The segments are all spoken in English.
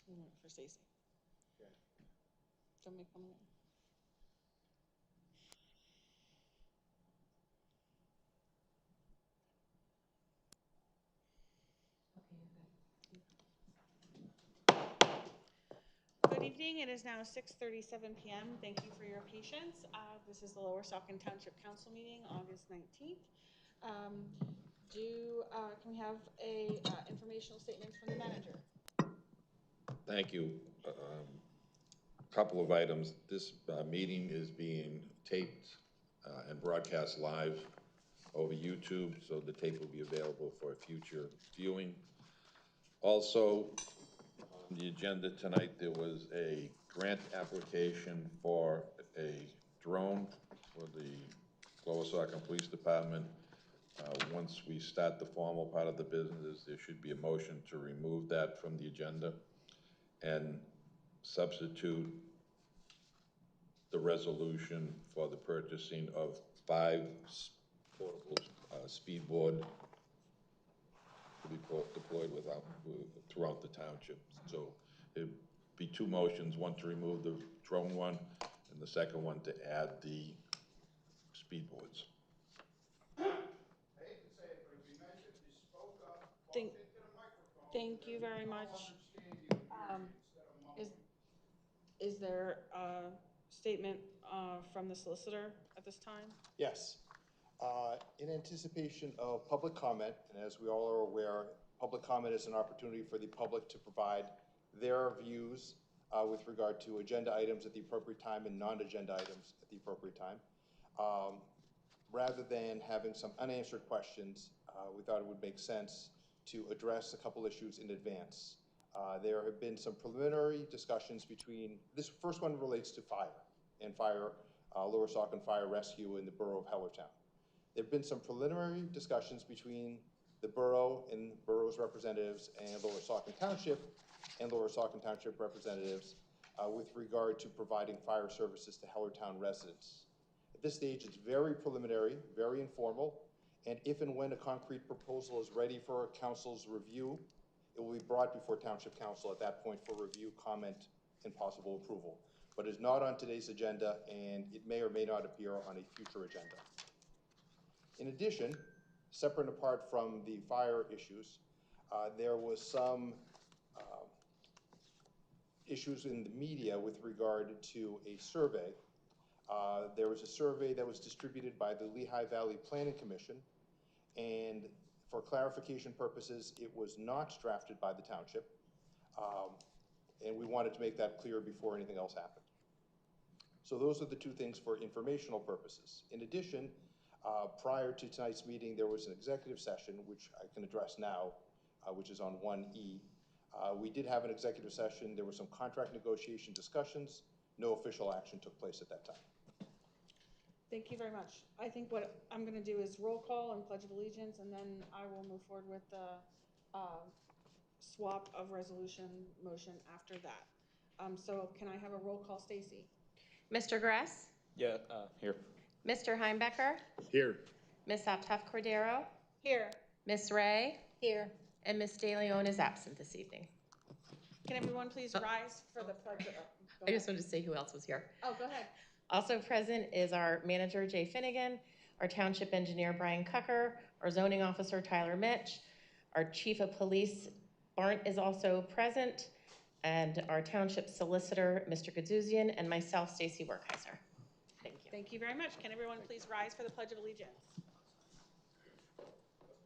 For Stacy. Okay. Don't make fun of me. Good evening. It is now 6:37 p.m. Thank you for your patience. This is the Lower Saucon Township Council meeting, August 19th. Can we have a informational statement from the manager? Thank you. Couple of items. This meeting is being taped and broadcast live over YouTube, so the tape will be available for future viewing. Also, on the agenda tonight, there was a grant application for a drone for the Lower Saucon Police Department. Once we start the formal part of the business, there should be a motion to remove that from the agenda and substitute the resolution for the purchasing of 5 portable speedboard to be deployed throughout the township. So it'd be 2 motions, one to remove the drone one, and the second one to add the speedboards. I hate to say it, but it'd be nice if you spoke up, into the microphone. Thank you very much. Is there a statement from the solicitor at this time? Yes. In anticipation of public comment, and as we all are aware, public comment is an opportunity for the public to provide their views with regard to agenda items at the appropriate time and non-agenda items at the appropriate time. Rather than having some unanswered questions, we thought it would make sense to address a couple issues in advance. There have been some preliminary discussions between, this first one relates to fire and Lower Saucon Fire Rescue in the borough of Hellertown. There have been some preliminary discussions between the borough and the borough's representatives and Lower Saucon Township and Lower Saucon Township representatives with regard to providing fire services to Hellertown residents. At this stage, it's very preliminary, very informal, and if and when a concrete proposal is ready for council's review, it will be brought before Township Council at that point for review, comment, and possible approval. But it's not on today's agenda, and it may or may not appear on a future agenda. In addition, separate and apart from the fire issues, there was some issues in the media with regard to a survey. There was a survey that was distributed by the Lehigh Valley Planning Commission, and for clarification purposes, it was not drafted by the township, and we wanted to make that clear before anything else happened. So those are the 2 things for informational purposes. In addition, prior to tonight's meeting, there was an executive session, which I can address now, which is on 1E. We did have an executive session. There were some contract negotiation discussions. No official action took place at that time. Thank you very much. I think what I'm going to do is roll call and pledge of allegiance, and then I will move forward with the swap of resolution motion after that. So can I have a roll call, Stacy? Mr. Gress? Yeah, here. Mr. Heimbecker? Here. Ms. Aptoff Cordero? Here. Ms. Ray? Here. And Ms. De Leon is absent this evening. Can everyone please rise for the pledge? I just wanted to say who else was here. Oh, go ahead. Also present is our manager, Jay Finnegan, our township engineer, Brian Cucker, our zoning officer, Tyler Mitch, our chief of police, Barnt, is also present, and our township solicitor, Mr. Gadzuzian, and myself, Stacy Werkheiser. Thank you. Thank you very much. Can everyone please rise for the Pledge of Allegiance?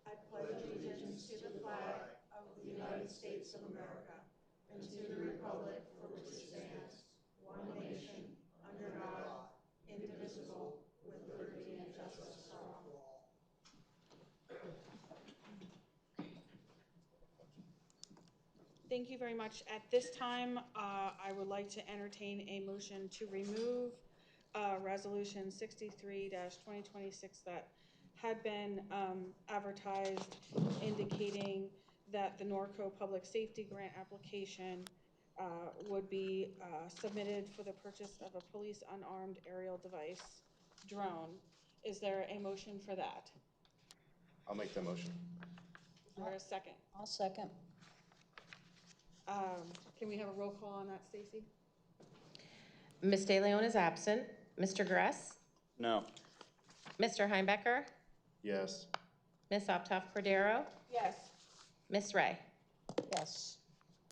I pledge allegiance to the flag of the United States of America and to the republic for which it stands, one nation, under God, indivisible, with liberty and justice for all. Thank you very much. At this time, I would like to entertain a motion to remove Resolution 63-2026 that had been advertised, indicating that the Norco Public Safety Grant application would be submitted for the purchase of a police unarmed aerial device drone. Is there a motion for that? I'll make the motion. Is there a second? I'll second. Can we have a roll call on that, Stacy? Ms. De Leon is absent. Mr. Gress? No. Mr. Heimbecker? Yes. Ms. Optoff Cordero? Yes. Ms. Ray? Yes.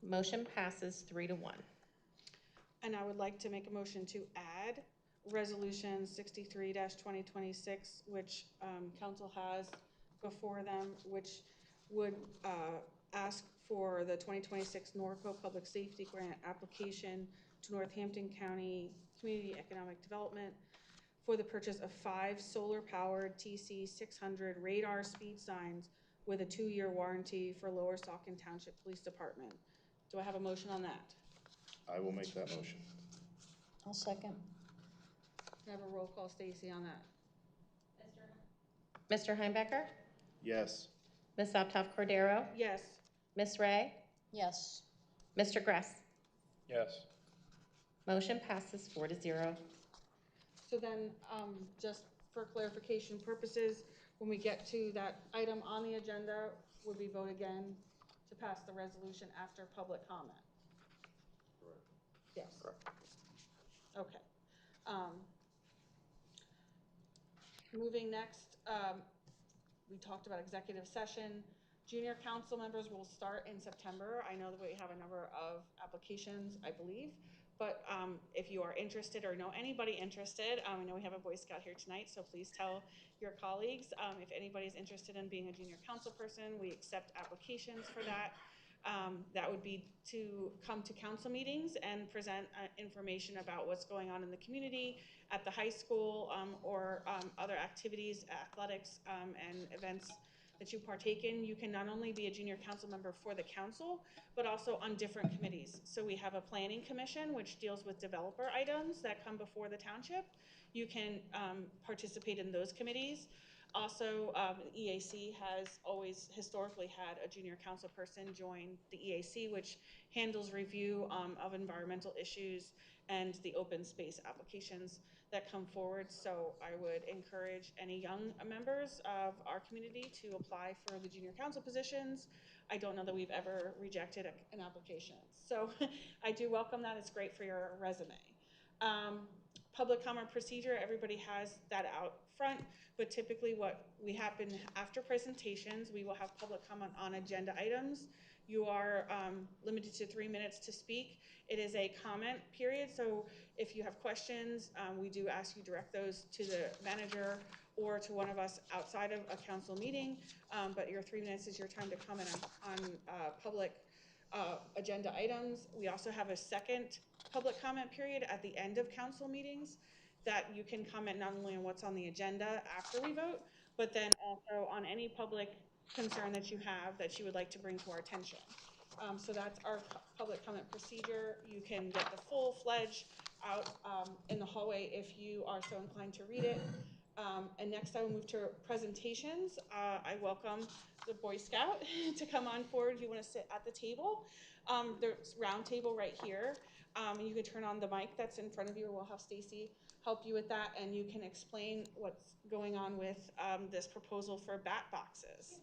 Motion passes 3-1. And I would like to make a motion to add Resolution 63-2026, which council has before them, which would ask for the 2026 Norco Public Safety Grant application to Northampton County Community Economic Development for the purchase of 5 solar-powered TC 600 radar speed signs with a 2-year warranty for Lower Saucon Township Police Department. Do I have a motion on that? I will make that motion. I'll second. Can I have a roll call, Stacy, on that? Mr. Heimbecker? Yes. Ms. Optoff Cordero? Yes. Ms. Ray? Yes. Mr. Gress? Yes. Motion passes 4-0. So then, just for clarification purposes, when we get to that item on the agenda, would we vote again to pass the resolution after public comment? Correct. Yes. Correct. Okay. Moving next, we talked about executive session. Junior council members will start in September. I know that we have a number of applications, I believe, but if you are interested or know anybody interested, I know we have a Boy Scout here tonight, so please tell your colleagues. If anybody's interested in being a junior council person, we accept applications for that. That would be to come to council meetings and present information about what's going on in the community, at the high school, or other activities, athletics, and events that you partake in. You can not only be a junior council member for the council, but also on different committees. So we have a planning commission, which deals with developer items that come before the township. You can participate in those committees. Also, EAC has always historically had a junior council person join the EAC, which handles review of environmental issues and the open space applications that come forward. So I would encourage any young members of our community to apply for the junior council positions. I don't know that we've ever rejected an application. So I do welcome that. It's great for your resume. Public comment procedure, everybody has that out front, but typically what we happen after presentations, we will have public comment on agenda items. You are limited to 3 minutes to speak. It is a comment period, so if you have questions, we do ask you direct those to the manager or to one of us outside of a council meeting, but your 3 minutes is your time to comment on public agenda items. We also have a second public comment period at the end of council meetings that you can comment not only on what's on the agenda after we vote, but then also on any public concern that you have that you would like to bring to our attention. So that's our public comment procedure. You can get the full-fledged out in the hallway if you are so inclined to read it. And next I will move to presentations. I welcome the Boy Scout to come on forward if you want to sit at the table. There's round table right here. You can turn on the mic that's in front of you, or we'll have Stacy help you with that, and you can explain what's going on with this proposal for bat boxes.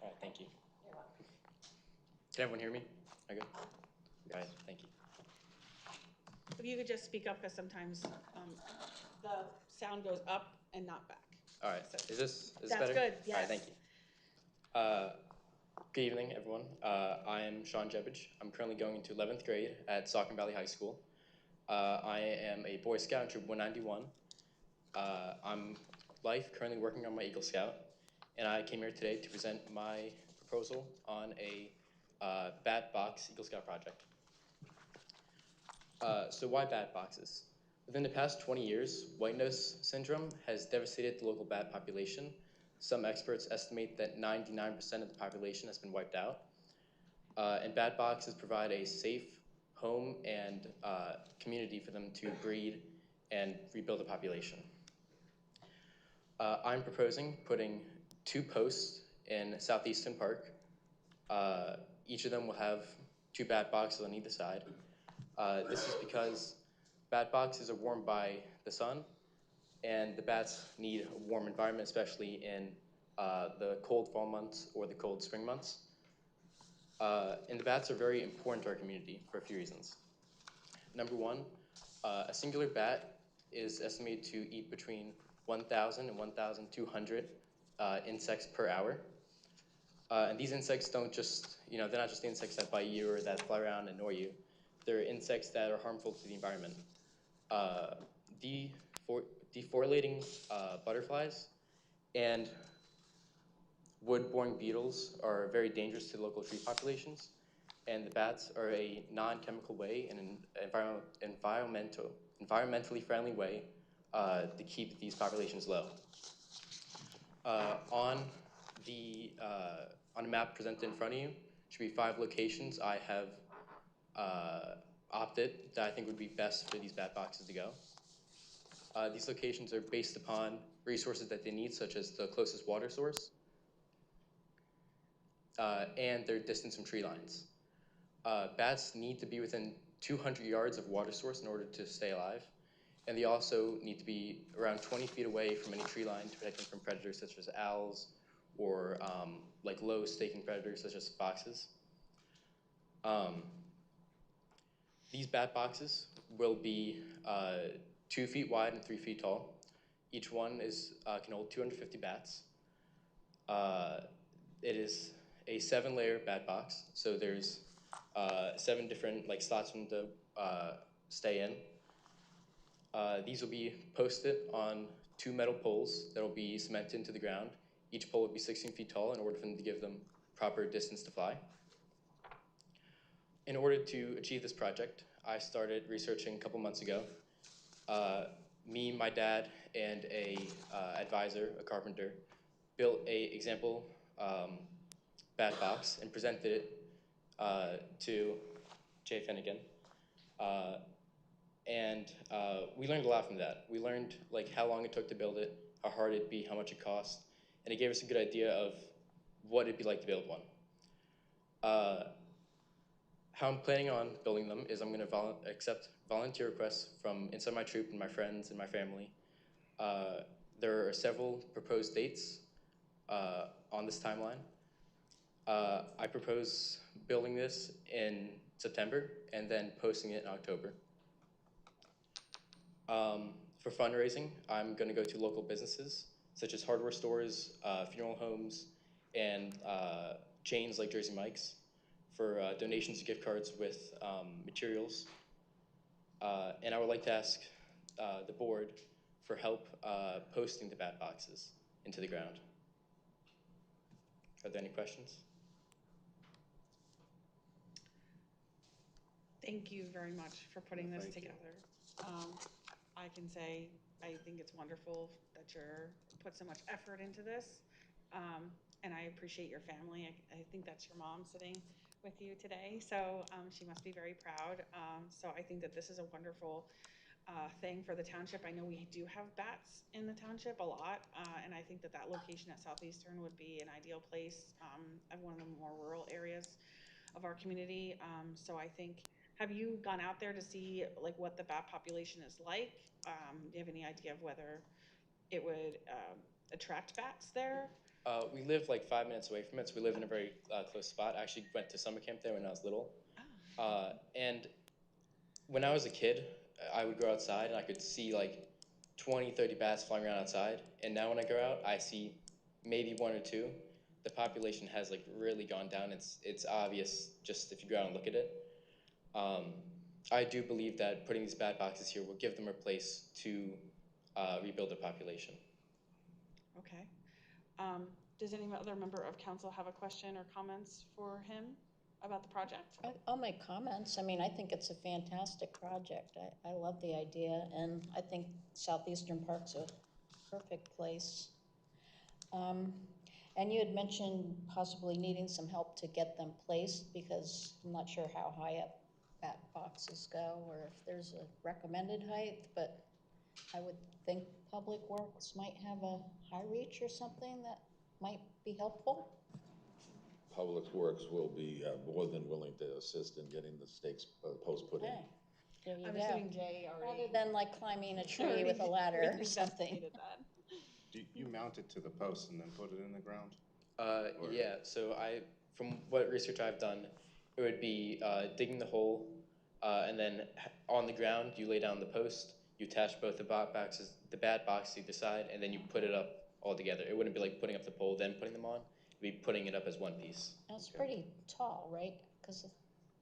All right, thank you. Can everyone hear me? Are good? All right, thank you. If you could just speak up, because sometimes the sound goes up and not back. All right, So, is this that's better? good, All right, yes. thank you. Good evening, everyone. I am Sean Jebich. I'm currently going into 11th grade at Saucon Valley High School. I am a Boy Scout in Troop 191. I'm currently working on my Eagle Scout, and I came here today to present my proposal on a bat box Eagle Scout project. So why bat boxes? Within the past 20 years, white nose syndrome has devastated the local bat population. Some experts estimate that 99% of the population has been wiped out. And bat boxes provide a safe home and community for them to breed and rebuild the population. I'm proposing putting 2 posts in Southeastern Park. Each of them will have 2 bat boxes on either side. This is because Bat boxes are warmed by the sun, and the bats need a warm environment, especially in the cold fall months or the cold spring months. And the bats are very important to our community for a few reasons. Number one, a singular bat is estimated to eat between 1,000 and 1,200 insects per hour. And these insects don't just, they're not just the insects that bite you or that fly around and annoy you. They're insects that are harmful to the environment. Defoliating butterflies and wood-boring beetles are very dangerous to the local tree populations, and the bats are a non-chemical way and an environmentally friendly way to keep these populations low. On a map presented in front of you should be 5 locations I have opted that I think would be best for these bat boxes to go. These locations are based upon resources that they need, such as the closest water source, and their distance from tree lines. Bats need to be within 200 yards of water source in order to stay alive, and they also need to be around 20 feet away from any tree line to protect them from predators such as owls or like low staking predators such as foxes. These bat boxes will be 2 feet wide and 3 feet tall. Each one can hold 250 bats. It is a 7-layer bat box, so there's 7 different slots for them to stay in. These will be posted on 2 metal poles that will be cemented into the ground. Each pole will be 16 feet tall in order for them to give them proper distance to fly. In order to achieve this project, I started researching a couple months ago. Me, my dad, and a advisor, a carpenter, built a example bat box and presented it to Jay Finnegan. And we learned a lot from that. We learned how long it took to build it, how hard it'd be, how much it cost, and it gave us a good idea of what it'd be like to build one. How I'm planning on building them is I'm going to accept volunteer requests from inside my troop and my friends and my family. There are several proposed dates on this timeline. I propose building this in September and then posting it in October. For fundraising, I'm going to go to local businesses such as hardware stores, funeral homes, and chains like Jersey Mike's for donations of gift cards with materials. And I would like to ask the board for help posting the bat boxes into the ground. Are there any questions? Thank you very much for putting this Thank you. together. I can say I think it's wonderful that you're put so much effort into this, and I appreciate your family. I think that's your mom sitting with you today, so she must be very proud. So I think that this is a wonderful thing for the township. I know we do have bats in the township a lot, and I think that that location at Southeastern would be an ideal place at one of the more rural areas of our community. So I think, have you gone out there to see what the bat population is like? Do you have any idea of whether it would attract bats there? We live 5 minutes away from it, so we live in a very close spot. I actually went to summer camp there when I was little. And when I was a kid, I would go outside and I could see 20, 30 bats flying around outside. And now when I go out, I see maybe 1 or 2. The population has really gone down. It's obvious just if you go out and look at it. I do believe that putting these bat boxes here will give them a place to rebuild their population. Okay. Does any other member of council have a question or comments for him about the project? I'll make comments. I mean, I think it's a fantastic project. I love the idea, and I think Southeastern Park's a perfect place. And you had mentioned possibly needing some help to get them placed, because I'm not sure how high up bat boxes go or if there's a recommended height, but I would think Public Works might have a high reach or something that might be helpful. Public Works will be more than willing to assist in getting the stakes post put in. Okay, There you I'm go. assuming Jay Rather already. than like climbing a tree already with a ladder or something. investigated that. Do you mount it to the post and then put it in the ground? Yeah, so from what research I've done, it would be digging the hole, and then on the ground, you lay down the post, you attach both the bad box to either side, and then you put it up all together. It wouldn't be like putting up the pole, then putting them on. It'd be putting it up as one piece. That's pretty tall, right? Because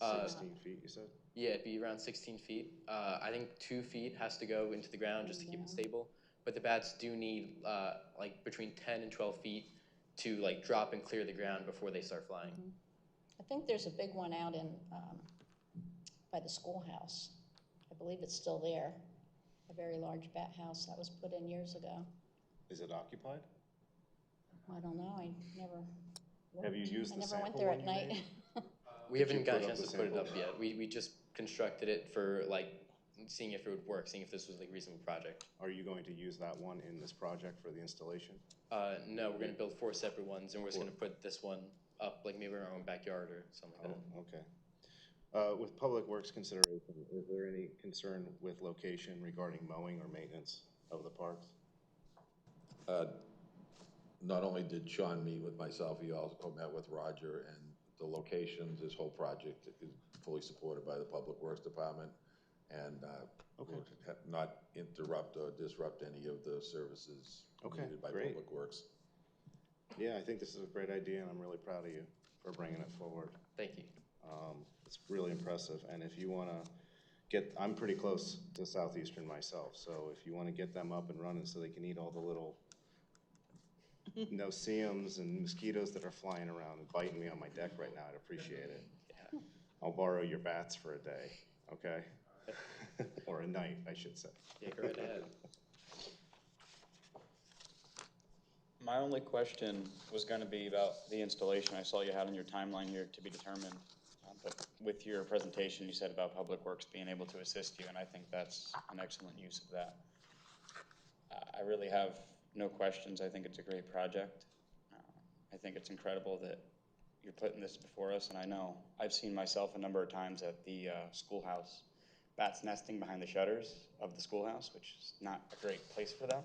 16 feet, you said? Yeah, it'd be around 16 feet. I think 2 feet has to go into the ground just to keep it stable. But the bats do need like between 10 and 12 feet to like drop and clear the ground before they start flying. I think there's a big one out in, by the schoolhouse. I believe it's still there. A very large bat house that was put in years ago. Is it occupied? I don't know, I never. Have you used the I never went sample there one at you night. made? We Did you haven't got a put up chance the to put it up sample? yet. We just constructed it for like seeing if it would work, seeing if this was like a reasonable project. Are you going to use that one in this project for the installation? No, we're gonna build 4 separate ones, and we're just gonna put this one up like maybe in our own backyard or something like that. Oh, okay. With Public Works consideration, is there any concern with location regarding mowing or maintenance of the parks? Not only did Sean meet with myself, he also met with Roger, and the locations, this whole project is fully supported by the Public Works Department, and will not interrupt or disrupt any of the services needed by great. Public Works. Yeah, I think this is a great idea, and I'm really proud of you for bringing it forward. Thank you. It's really impressive, and if you want to I'm pretty close to Southeastern myself, so if you want to get them up and running so they can eat all the little no-see-ums and mosquitoes that are flying around and biting me on my deck right now, I'd appreciate it. Yeah. I'll borrow your bats for a day, okay? Or a night, I should say. Yeah, go right ahead. My only question was going to be about the installation. I saw you had on your timeline here to be determined, but with your presentation, you said about Public Works being able to assist you, and I think that's an excellent use of that. I really have no questions. I think it's a great project. I think it's incredible that you're putting this before us, and I know I've seen myself a number of times at the schoolhouse, bats nesting behind the shutters of the schoolhouse, which is not a great place for them.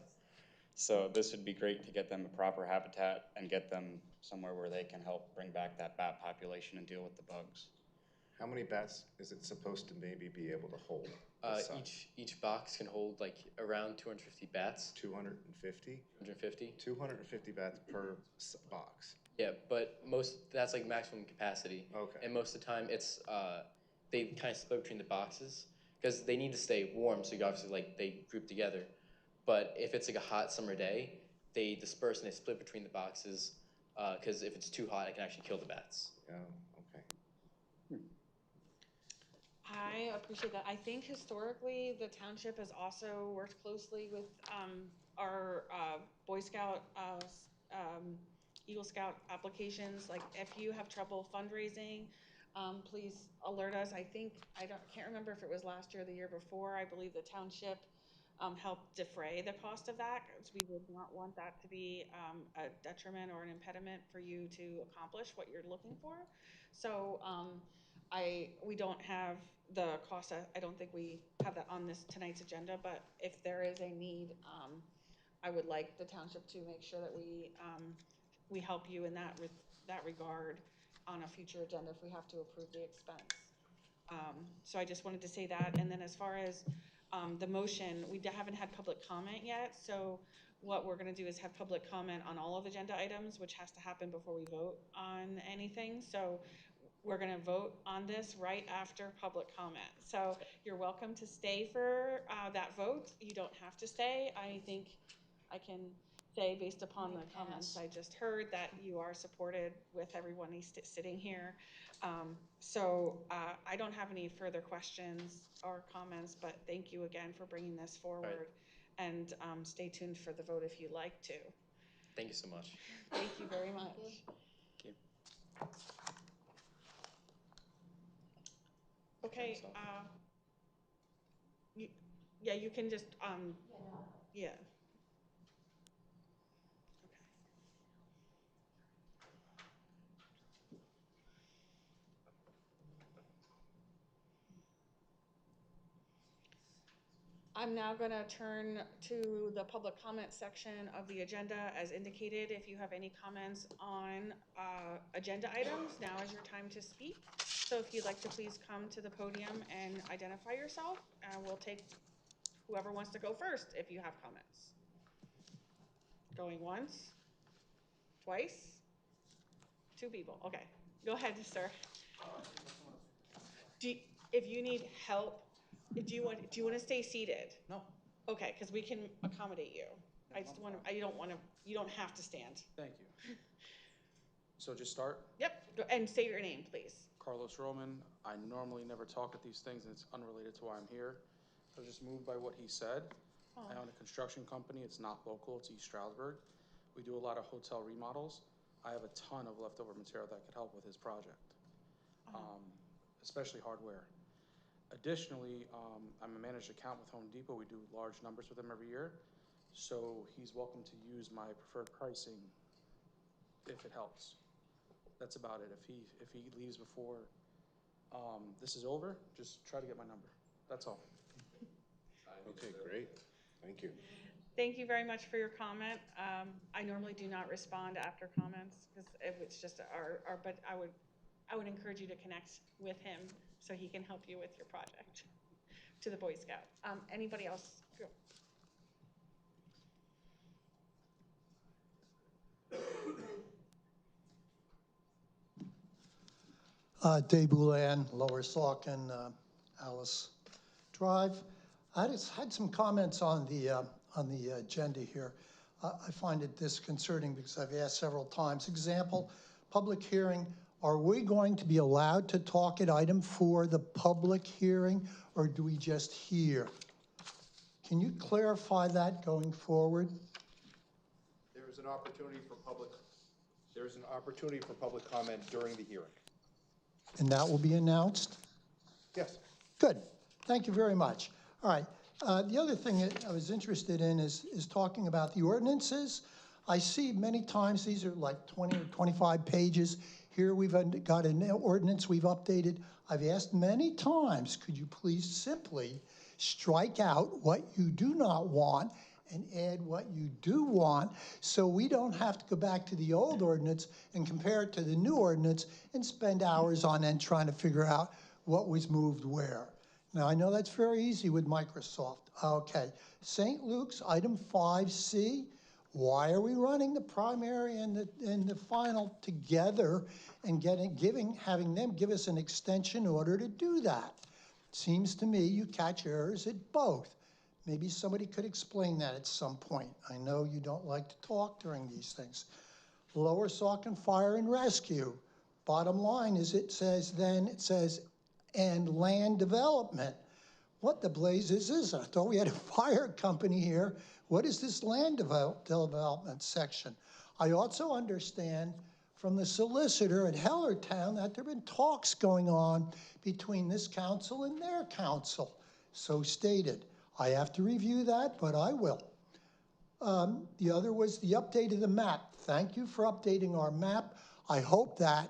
So this would be great to get them a proper habitat and get them somewhere where they can help bring back that bat population and deal with the bugs. How many bats is it supposed to maybe be able to hold? Each box can hold like around 250 bats. 250? 150. 250 bats per box. Yeah, but that's like maximum capacity. Okay. And most of the time it's they kind of split between the boxes because they need to stay warm, so you obviously like they group together. But if it's like a hot summer day, they disperse and they split between the boxes because if it's too hot, it can actually kill the bats. Oh, okay. I appreciate that. I think historically, the township has also worked closely with our Boy Scout, Eagle Scout applications. Like, if you have trouble fundraising, please alert us. I can't remember if it was last year or the year before. I believe the township helped defray the cost of that, because we would not want that to be a detriment or an impediment for you to accomplish what you're looking for. So we don't have the cost. I don't think we have that on tonight's agenda, but if there is a need, I would like the township to make sure that we help you in that regard on a future agenda if we have to approve the expense. So I just wanted to say that. And then as far as the motion, we haven't had public comment yet, so what we're going to do is have public comment on all of agenda items, which has to happen before we vote on anything. So we're going to vote on this right after public comment. So you're welcome to stay for that vote. You don't have to stay. I think I can say, based upon the comments I just heard, that you are supported with everyone sitting here. So I don't have any further questions or comments, but thank you again for bringing this forward. Right. And stay tuned for the vote if you'd like to. Thank you so much. Thank you very much. Thank you. Okay, you can just, yeah. I'm now gonna turn to the public comment section of the agenda as indicated. If you have any comments on agenda items, now is your time to speak. So if you'd like to please come to the podium and identify yourself, we'll take whoever wants to go first if you have comments. Going once, twice, 2 people. Okay, go ahead, sir. If you need help, do you want to stay seated? No, Okay, because we can accommodate you. I just want to, you don't have to stand. thank you. So just start. Yep, and say your name, please. Carlos Roman. I normally never talk at these things, and it's unrelated to why I'm here. I was just moved by what he said. I own a construction company. It's not local. It's East Stroudsburg. We do a lot of hotel remodels. I have a ton of leftover material that could help with his project, especially hardware. Additionally, I'm a managed account with Home Depot. We do large numbers with them every year. So he's welcome to use my preferred pricing if it helps. That's about it. If he leaves before this is over, just try to get my number. That's all. Okay, great. Thank you. Thank you very much for your comment. I normally do not respond after comments because it's just but I would encourage you to connect with him so he can help you with your project to the Boy Scout. Anybody else? Go. Dave Boulan, Lower Saucon, Alice Drive. I just had some comments on the agenda here. I find it disconcerting because I've asked several times. Example, public hearing. Are we going to be allowed to talk at item 4, the public hearing, or do we just hear? Can you clarify that going forward? There is an opportunity for public comment during the hearing. And that will be announced? Yes. Good. Thank you very much. All right. The other thing that I was interested in is talking about the ordinances. I see many times these are like 20 or 25 pages. Here we've got an ordinance we've updated. I've asked many times, could you please simply strike out what you do not want and add what you do want, so we don't have to go back to the old ordinance and compare it to the new ordinance and spend hours on end trying to figure out what was moved where. Now, I know that's very easy with Microsoft. Okay, St. Luke's, item 5C, why are we running the primary and the final together and having them give us an extension order to do that? Seems to me you catch errors at both. Maybe somebody could explain that at some point. I know you don't like to talk during these things. Lower Saucon Fire and Rescue. Bottom line is it says, and land development. What the blazes is this? I thought we had a fire company here. What is this land development section? I also understand from the solicitor at Hellertown that there have been talks going on between this council and their council. So stated. I have to review that, but I will. The other was the update of the map. Thank you for updating our map. I hope that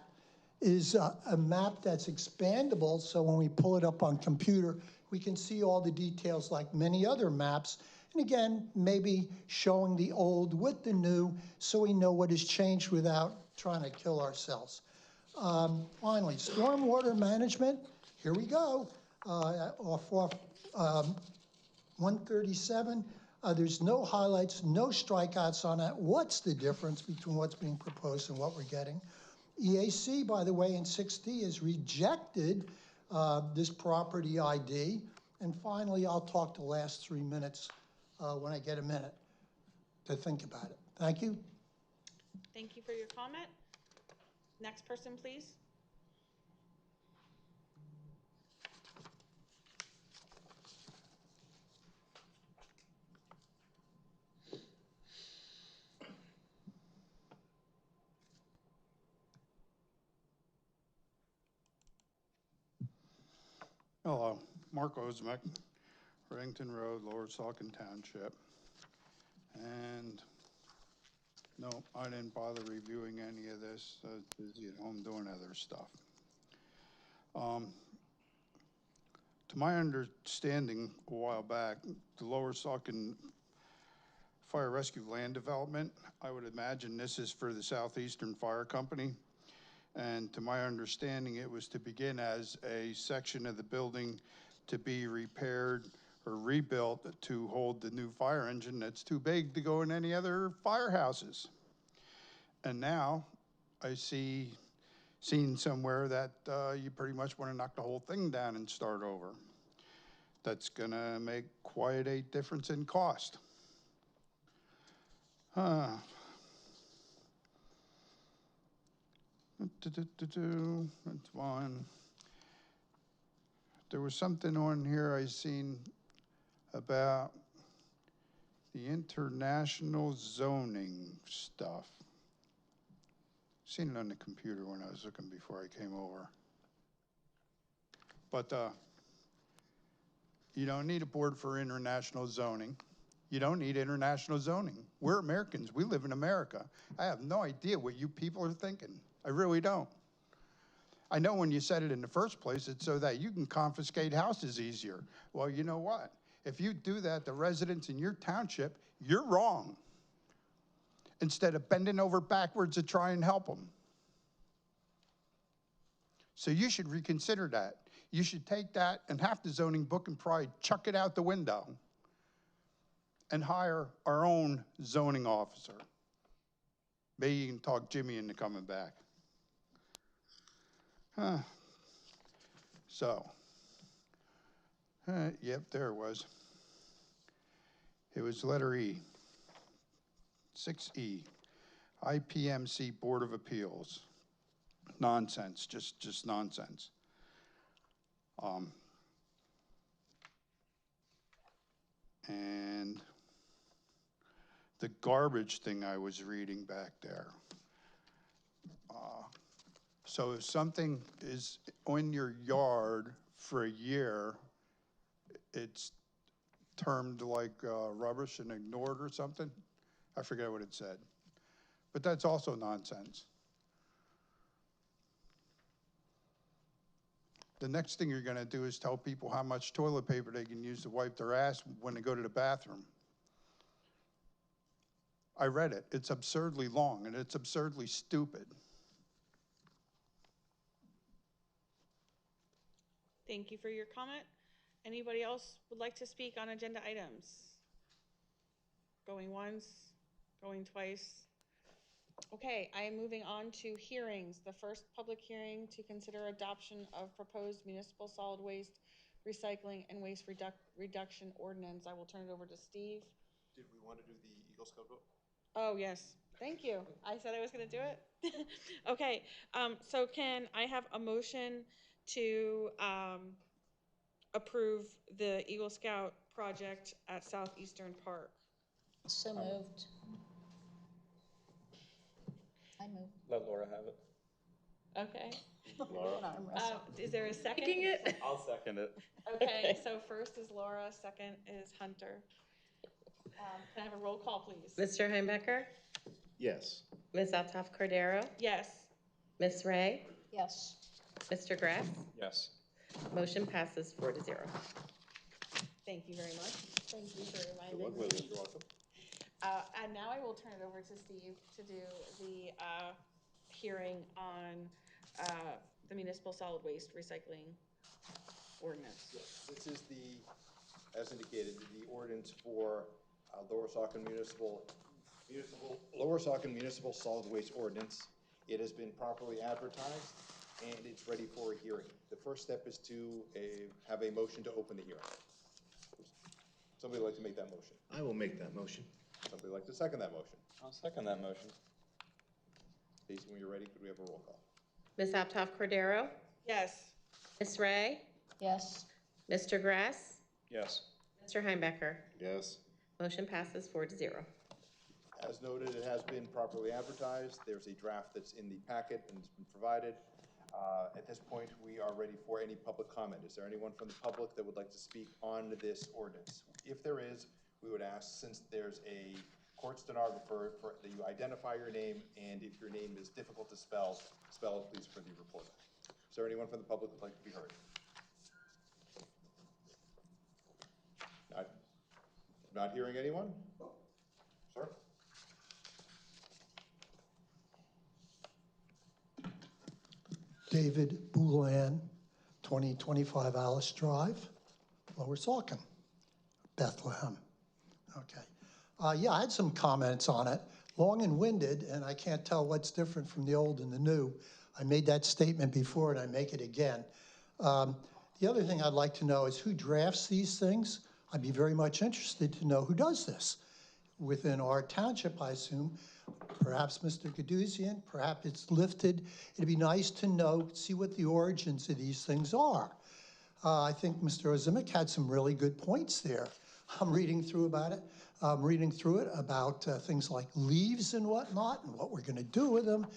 is a map that's expandable, so when we pull it up on computer, we can see all the details like many other maps. And again, maybe showing the old with the new so we know what has changed without trying to kill ourselves. Finally, stormwater management. Here we go. Off 137, there's no highlights, no strikeouts on that. What's the difference between what's being proposed and what we're getting? EAC, by the way, in 6D has rejected this property ID. And finally, I'll talk the last 3 minutes when I get a minute to think about it. Thank you. Thank you for your comment. Next person, please. Hello, Mark Ozmek, Reddington Road, Lower Saucon Township. And no, I didn't bother reviewing any of this. I was busy at home doing other stuff. To my understanding, a while back, the Lower Saucon Fire Rescue Land Development, I would imagine this is for the Southeastern Fire Company. And to my understanding, it was to begin as a section of the building to be repaired or rebuilt to hold the new fire engine that's too big to go in any other firehouses. And now I seen somewhere that you pretty much want to knock the whole thing down and start over. That's gonna make quite a difference in cost. That's one. There was something on here I seen about the international zoning stuff. Seen it on the computer when I was looking before I came over. But you don't need a board for international zoning. You don't need international zoning. We're Americans. We live in America. I have no idea what you people are thinking. I really don't. I know when you said it in the first place, it's so that you can confiscate houses easier. Well, you know what? If you do that to residents in your township, you're wrong. Instead of bending over backwards to try and help them. So you should reconsider that. You should take that and half the zoning book and probably chuck it out the window and hire our own zoning officer. Maybe you can talk Jimmy into coming back. Yep, there it was. It was letter E, 6E, IPMC Board of Appeals. Nonsense, just nonsense. And the garbage thing I was reading back there. So if something is on your yard for a year, it's termed like rubbish and ignored or something. I forget what it said. But that's also nonsense. The next thing you're gonna do is tell people how much toilet paper they can use to wipe their ass when they go to the bathroom. I read it. It's absurdly long and it's absurdly stupid. Thank you for your comment. Anybody else would like to speak on agenda items? Going once, going twice. Okay, I am moving on to hearings. The first public hearing to consider adoption of proposed municipal solid waste recycling and waste reduction ordinance. I will turn it over to Steve. Did we want to do the Eagle Scout vote? Oh, yes. Thank you. I said I was going to do it. Okay, so can I have a motion to approve the Eagle Scout project at Southeastern Park? So moved. I moved. Let Laura have it. Okay. Arm wrestle. Is there a second? Taking it? I'll second it. Okay, so first is Laura, second is Hunter. Can I have a roll call, please? Mr. Heimbecker? Yes. Ms. Altough Cordero? Yes. Ms. Ray? Yes. Mr. Grass? Yes. Motion passes 4-0. Thank you very much. Thank you for reminding me. You're welcome. And now I will turn it over to Steve to do the hearing on the municipal solid waste recycling ordinance. Yes, this is the, as indicated, the ordinance for Lower Saucon Municipal Solid Waste Ordinance. It has been properly advertised and it's ready for a hearing. The first step is to have a motion to open the hearing. Somebody like to make that motion? I will make that motion. Somebody like to second that motion? I'll second that motion. Casey, when you're ready, could we have a roll call? Ms. Altough Cordero? Yes. Ms. Ray? Yes. Mr. Grass? Yes. Mr. Heimbecker? Yes. Motion passes 4-0. As noted, it has been properly advertised. There's a draft that's in the packet and it's been provided. At this point, we are ready for any public comment. Is there anyone from the public that would like to speak on this ordinance? If there is, we would ask, since there's a court stenographer, that you identify your name, and if your name is difficult to spell it please for the reporter. Is there anyone from the public who would like to be heard? Not hearing anyone? Sir? David Boulan, 2025 Alice Drive, Lower Saucon, Bethlehem. Okay. Yeah, I had some comments on it, long and winded, and I can't tell what's different from the old and the new. I made that statement before and I make it again. The other thing I'd like to know is who drafts these things. I'd be very much interested to know who does this. Within our township, I assume, perhaps Mr. Gaduzian, perhaps it's lifted. It'd be nice to know, see what the origins of these things are. I think Mr. Ozimic had some really good points there. I'm reading through it about things like leaves and whatnot and what we're gonna do with them.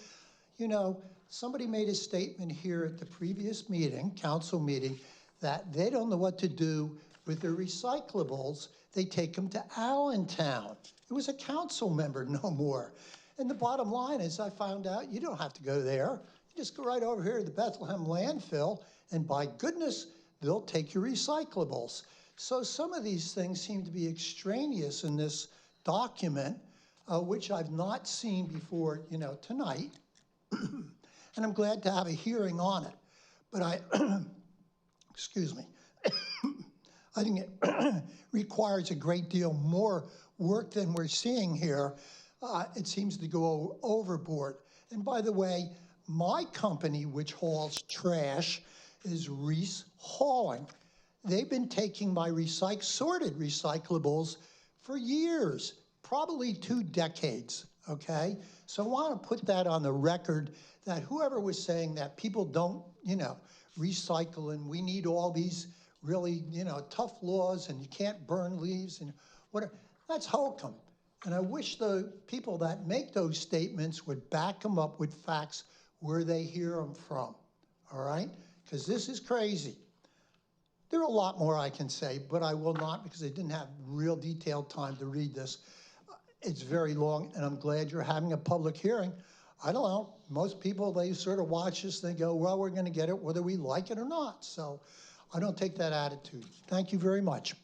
You know, somebody made a statement here at the previous meeting, council meeting, that they don't know what to do with their recyclables. They take them to Allentown. It was a council member, no more. And the bottom line is I found out you don't have to go there. You just go right over here to the Bethlehem landfill and by goodness, they'll take your recyclables. So some of these things seem to be extraneous in this document, which I've not seen before, you know, tonight. And I'm glad to have a hearing on it. But I, excuse me, I think it requires a great deal more work than we're seeing here. It seems to go overboard. And by the way, my company, which hauls trash, is Reese Hauling. They've been taking my sorted recyclables for years, probably 2 decades, okay? So I want to put that on the record that whoever was saying that people don't, you know, recycle and we need all these really, you know, tough laws and you can't burn leaves and whatever, that's hokum. And I wish the people that make those statements would back them up with facts where they hear them from, all right? Because this is crazy. There are a lot more I can say, but I will not because I didn't have real detailed time to read this. It's very long, and I'm glad you're having a public hearing. I don't know, most people, they sort of watch this, they go, well, we're gonna get it whether we like it or not. So I don't take that attitude. Thank you very much.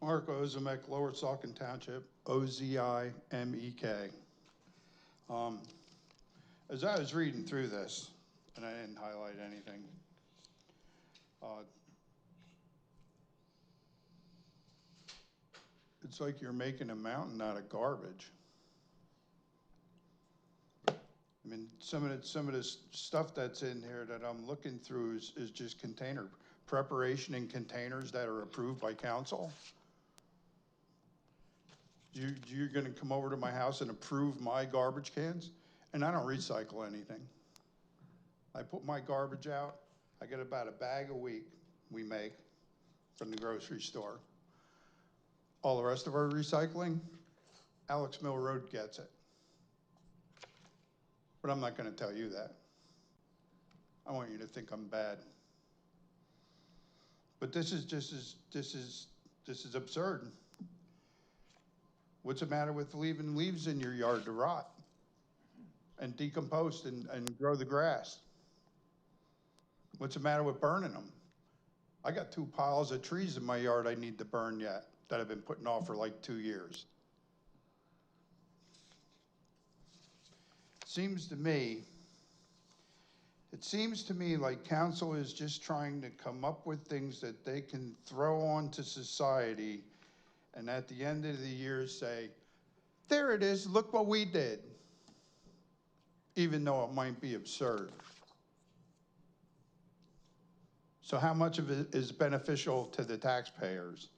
Mark Ozimek, Lower Saucon Township, O-Z-I-M-E-K. As I was reading through this, and I didn't highlight anything, it's like you're making a mountain out of garbage. I mean, some of this stuff that's in here that I'm looking through is just container preparation in containers that are approved by council. You're gonna come over to my house and approve my garbage cans? And I don't recycle anything. I put my garbage out, I get about a bag a week we make from the grocery store. All the rest of our recycling, Alex Mill Road gets it. But I'm not gonna tell you that. I want you to think I'm bad. But this is absurd. What's the matter with leaving leaves in your yard to rot and decompose and grow the grass? What's the matter with burning them? I got 2 piles of trees in my yard I need to burn yet that I've been putting off for like 2 years. It seems to me like council is just trying to come up with things that they can throw onto society and at the end of the year say, there it is, look what we did. Even though it might be absurd. So how much of it is beneficial to the taxpayers?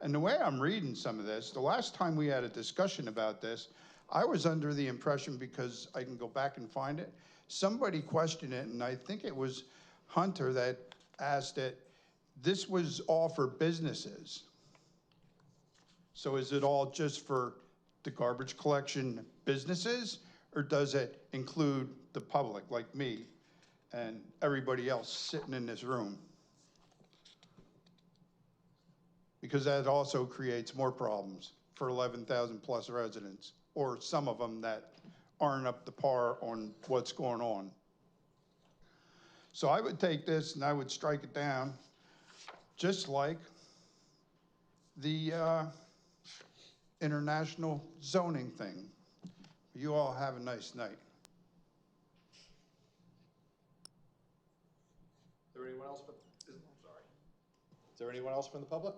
And the way I'm reading some of this, the last time we had a discussion about this, I was under the impression, because I can go back and find it, somebody questioned it, and I think it was Hunter that asked it, this was all for businesses. So is it all just for the garbage collection businesses, or does it include the public, like me and everybody else sitting in this room? Because that also creates more problems. for 11,000 plus residents, or some of them that aren't up to par on what's going on. So I would take this and I would strike it down, just like the international zoning thing. You all have a nice night. Is there anyone else Is there anyone else from the public?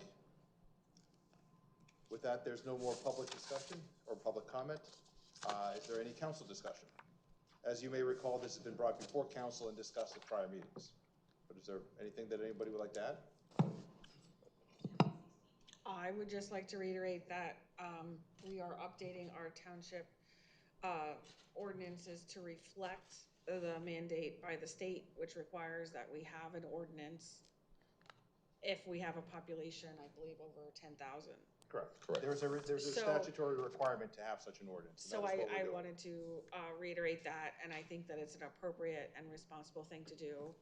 With that, there's no more public discussion or public comment. Is there any council discussion? As you may recall, this has been brought before council and discussed at prior meetings. But is there anything that anybody would like to add? I would just like to reiterate that we are updating our township ordinances to reflect the mandate by the state, which requires that we have an ordinance if we have a population, I believe, over 10,000. Correct. Correct. There's a statutory requirement to have such an ordinance. So I wanted to reiterate that, and I think that it's an appropriate and responsible thing to do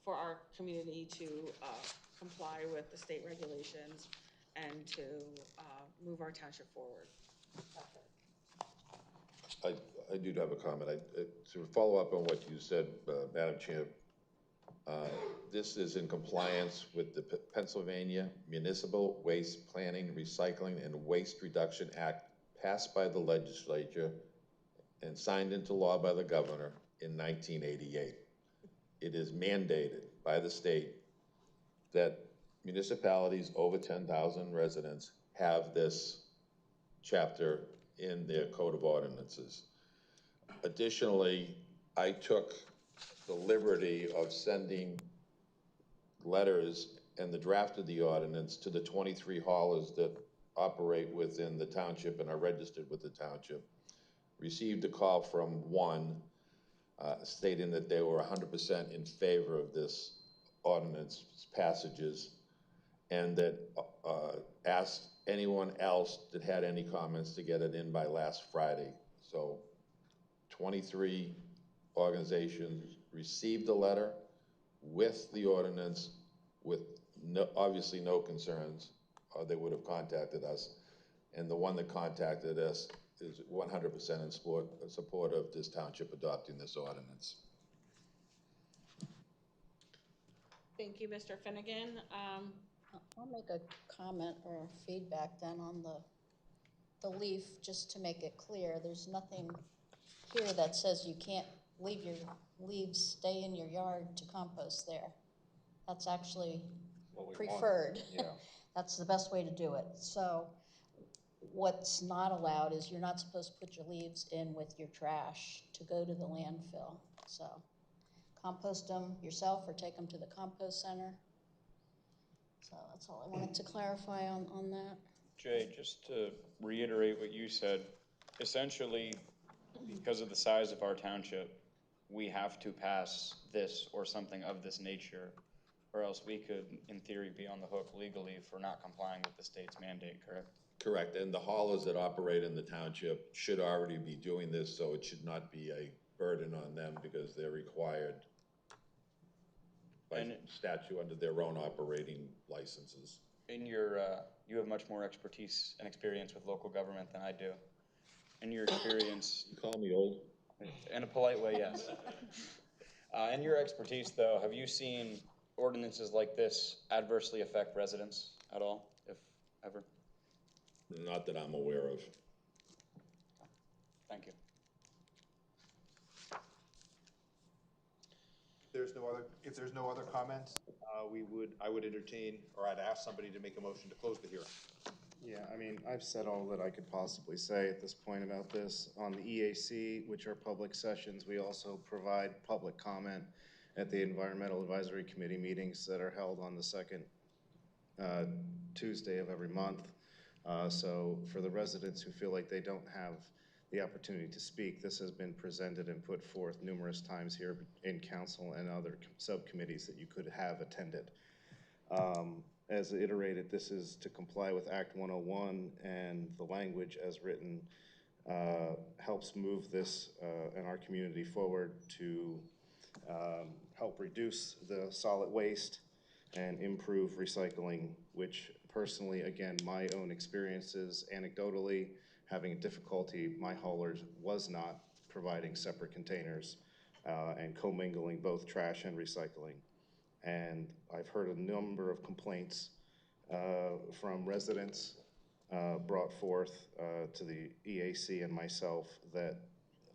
for our community to comply with the state regulations and to move our township forward. I do have a comment. To follow up on what you said, Madam Chair, this is in compliance with the Pennsylvania Municipal Waste Planning, Recycling, and Waste Reduction Act passed by the legislature and signed into law by the governor in 1988. It is mandated by the state that municipalities over 10,000 residents have this chapter in their code of ordinances. Additionally, I took the liberty of sending letters and the draft of the ordinance to the 23 haulers that operate within the township and are registered with the township. Received a call from one stating that they were 100% in favor of this ordinance passages, and that asked anyone else that had any comments to get it in by last Friday. So 23 organizations received the letter with the ordinance, with obviously no concerns, or they would have contacted us. And the one that contacted us is 100% in support of this township adopting this ordinance. Thank you, Mr. Finnegan. I'll make a comment or feedback then on the leaf, just to make it clear. There's nothing here that says you can't leave your leaves, stay in your yard to compost there. That's actually preferred. Yeah. That's the best way to do it. So what's not allowed is you're not supposed to put your leaves in with your trash to go to the landfill. So compost them yourself or take them to the compost center. So that's all I wanted to clarify on that. Jay, just to reiterate what you said, essentially, because of the size of our township, we have to pass this or something of this nature, or else we could, in theory, be on the hook legally for not complying with the state's mandate, correct? Correct, and the haulers that operate in the township should already be doing this, so it should not be a burden on them because they're required by statute under their own operating licenses. In your, you have much more expertise and experience with local government than I do. In your experience... You call me old? In a polite way, yes. In your expertise, though, have you seen ordinances like this adversely affect residents at all, if ever? Not that I'm aware of. Thank you. If there's no other comments, I would entertain, or I'd ask somebody to make a motion to close the hearing. Yeah, I mean, I've said all that I could possibly say at this point about this. On the EAC, which are public sessions, we also provide public comment at the Environmental Advisory Committee meetings that are held on the second Tuesday of every month. So for the residents who feel like they don't have the opportunity to speak, this has been presented and put forth numerous times here in council and other subcommittees that you could have attended. As iterated, this is to comply with Act 101, and the language as written helps move this and our community forward to help reduce the solid waste and improve recycling, which Personally, again, my own experiences anecdotally, having difficulty, my hauler was not providing separate containers and commingling both trash and recycling. And I've heard a number of complaints from residents brought forth to the EAC and myself that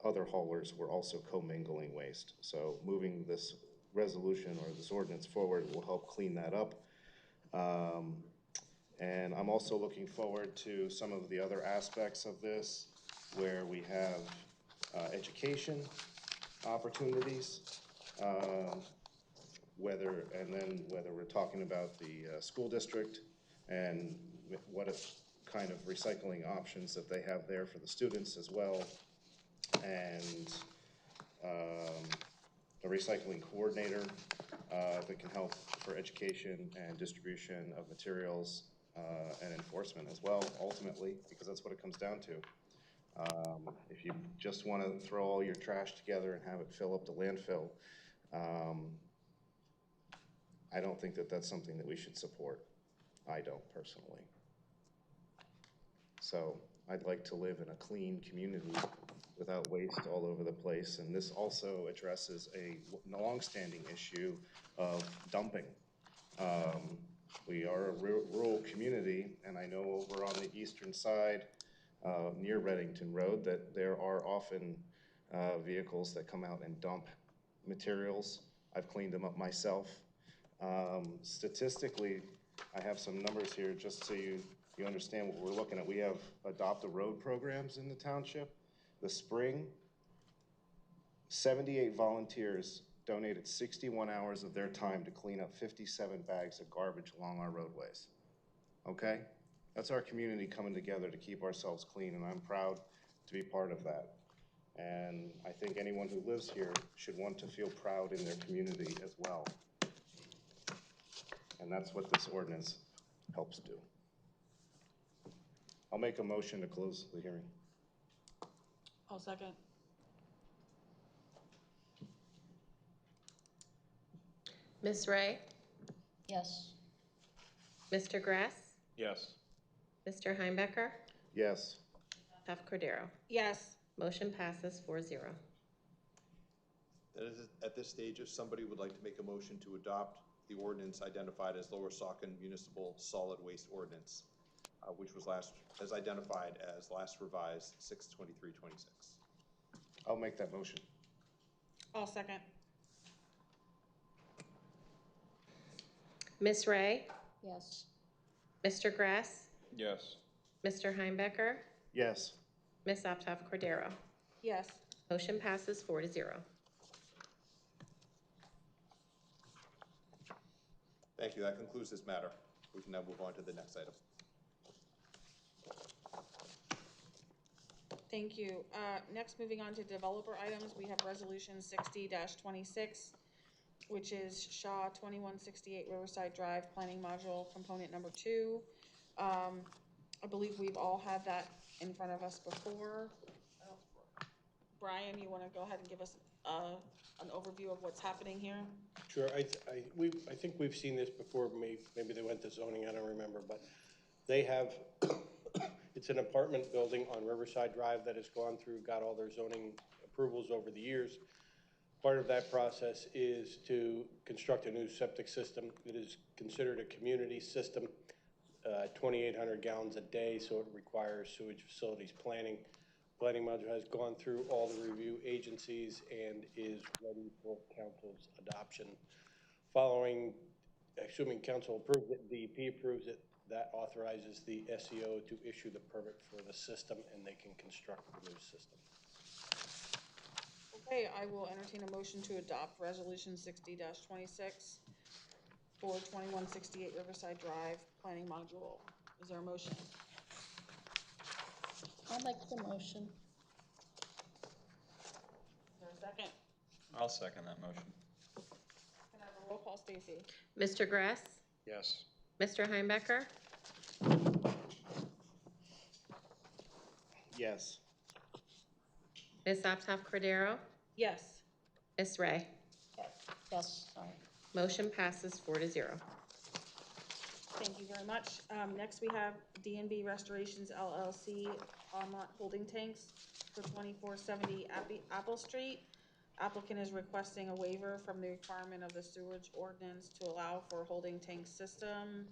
other haulers were also commingling waste. So moving this resolution or this ordinance forward will help clean that up. And I'm also looking forward to some of the other aspects of this where we have education opportunities, whether we're talking about the school district and what kind of recycling options that they have there for the students as well, and a recycling coordinator that can help for education and distribution of materials and enforcement as well, ultimately, because that's what it comes down to. If you just want to throw all your trash together and have it fill up the landfill, I don't think that that's something that we should support. I don't personally. So I'd like to live in a clean community without waste all over the place. And this also addresses a long-standing issue of dumping. We are a rural community, and I know over on the eastern side, near Reddington Road, that there are often vehicles that come out and dump materials. I've cleaned them up myself. Statistically, I have some numbers here just so you understand what we're looking at. We have adopt-a-road programs in the township. The spring, 78 volunteers donated 61 hours of their time to clean up 57 bags of garbage along our roadways. Okay? That's our community coming together to keep ourselves clean, and I'm proud to be part of that. And I think anyone who lives here should want to feel proud in their community as well. And that's what this ordinance helps do. I'll make a motion to close the hearing. I'll second. Ms. Ray? Yes. Mr. Grass? Yes. Mr. Heimbecker? Yes. F. Cordero? Yes. Motion passes 4-0. That is, at this stage, if somebody would like to make a motion to adopt the ordinance identified as Lower Saucon Municipal Solid Waste Ordinance, which was as identified as last revised 6/23/26. I'll make that motion. I'll second. Ms. Ray? Yes. Mr. Grass? Yes. Mr. Heimbecker? Yes. Ms. Optoff Cordero? Yes. Motion passes 4-0. Thank you. That concludes this matter. We can now move on to the next item. Thank you. Next, moving on to developer items, we have resolution 60-26, which is Shaw 2168 Riverside Drive Planning Module Component Number 2. I believe we've all had that in front of us before. Brian, you want to go ahead and give us an overview of what's happening here? Sure. I think we've seen this before. Maybe they went to zoning, I don't remember, but they have, it's an apartment building on Riverside Drive that has gone through, got all their zoning approvals over the years. Part of that process is to construct a new septic system. It is considered a community system, 2,800 gallons a day, so it requires sewage facilities planning. Planning module has gone through all the review agencies and is ready for council's adoption. Following, assuming council approves it, DEP approves it, that authorizes the SEO to issue the permit for the system, and they can construct the new system. Okay, I will entertain a motion to adopt resolution 60-26 for 2168 Riverside Drive Planning Module. Is there a motion? I'll make the motion. Is there a second? I'll second that motion. Can I have a roll call, Stacy? Mr. Grass? Yes. Mr. Heimbecker? Yes. Ms. Optoff Cordero? Yes. Ms. Ray? Yes, sorry. Motion passes 4-0. Thank you very much. Next, we have DNB Restorations LLC, Almont Holding Tanks for 2470 Apple Street. Applicant is requesting a waiver from the requirement of the sewage ordinance to allow for a holding tank system.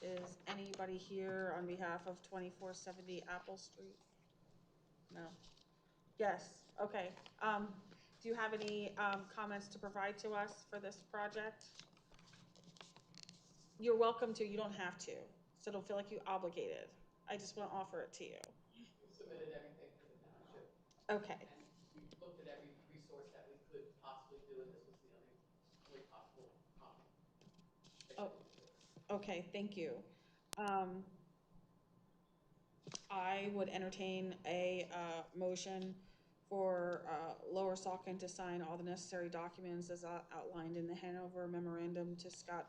Is anybody here on behalf of 2470 Apple Street? No? Yes, okay. Do you have any comments to provide to us for this project? You're welcome to, you don't have to, so don't feel like you're obligated. I just want to offer it to you. We submitted everything to the township, Okay, and we looked at every resource that we could possibly do, and this was the only possible Oh. Okay, thank you. I would entertain a motion for Lower Saucon to sign all the necessary documents as outlined in the Hanover Memorandum to Scott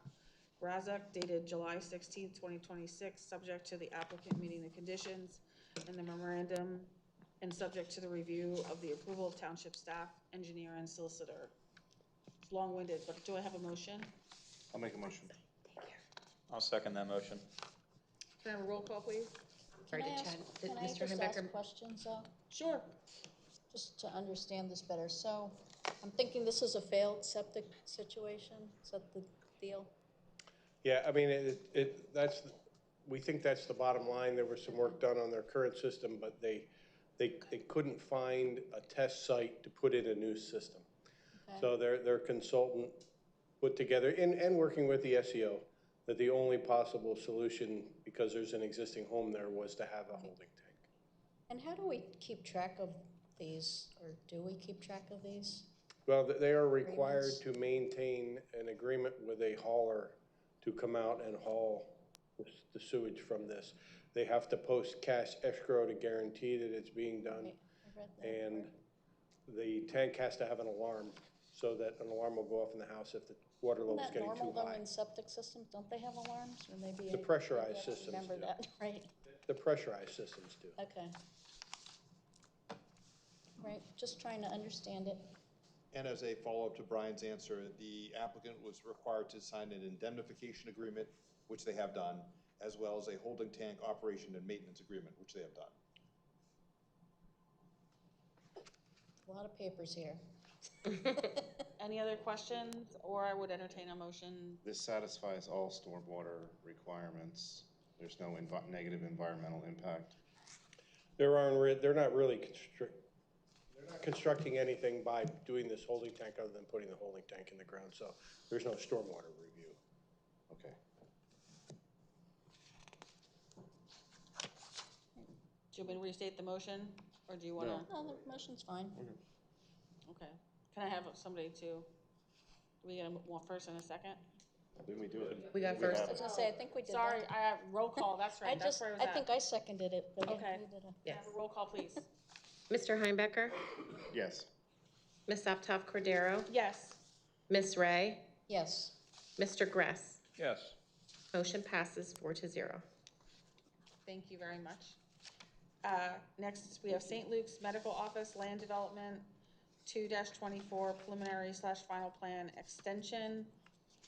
Grazek dated July 16th, 2026, subject to the applicant meeting the conditions in the memorandum and subject to the review of the approval of township staff, engineer, and solicitor. It's long-winded, but do I have a motion? I'll make a motion. I'll second that motion. Can I have a roll call, please? Can I Sorry, ask, Chad, did can I Mr. just Heimbach- ask questions though? Sure. Just to understand this better. So I'm thinking this is a failed septic situation. Is that the deal? Yeah, I mean, we think that's the bottom line. There was some work done on their current system, but they couldn't find a test site to put in a new system. Okay. So their consultant put together, and working with the SEO, that the only possible solution, because there's an existing home there, was to have a holding tank. And how do we keep track of these, or do we keep track of these? Well, they are required to maintain an agreement with a hauler to come out and haul the sewage from this. They have to post cash escrow to guarantee that it's being done. Right, I read that. And the tank has to have an alarm, so that an alarm will go off in the house if the water Isn't level's that getting normal too though high. in septic systems? Don't they have alarms? Or maybe The maybe pressurized I don't systems remember do. that, right? The pressurized systems do. Okay. Right, just trying to understand it. And as a follow-up to Brian's answer, the applicant was required to sign an indemnification agreement, which they have done, as well as a holding tank operation and maintenance agreement, which they have done. A lot of papers here. Any other questions, or I would entertain a motion? This satisfies all stormwater requirements. There's no negative environmental impact. They're not really constructing anything by doing this holding tank other than putting the holding tank in the ground, so there's no stormwater review. Okay. Do you want me to restate the motion, or do you want to? No, the motion's fine. Okay. Can I have somebody to, do we get one first and a second? Didn't we do it? We got first. I was gonna say, I think we did that. Sorry, I have roll call, that's right, that's where I was I at. think I seconded it, but yeah, Okay. we did a. Can I Yes. have a roll call, please? Mr. Heimbach, Yes. Ms. Uptoff Cordero, Yes. Ms. Ray, Yes, Mr. Gress. Yes. Motion passes 4-0. Thank you very much. Next, we have St. Luke's Medical Office Land Development, 2-24 preliminary/final plan extension.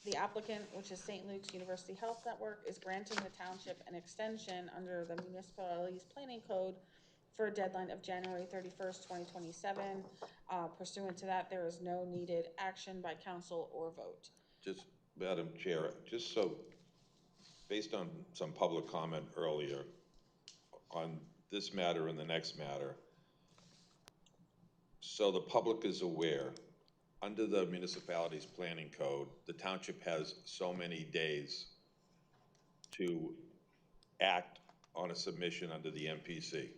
The applicant, which is St. Luke's University Health Network, is granting the township an extension under the municipality's planning code for a deadline of January 31st, 2027. Pursuant to that, there is no needed action by council or vote. Just, Madam Chair, just so, based on some public comment earlier on this matter and the next matter, so the public is aware, under the municipality's planning code, the township has so many days to act on a submission under the MPC.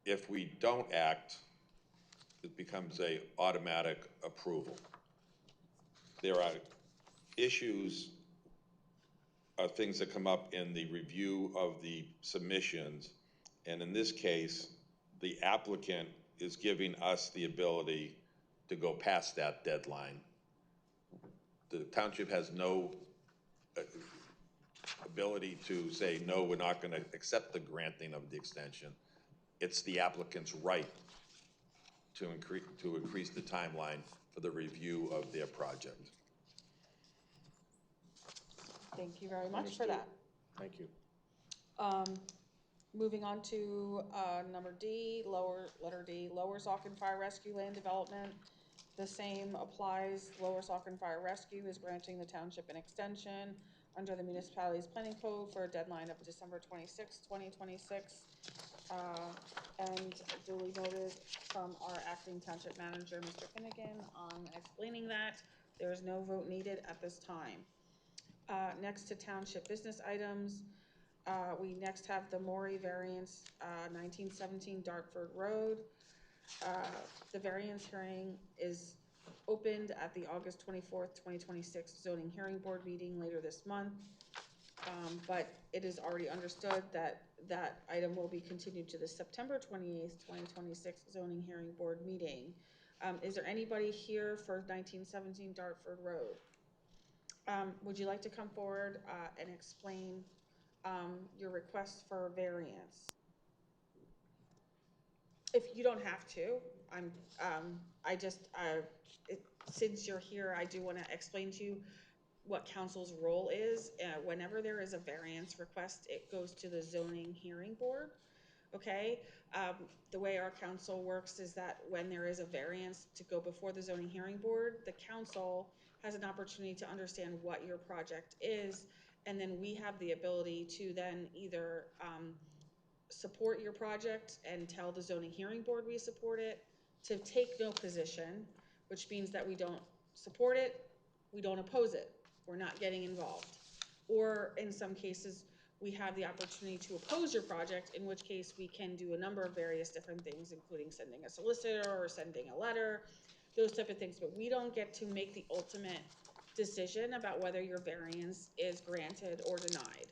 If we don't act, it becomes a automatic approval. There are issues, things that come up in the review of the submissions, and in this case, the applicant is giving us the ability to go past that deadline. The township has no ability to say, no, we're not going to accept the granting of the extension. It's the applicant's right to increase the timeline for the review of their project. Thank you very much for that. Thank you. Moving on to number D, letter D, Lower Saucon Fire Rescue Land Development. The same applies. Lower Saucon Fire Rescue is granting the township an extension under the municipality's planning code for a deadline of December 26, 2026. And duly noted from our acting township manager, Mr. Finnegan, on explaining that. There is no vote needed at this time. Next to township business items, we next have the Maury variance, 1917 Dartford Road. The variance hearing is opened at the August 24th, 2026 zoning hearing board meeting later this month. But it is already understood that that item will be continued to the September 28th, 2026 zoning hearing board meeting. Is there anybody here for 1917 Dartford Road? Would you like to come forward and explain your request for variance? If you don't have to, since you're here, I do want to explain to you what council's role is. Whenever there is a variance request, it goes to the zoning hearing board. Okay, the way our council works is that when there is a variance to go before the zoning hearing board, the council has an opportunity to understand what your project is, and then we have the ability to then either support your project and tell the zoning hearing board we support it, to take no position, which means that we don't support it, we don't oppose it, we're not getting involved. Or in some cases, we have the opportunity to oppose your project, in which case we can do a number of various different things, including sending a solicitor or sending a letter, those type of things, but we don't get to make the ultimate decision about whether your variance is granted or denied.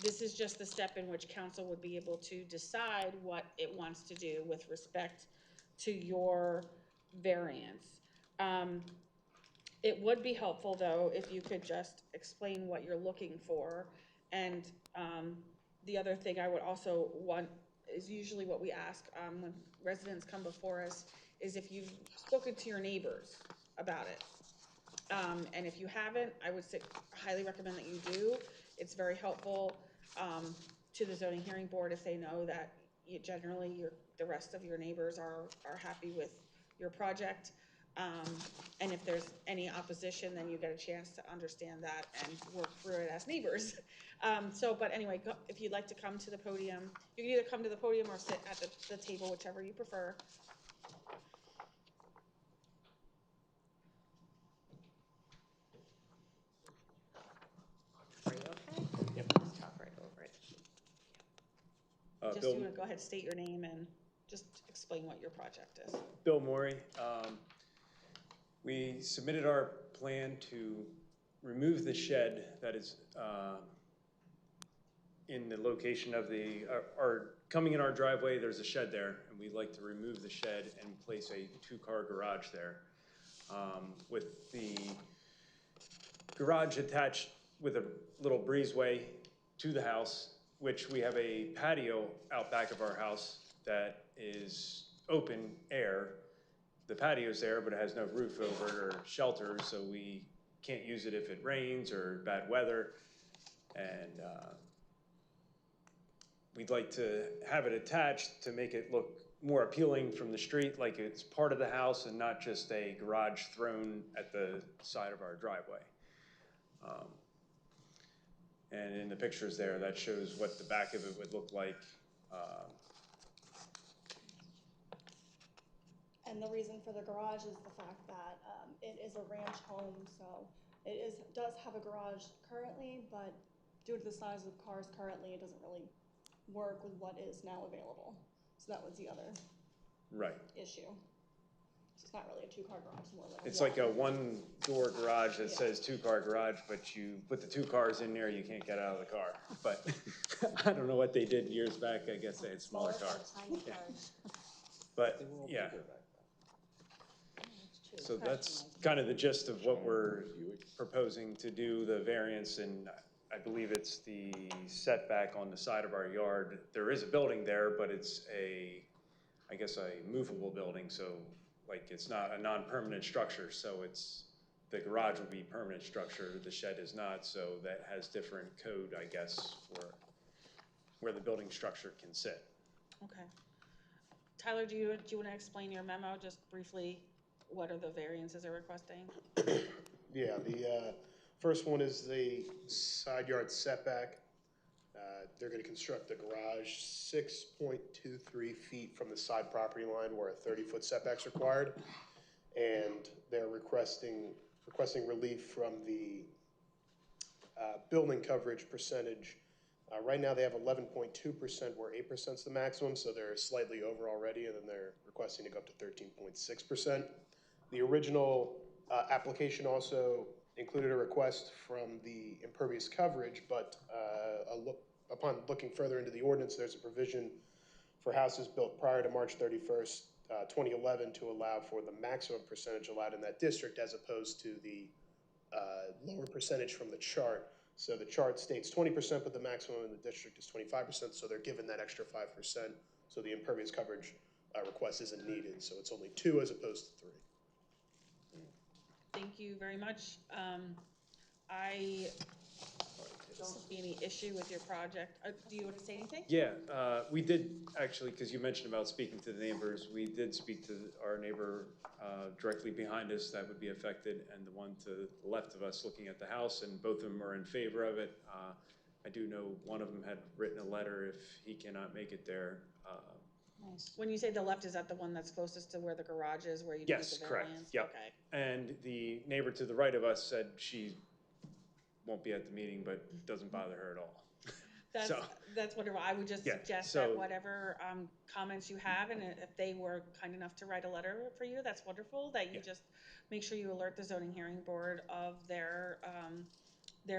This is just the step in which council would be able to decide what it wants to do with respect to your variance. It would be helpful, though, if you could just explain what you're looking for. And the other thing I would also want is usually what we ask when residents come before us is if you've spoken to your neighbors about it. And if you haven't, I would highly recommend that you do. It's very helpful to the zoning hearing board if they know that generally the rest of your neighbors are happy with your project. And if there's any opposition, then you get a chance to understand that and work through it as neighbors. But anyway, if you'd like to come to the podium, you can either come to the podium or sit at the table, whichever you prefer. Are you okay? Yep. Just talk right over it. Just you want to go ahead, state your name and just explain what your project is. Bill Morey. We submitted our plan to remove the shed that is in the location of coming in our driveway. There's a shed there, and we'd like to remove the shed and place a two-car garage there. With the garage attached with a little breezeway to the house, which we have a patio out back of our house that is open air. The patio's there, but it has no roof over it or shelter, so we can't use it if it rains or bad weather. And we'd like to have it attached to make it look more appealing from the street, like it's part of the house and not just a garage thrown at the side of our driveway. And in the pictures there, that shows what the back of it would look like. And the reason for the garage is the fact that it is a ranch home, so it does have a garage currently, but due to the size of cars currently, it doesn't really work with what is now available. So that was the other issue. So it's not really a two-car garage, it's more like It's like a one-door garage that says two-car garage, but you put the two cars in there, you can't get out of the car. But I don't know what they did years back. I guess they had smaller cars. Yeah. But yeah. So that's kind of the gist of what we're proposing to do, the variance, and I believe it's the setback on the side of our yard. There is a building there, but it's I guess a movable building, so like it's not a non-permanent structure, so it's the garage will be permanent structure, the shed is not, so that has different code, I guess, for where the building structure can sit. Okay. Tyler, do you want to explain your memo, just briefly? What are the variances they're requesting? Yeah, the first one is the side yard setback. They're gonna construct the garage 6.23 feet from the side property line where a 30-foot setback's required. And they're requesting relief from the building coverage percentage. Right now, they have 11.2%, where 8% is the maximum, so they're slightly over already, and then they're requesting to go up to 13.6%. The original application also included a request from the impervious coverage, but upon looking further into the ordinance, there's a provision for houses built prior to March 31st, 2011 to allow for the maximum percentage allowed in that district as opposed to the lower percentage from the chart. So the chart states 20%, but the maximum in the district is 25%, so they're given that extra 5%. So the impervious coverage request isn't needed, so it's only 2 as opposed to 3. Thank you very much. I don't see any issue with your project. Do you want to say anything? Yeah, we did actually, because you mentioned about speaking to the neighbors, we did speak to our neighbor directly behind us that would be affected, and the one to the left of us looking at the house, and both of them are in favor of it. I do know one of them had written a letter if he cannot make it there. Nice. When you say the left, is that the one that's closest to where the garage is, where you need Yes, the correct. variance? Yep. Okay. And the neighbor to the right of us said she won't be at the meeting, but it doesn't bother her at all. That's wonderful. I would just Yeah, suggest so- that whatever comments you have, and if they were kind enough to write a letter for you, that's wonderful, that you just make sure you alert the zoning hearing board of their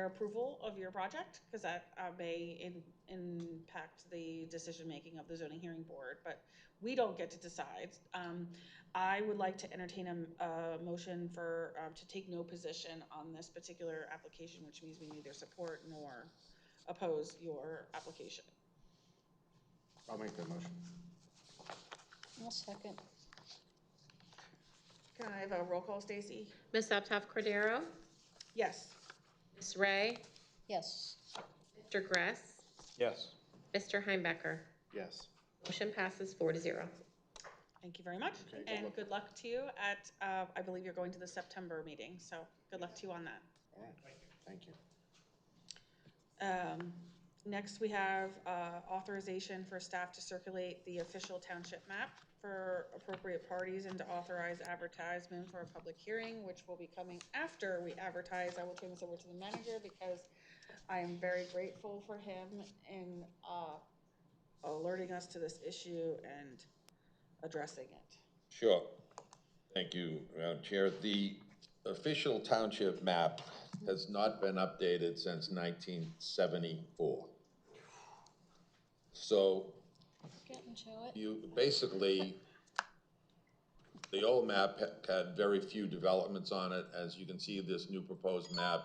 approval of your project, because that may impact the decision-making of the zoning hearing board, but we don't get to decide. I would like to entertain a motion for, to take no position on this particular application, which means we neither support nor oppose your application. I'll make that motion. I'll second. Can I have a roll call, Stacy? Ms. Uptoff Cordero? Yes. Ms. Ray? Yes. Mr. Gress? Yes. Mr. Heimbecker? Yes. Motion passes 4-0. Thank you very much, and good luck to you at, I believe you're going to the September meeting, so good luck to you on that. All right, thank you. Next, we have authorization for staff to circulate the official township map for appropriate parties and to authorize advertisement for a public hearing, which will be coming after we advertise. I will turn this over to the manager because I am very grateful for him in alerting us to this issue and addressing it. Sure. Thank you, Madam Chair. The official township map has not been updated since 1974. So Getting to it. you basically, the old map had very few developments on it. As you can see, this new proposed map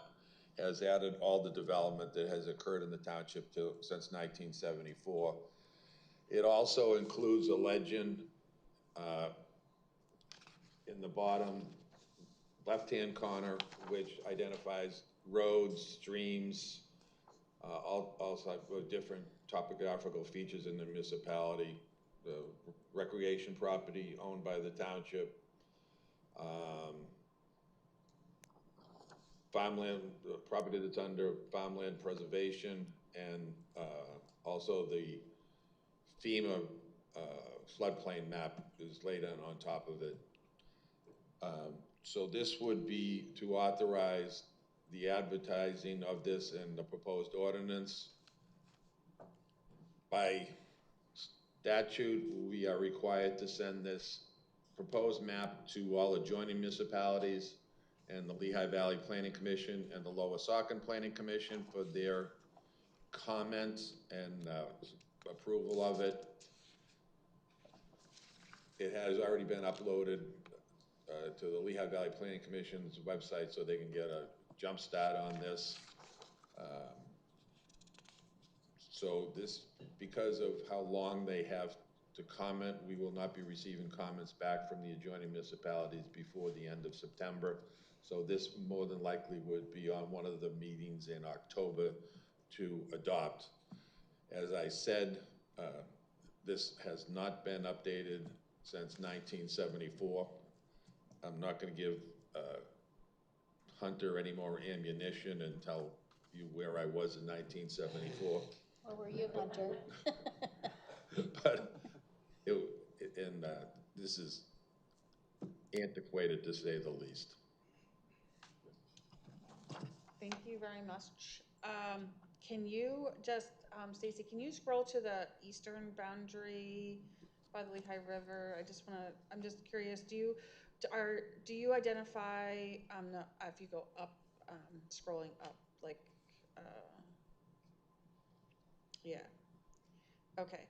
has added all the development that has occurred in the township since 1974. It also includes a legend in the bottom left-hand corner, which identifies roads, streams, all types of different topographical features in the municipality, the recreation property owned by the township, farmland, property that's under farmland preservation, and also the FEMA floodplain map is laid on top of it. So this would be to authorize the advertising of this in the proposed ordinance. By statute, we are required to send this proposed map to all adjoining municipalities and the Lehigh Valley Planning Commission and the Lower Saucon Planning Commission for their comments and approval of it. It has already been uploaded to the Lehigh Valley Planning Commission's website so they can get a jump start on this. So this, because of how long they have to comment, we will not be receiving comments back from the adjoining municipalities before the end of September. So this more than likely would be on one of the meetings in October to adopt. As I said, this has not been updated since 1974. I'm not going to give Hunter any more ammunition and tell you where I was in 1974. Where were you, Hunter? But this is antiquated to say the least. Thank you very much. Can you just, Stacy, can you scroll to the eastern boundary by the Lehigh River? I'm just curious, do you identify, no, if you go up, scrolling up, like, yeah, okay.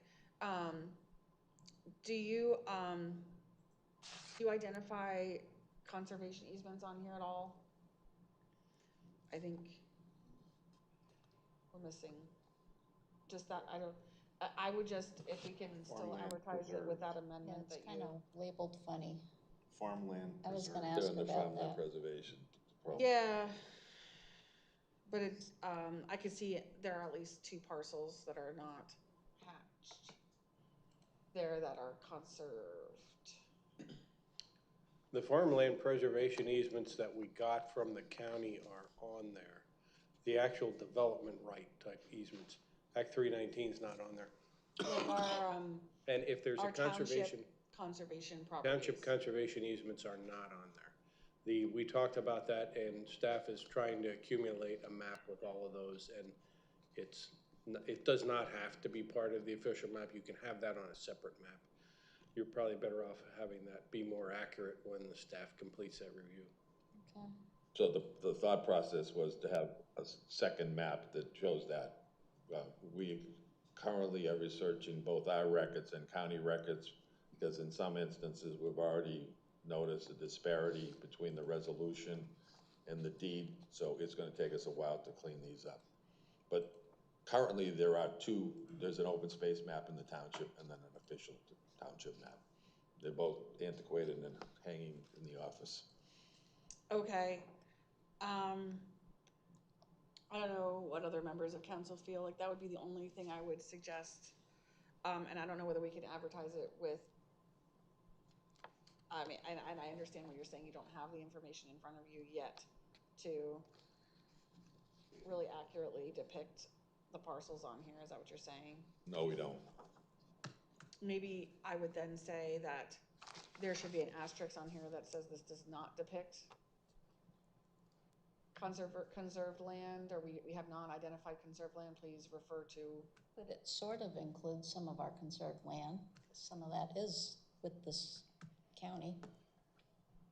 Do you identify conservation easements on here at all? I think we're missing just that. I would just, if we can still Farmland advertise it preserve. with that Yeah, amendment it's that kind you. of labeled funny. Farmland I was preserve. gonna They're ask under about farmland that. preservation. Yeah, but it's, I can see there are at least 2 parcels that are not hatched there that are conserved. The farmland preservation easements that we got from the county are on there. The actual development right type easements. Act 319 is not on there. Like our, And if there's a our conservation. conservation properties. Township conservation easements are not on there. We talked about that, and staff is trying to accumulate a map with all of those, and it does not have to be part of the official map. You can have that on a separate map. You're probably better off having that be more accurate when the staff completes that review. Okay. So the thought process was to have a second map that shows that. We currently are researching both our records and county records, because in some instances, we've already noticed a disparity between the resolution and the deed, so it's gonna take us a while to clean these up. But currently, there's an open space map in the township and then an official township map. They're both antiquated and hanging in the office. Okay. I don't know what other members of council feel like. That would be the only thing I would suggest. And I don't know whether we can advertise it with, I mean, and I understand what you're saying. You don't have the information in front of you yet to really accurately depict the parcels on here. Is that what you're saying? No, we don't. Maybe I would then say that there should be an asterisk on here that says this does not depict conserved land, or we have not identified conserved land. Please refer to. But it sort of includes some of our conserved land. Some of that is with this county.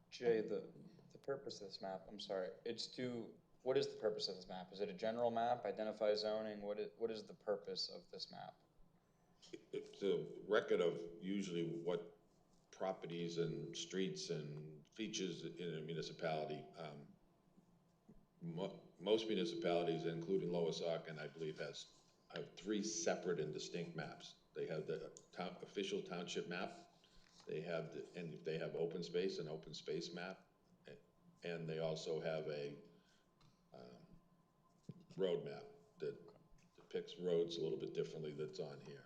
Jay, the purpose of this map, I'm sorry, what is the purpose of this map? Is it a general map, identify zoning? What is the purpose of this map? It's a record of usually what properties and streets and features in a municipality. Most municipalities, including Lower Saucon, I believe, have 3 separate and distinct maps. They have the official township map. And they have open space, an open space map, and they also have a road map that depicts roads a little bit differently that's on here.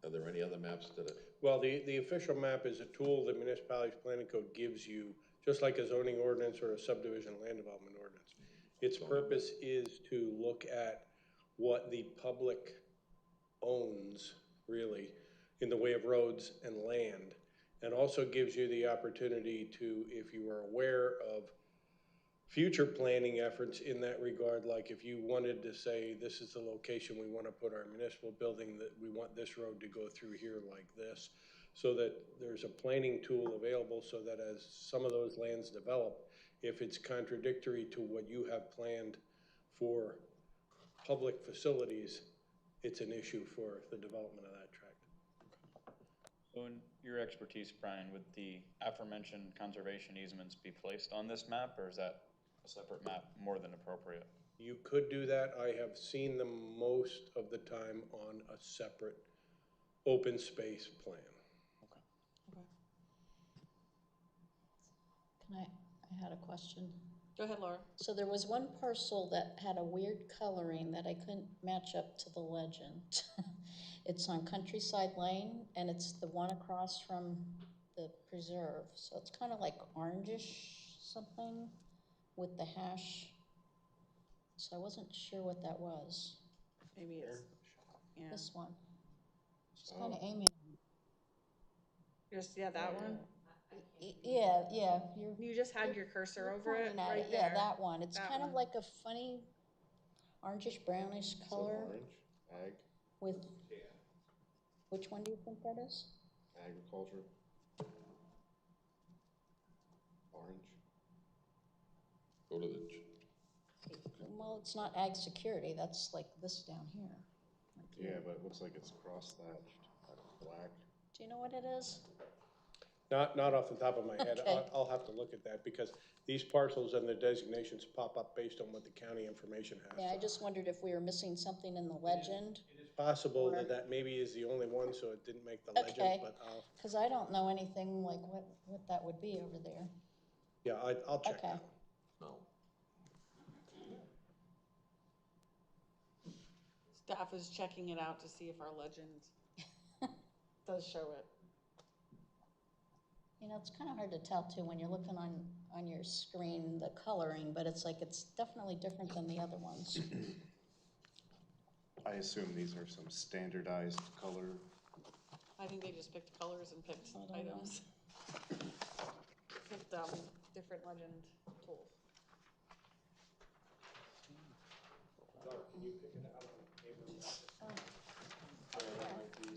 Are there any other maps that Well, the official map is a tool the municipality's planning code gives you, just like a zoning ordinance or a subdivision land development ordinance. Its purpose is to look at what the public owns, really, in the way of roads and land, and also gives you the opportunity to, if you are aware of future planning efforts in that regard, like if you wanted to say, this is the location we want to put our municipal building, that we want this road to go through here like this, so that there's a planning tool available, so that as some of those lands develop, if it's contradictory to what you have planned for public facilities, it's an issue for the development of that tract. So in your expertise, Brian, would the aforementioned conservation easements be placed on this map, or is that a separate map more than appropriate? You could do that. I have seen them most of the time on a separate open space plan. Can I had a question. Go ahead, Laura. So there was one parcel that had a weird coloring that I couldn't match up to the legend. It's on Countryside Lane, and it's the one across from the preserve. So it's kind of like orangish something with the hash. So I wasn't sure what that was. Maybe it's, yeah. This one. She's kind of aiming. Just, yeah, that one. Yeah, You just had your cursor you're over it, pointing at right Yeah, there. that one. It's That kind of one. like a funny orangish brownish color Orange, ag, with, which one do you think that is? agriculture. Orange. Go to the, Well, it's not ag security, that's like this down here. Yeah, but it looks like it's cross thatched, black. Do you know what it is? Not off the top of my head. Okay. I'll have to look at that because these parcels and the designations pop up based on what the county information has. Yeah, I just wondered if we were missing something in the legend. It is possible Or- that maybe is the only one, so it didn't make the Okay. legend, but Because I don't know anything like what that would be over there. yeah, I'll check Okay. that. no. Staff is checking it out to see if our legend does show it. You know, it's kind of hard to tell too when you're looking on your screen, the coloring, but it's like, it's definitely different than the other ones. I assume these are some standardized color. I think they just picked colors and picked I don't know. items. Picked different legend tools. Can you pick it out on the paper?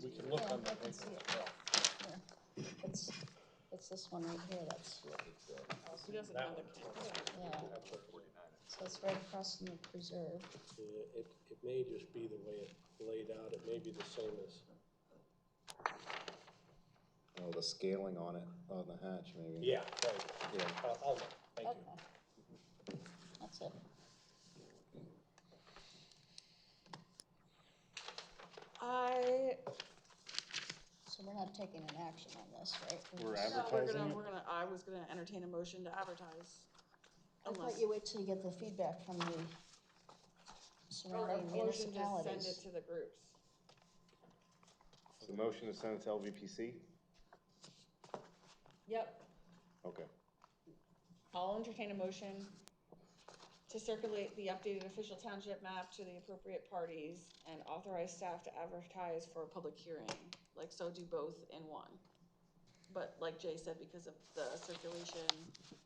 We can look on the I can see it. Here. It's this one right here that's, He doesn't have the camera. yeah. So it's right across from the preserve. Yeah, it may just be the way it laid out. It may be the same as. Oh, the scaling on it, on the hatch, maybe. Yeah, right. Yeah. I'll look. Thank you. Okay. That's it. So we're not taking an action on this, right? We're just- advertising it? I was gonna entertain a motion to advertise. I Unless, thought you wait till you get the feedback from the or a surrounding motion to send it municipalities. to the groups. The motion is sent to LVPC? Yep. Okay. I'll entertain a motion to circulate the updated official township map to the appropriate parties and authorize staff to advertise for a public hearing. Like, so do both in one. But like Jay said, because of the circulation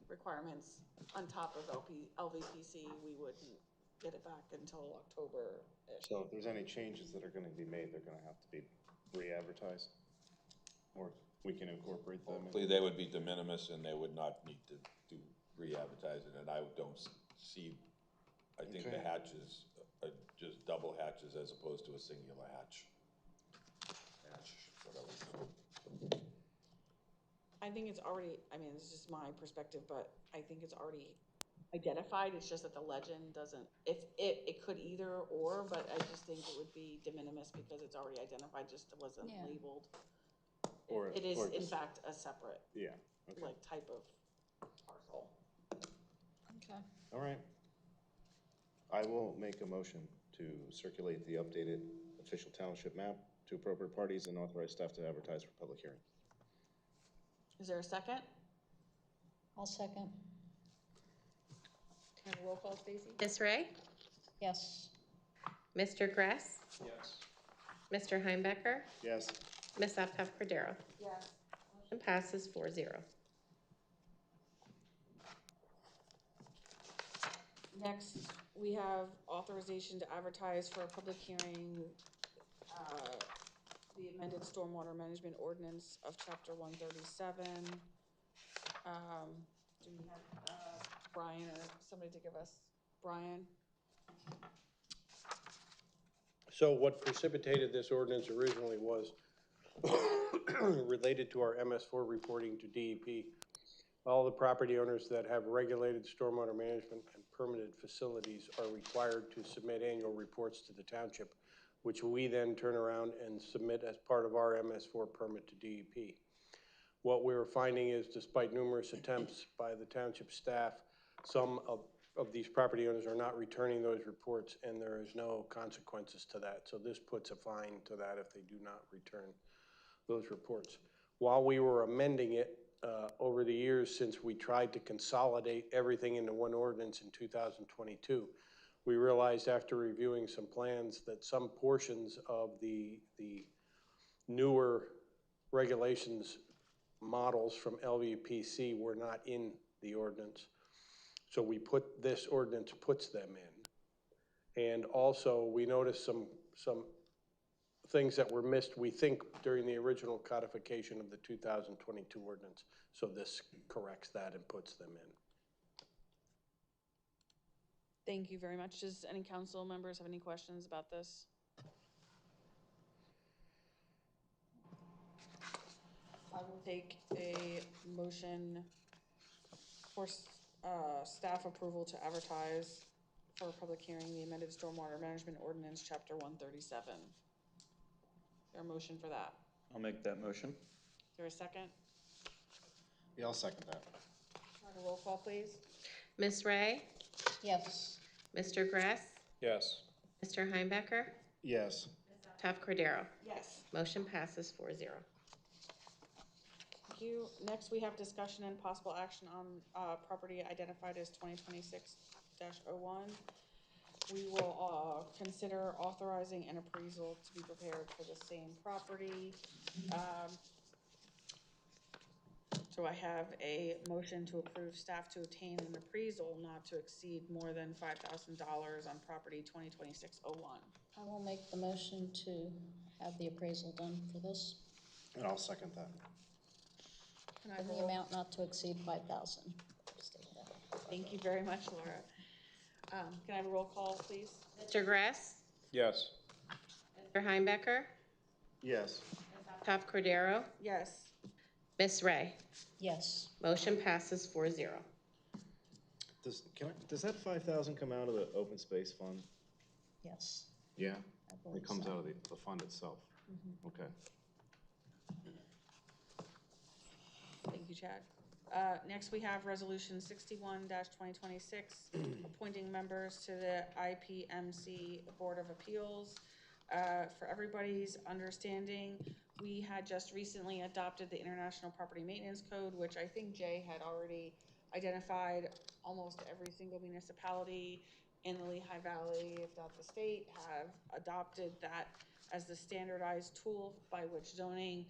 requirements on top of LVPC, we wouldn't get it back until October-ish. So if there's any changes that are gonna be made, they're gonna have to be re-advertised? Or we can incorporate them Hopefully in? they would be de minimis and they would not need to do re-advertising, and I don't see, I think the Okay. hatches are just double hatches as opposed to a singular hatch. Whatever. I think it's already, I mean, it's just my perspective, but I think it's already identified. It's just that the legend doesn't, if it could either or, but I just think it would be de minimis because it's already identified, just wasn't Yeah. labeled. Or- It is or in just- fact a separate, Yeah, okay. like, type of parcel. Okay. All right. I will make a motion to circulate the updated official township map to appropriate parties and authorize staff to advertise for public hearing. Is there a second? I'll second. Can I have a roll call, Stacy? Ms. Ray? Yes. Mr. Gress? Yes. Mr. Heimbecker? Yes. Ms. Aptow Cordero? Yes. And passes 4-0. Next, we have authorization to advertise for a public hearing, the amended stormwater management ordinance of chapter 137. Do we have, Brian or somebody to give us, Brian? So what precipitated this ordinance originally was related to our MS4 reporting to DEP. All the property owners that have regulated stormwater management and permitted facilities are required to submit annual reports to the township, which we then turn around and submit as part of our MS4 permit to DEP. what we were finding is, despite numerous attempts by the township staff, some of these property owners are not returning those reports, and there is no consequences to that. So this puts a fine to that if they do not return those reports. While we were amending it over the years, since we tried to consolidate everything into one ordinance in 2022, we realized after reviewing some plans that some portions of the newer regulations models from LVPC were not in the ordinance. So this ordinance puts them in. And also we noticed some things that were missed, we think, during the original codification of the 2022 ordinance. So this corrects that and puts them in. Thank you very much. Does any council members have any questions about this? I will take a motion for staff approval to advertise for a public hearing the amended stormwater management ordinance, chapter 137. Is there a motion for that? I'll make that motion. Is there a second? Yeah, I'll second that. A roll call, please. Ms. Ray? Yes. Mr. Gress? Yes. Mr. Heimbecker? Yes. Taft Cordero? Yes. Motion passes 4-0. Thank you. Next, we have discussion and possible action on property identified as 2026-01. We will consider authorizing an appraisal to be prepared for the same property. So I have a motion to approve staff to obtain an appraisal not to exceed more than $5,000 on property 2026-01. I will make the motion to have the appraisal done for this. And I'll second that. Can I And the roll? amount not to exceed 5,000. Thank you very much, Laura. Can I have a roll call, please? Mr. Gress? Yes. Mr. Heimbecker? Yes. Taft Cordero? Yes. Ms. Ray? Yes. Motion passes 4-0. Does that 5,000 come out of the open space fund? Yes. Yeah? I believe It comes so. out of the fund itself? Okay. Thank you, Chad. Next, we have Resolution 61-2026, appointing members to the IPMC Board of Appeals. For everybody's understanding, we had just recently adopted the International Property Maintenance Code, which I think Jay had already identified. Almost every single municipality in the Lehigh Valley, if not the state, have adopted that as the standardized tool by which zoning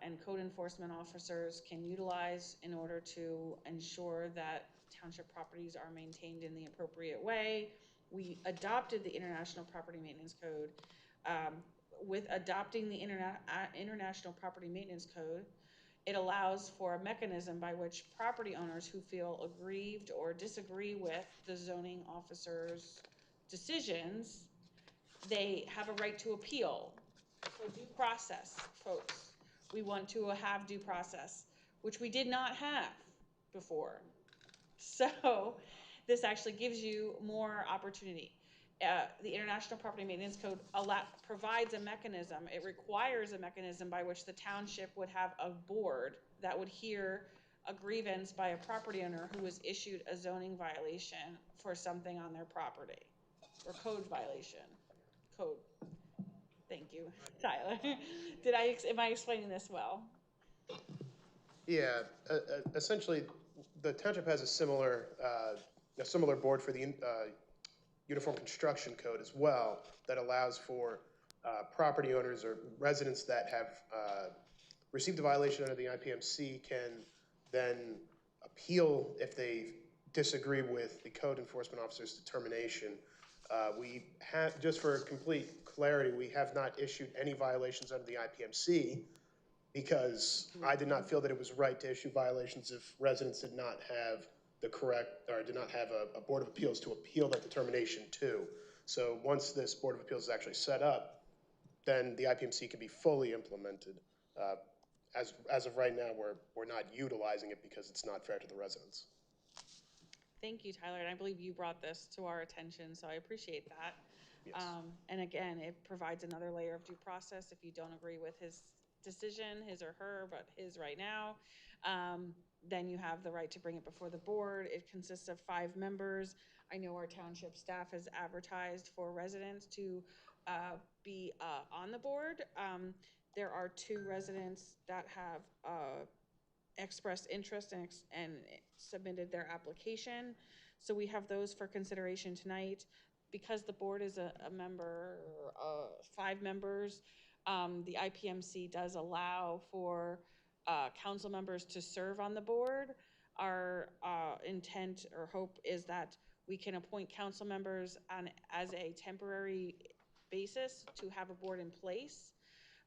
and code enforcement officers can utilize in order to ensure that township properties are maintained in the appropriate way. We adopted the International Property Maintenance Code. With adopting the International Property Maintenance Code, it allows for a mechanism by which property owners who feel aggrieved or disagree with the zoning officer's decisions, they have a right to appeal. So due process, folks. We want to have due process, which we did not have before. So this actually gives you more opportunity. The International Property Maintenance Code provides a mechanism. It requires a mechanism by which the township would have a board that would hear a grievance by a property owner who was issued a zoning violation for something on their property, or code violation. Code. Thank you, Tyler. Am I explaining this well? Yeah, essentially, the township has a similar board for the Uniform Construction Code as well that allows for property owners or residents that have received a violation under the IPMC can then appeal if they disagree with the code enforcement officer's determination. We have, just for complete clarity, we have not issued any violations under the IPMC because I did not feel that it was right to issue violations if residents did not have the correct, or did not have a Board of Appeals to appeal that determination to. So once this Board of Appeals is actually set up, then the IPMC can be fully implemented. As of right now, we're not utilizing it because it's not fair to the residents. Thank you, Tyler, and I believe you brought this to our attention, so I appreciate that. Yes. And again, it provides another layer of due process if you don't agree with his decision, his or her, but his right now, then you have the right to bring it before the board. It consists of 5 members. I know our township staff has advertised for residents to be on the board. There are 2 residents that have expressed interest and submitted their application. So we have those for consideration tonight. Because the board is a member, 5 members, the IPMC does allow for council members to serve on the board. Our intent or hope is that we can appoint council members as a temporary basis to have a board in place,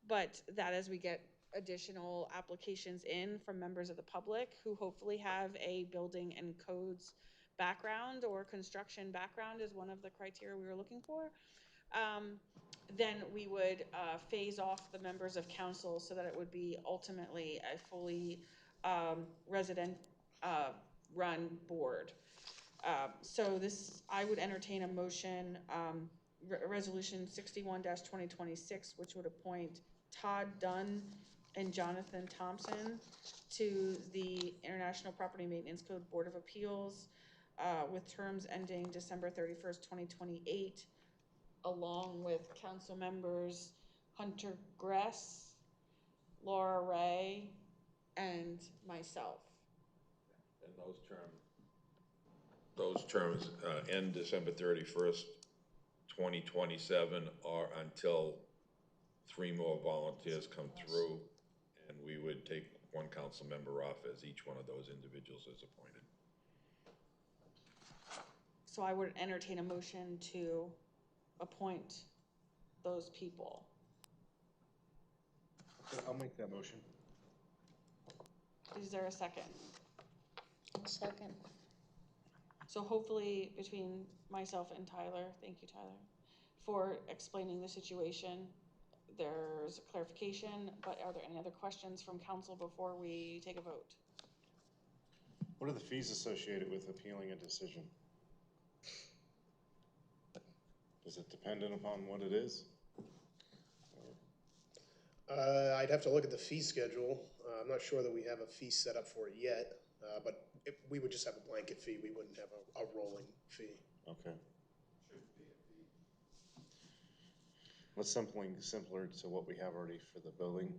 but that as we get additional applications in from members of the public who hopefully have a building and codes background or construction background is one of the criteria we were looking for, then we would phase off the members of council so that it would be ultimately a fully resident run board. So this, I would entertain a motion, resolution 61-2026, which would appoint Todd Dunn and Jonathan Thompson to the International Property Maintenance Code Board of Appeals, with terms ending December 31st, 2028, along with council members Hunter Gress, Laura Ray, and myself. And those terms end December 31st, 2027, or until 3 more volunteers come through, and we would take 1 council member off as each one of those individuals is appointed. So I would entertain a motion to appoint those people. I'll make that motion. Is there a second? Second. So hopefully between myself and Tyler, thank you, Tyler, for explaining the situation, there's a clarification, but are there any other questions from council before we take a vote? What are the fees associated with appealing a decision? Is it dependent upon what it is? I'd have to look at the fee schedule. I'm not sure that we have a fee set up for it yet, but we would just have a blanket fee. We wouldn't have a rolling fee. Okay. What's something simpler to what we have already for the building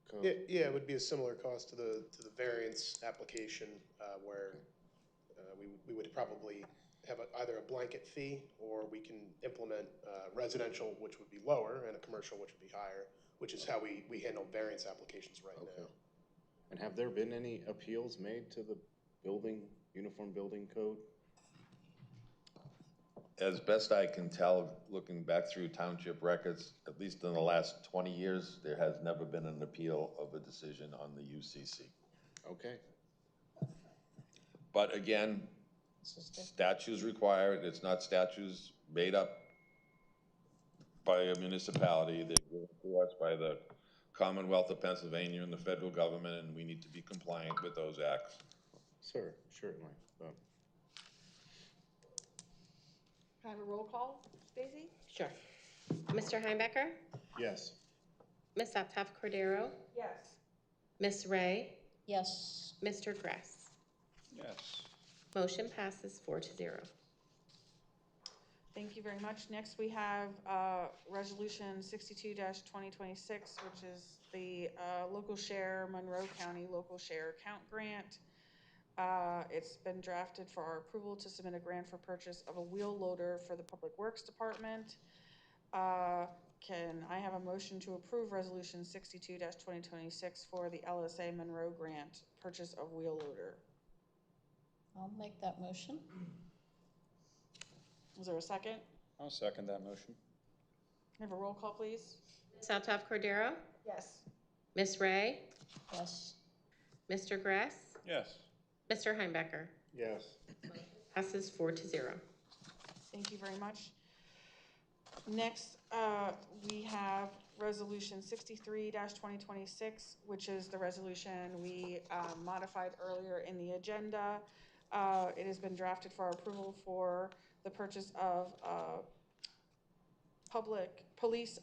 code? Yeah, it would be a similar cost to the variance application, where we would probably have either a blanket fee, or we can implement residential, which would be lower, and a commercial, which would be higher, which is how we handle variance applications right now. And have there been any appeals made to the uniform building code? As best I can tell, looking back through township records, at least in the last 20 years, there has never been an appeal of a decision on the UCC. Okay. But again, statutes require it. It's not statutes made up by a municipality. They're given to us by the Commonwealth of Pennsylvania and the federal government, and we need to be compliant with those acts. Sir, certainly. Can I have a roll call, Stacy? Sure. Mr. Heimbecker? Yes. Ms. Aptoff Cordero? Yes. Ms. Ray? Yes. Mr. Gress? Yes. Motion passes 4-0. Thank you very much. Next, we have Resolution 62-2026, which is the local share, Monroe County local share account grant. It's been drafted for our approval to submit a grant for purchase of a wheel loader for the Public Works Department. Can I have a motion to approve Resolution 62-2026 for the LSA Monroe grant, purchase of wheel loader? I'll make that motion. Is there a second? I'll second that motion. Can I have a roll call, please? Ms. Aptoff Cordero? Yes. Ms. Ray? Yes. Mr. Gress? Yes. Mr. Heimbecker? Yes. Passes 4-0. Thank you very much. Next, we have Resolution 63-2026, which is the resolution we modified earlier in the agenda. It has been drafted for our approval for the purchase of police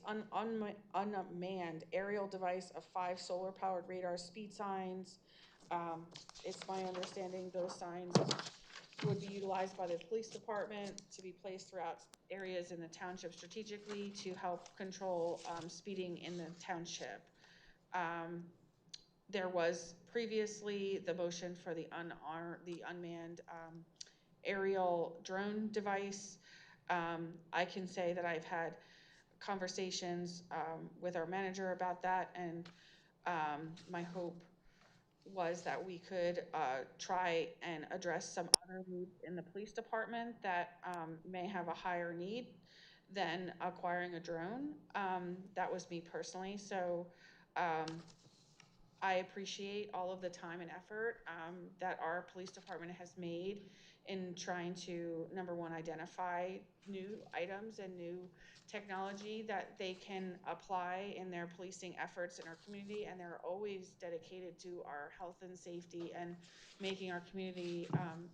unmanned aerial device of 5 solar-powered radar speed signs. It's my understanding those signs would be utilized by the police department to be placed throughout areas in the township strategically to help control speeding in the township. There was previously the motion for the unmanned aerial drone device. I can say that I've had conversations with our manager about that, and my hope was that we could try and address some other needs in the police department that may have a higher need than acquiring a drone. That was me personally. So I appreciate all of the time and effort that our police department has made in trying to, number one, identify new items and new technology that they can apply in their policing efforts in our community, and they're always dedicated to our health and safety and making our community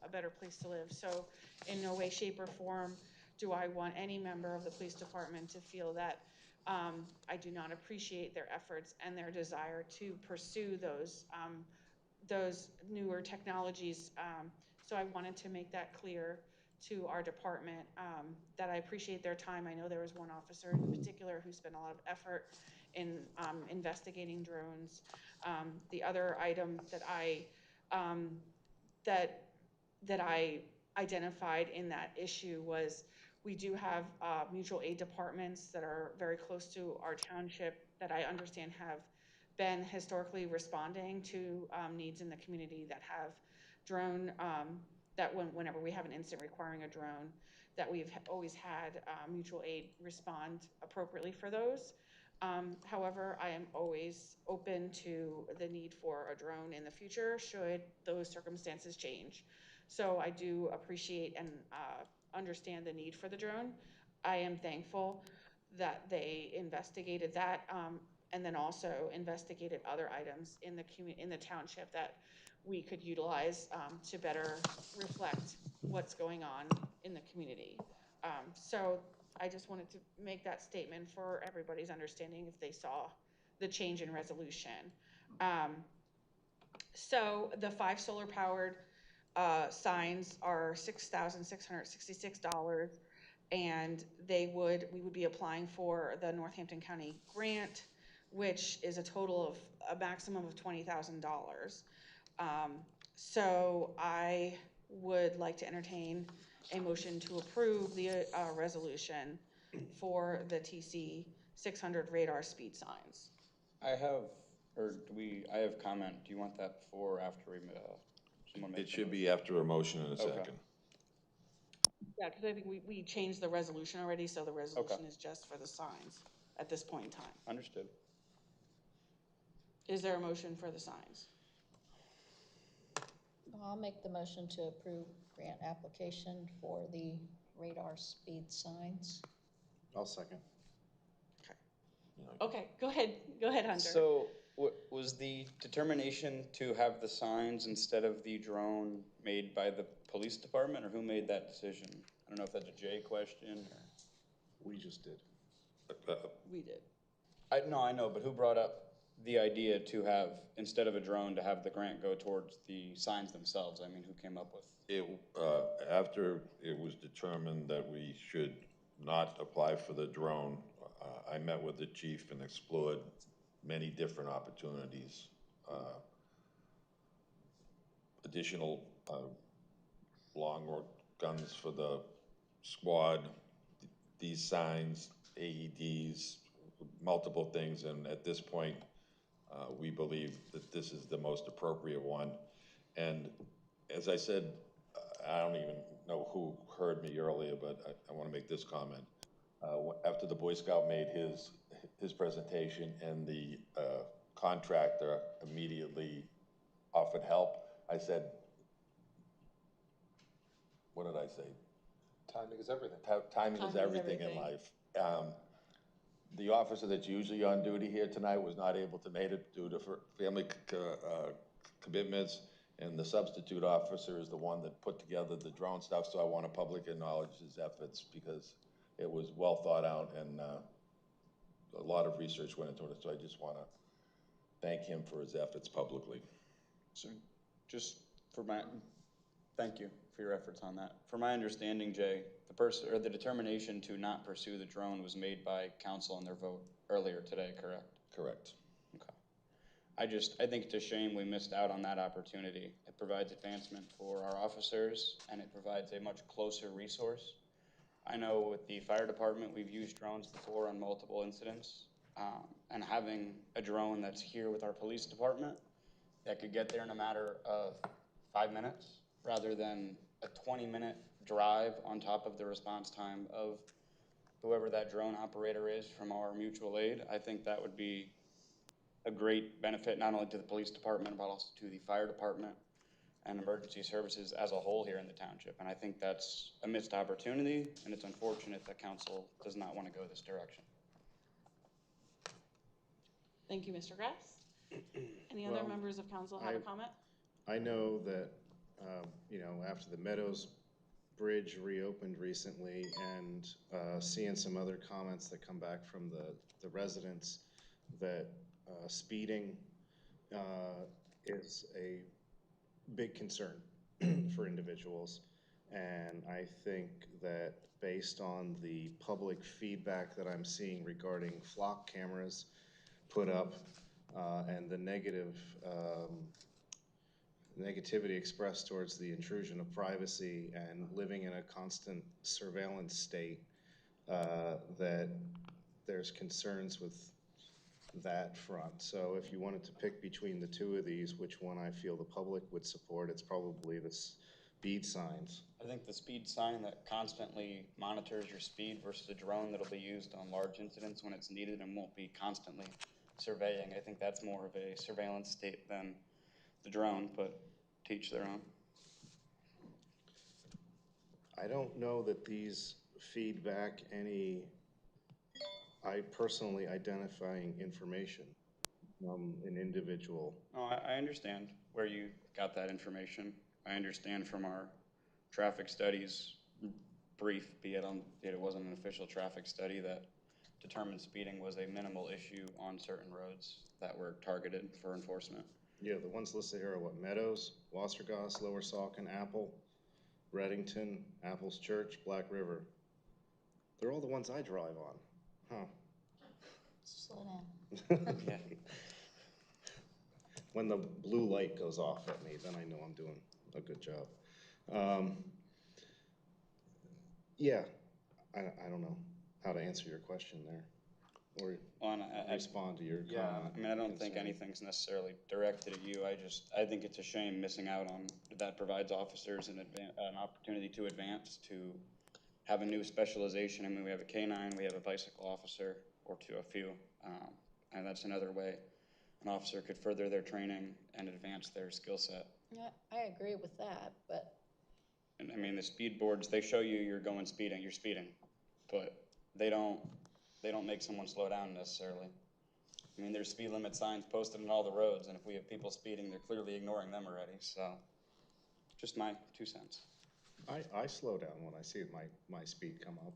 a better place to live. So in no way, shape, or form do I want any member of the police department to feel that I do not appreciate their efforts and their desire to pursue those newer technologies. So I wanted to make that clear to our department that I appreciate their time. I know there was one officer in particular who spent a lot of effort in investigating drones. The other item that I identified in that issue was we do have mutual aid departments that are very close to our township that I understand have been historically responding to needs in the community that have drone, whenever we have an incident requiring a drone, that we've always had mutual aid respond appropriately for those. However, I am always open to the need for a drone in the future should those circumstances change. So I do appreciate and understand the need for the drone. I am thankful that they investigated that and then also investigated other items in the township that we could utilize to better reflect what's going on in the community. So I just wanted to make that statement for everybody's understanding if they saw the change in resolution. So the 5 solar powered signs are $6,666, and we would be applying for the Northampton County grant, which is a total of a maximum of $20,000. So I would like to entertain a motion to approve the resolution for the TC 600 radar speed signs. I have comment. Do you want that before or after we, someone makes It should be after a motion and a Okay. second. Yeah, because I think we changed the resolution already, so the resolution is just for the signs at this point in time. Understood. Is there a motion for the signs? I'll make the motion to approve grant application for the radar speed signs. I'll second. Okay, go ahead, Hunter. So, was the determination to have the signs instead of the drone made by the police department, or who made that decision? I don't know if that's a Jay question, or... We just did. We did. I know, but who brought up the idea to have, instead of a drone, to have the grant go towards the signs themselves? I mean, who came up with? After it was determined that we should not apply for the drone, I met with the chief and explored many different opportunities. Additional long guns for the squad, these signs, AEDs, multiple things, and at this point, we believe that this is the most appropriate one. And as I said, I don't even know who heard me earlier, but I want to make this comment. After the Boy Scout made his presentation and the contractor immediately offered help, I said, what did I say? Timing is everything. Timing is everything in life. The officer that's usually on duty here tonight was not able to make it due to family commitments, and the substitute officer is the one that put together the drone stuff, so I want to publicly acknowledge his efforts because it was well thought out, and a lot of research went into it, so I just want to thank him for his efforts publicly. So just for my, thank you for your efforts on that. For my understanding, Jay, the determination to not pursue the drone was made by council in their vote earlier today, correct? Correct. Okay. I think it's a shame we missed out on that opportunity. It provides advancement for our officers, and it provides a much closer resource. I know with the fire department, we've used drones before on multiple incidents, and having a drone that's here with our police department that could get there in a matter of 5 minutes rather than a 20-minute drive on top of the response time of whoever that drone operator is from our mutual aid. I think that would be a great benefit not only to the police department but also to the fire department and emergency services as a whole here in the township. And I think that's a missed opportunity, and it's unfortunate that council does not want to go this direction. Thank you, Mr. Grass. Any other Well, members of council have a comment? I know that, you know, after the Meadows Bridge reopened recently and seeing some other comments that come back from the residents that speeding is a big concern for individuals. And I think that based on the public feedback that I'm seeing regarding flock cameras put up and the negativity expressed towards the intrusion of privacy and living in a constant surveillance state, that there's concerns with that front. So if you wanted to pick between the two of these, which one I feel the public would support, it's probably the speed signs. I think the speed sign that constantly monitors your speed versus a drone that'll be used on large incidents when it's needed and won't be constantly surveying. I think that's more of a surveillance state than the drone, but to each their own. I don't know that these feedback any I personally identifying information from an individual. No, I understand where you got that information. I understand from our traffic studies brief, be it it wasn't an official traffic study, that determined speeding was a minimal issue on certain roads that were targeted for enforcement. Yeah, the ones listed here are what? Meadows, Wassergass, Lower Saucon, Apple, Reddington, Apples Church, Black River. They're all the ones I drive on. Huh. Slow down. Yeah. When the blue light goes off at me, then I know I'm doing a good job. Yeah, I don't know how to answer your question there, or respond to your comment. Yeah, I mean, I don't think anything's necessarily directed at you. I think it's a shame missing out on, that provides officers an opportunity to advance, to have a new specialization. I mean, we have a K-9, we have a bicycle officer, or a few, and that's another way an officer could further their training and advance their skill set. Yeah, I agree with that, but And I mean, the speed boards, they show you you're speeding, but they don't make someone slow down necessarily. I mean, there's speed limit signs posted on all the roads, and if we have people speeding, they're clearly ignoring them already, so just my 2 cents. I slow down when I see my speed come up.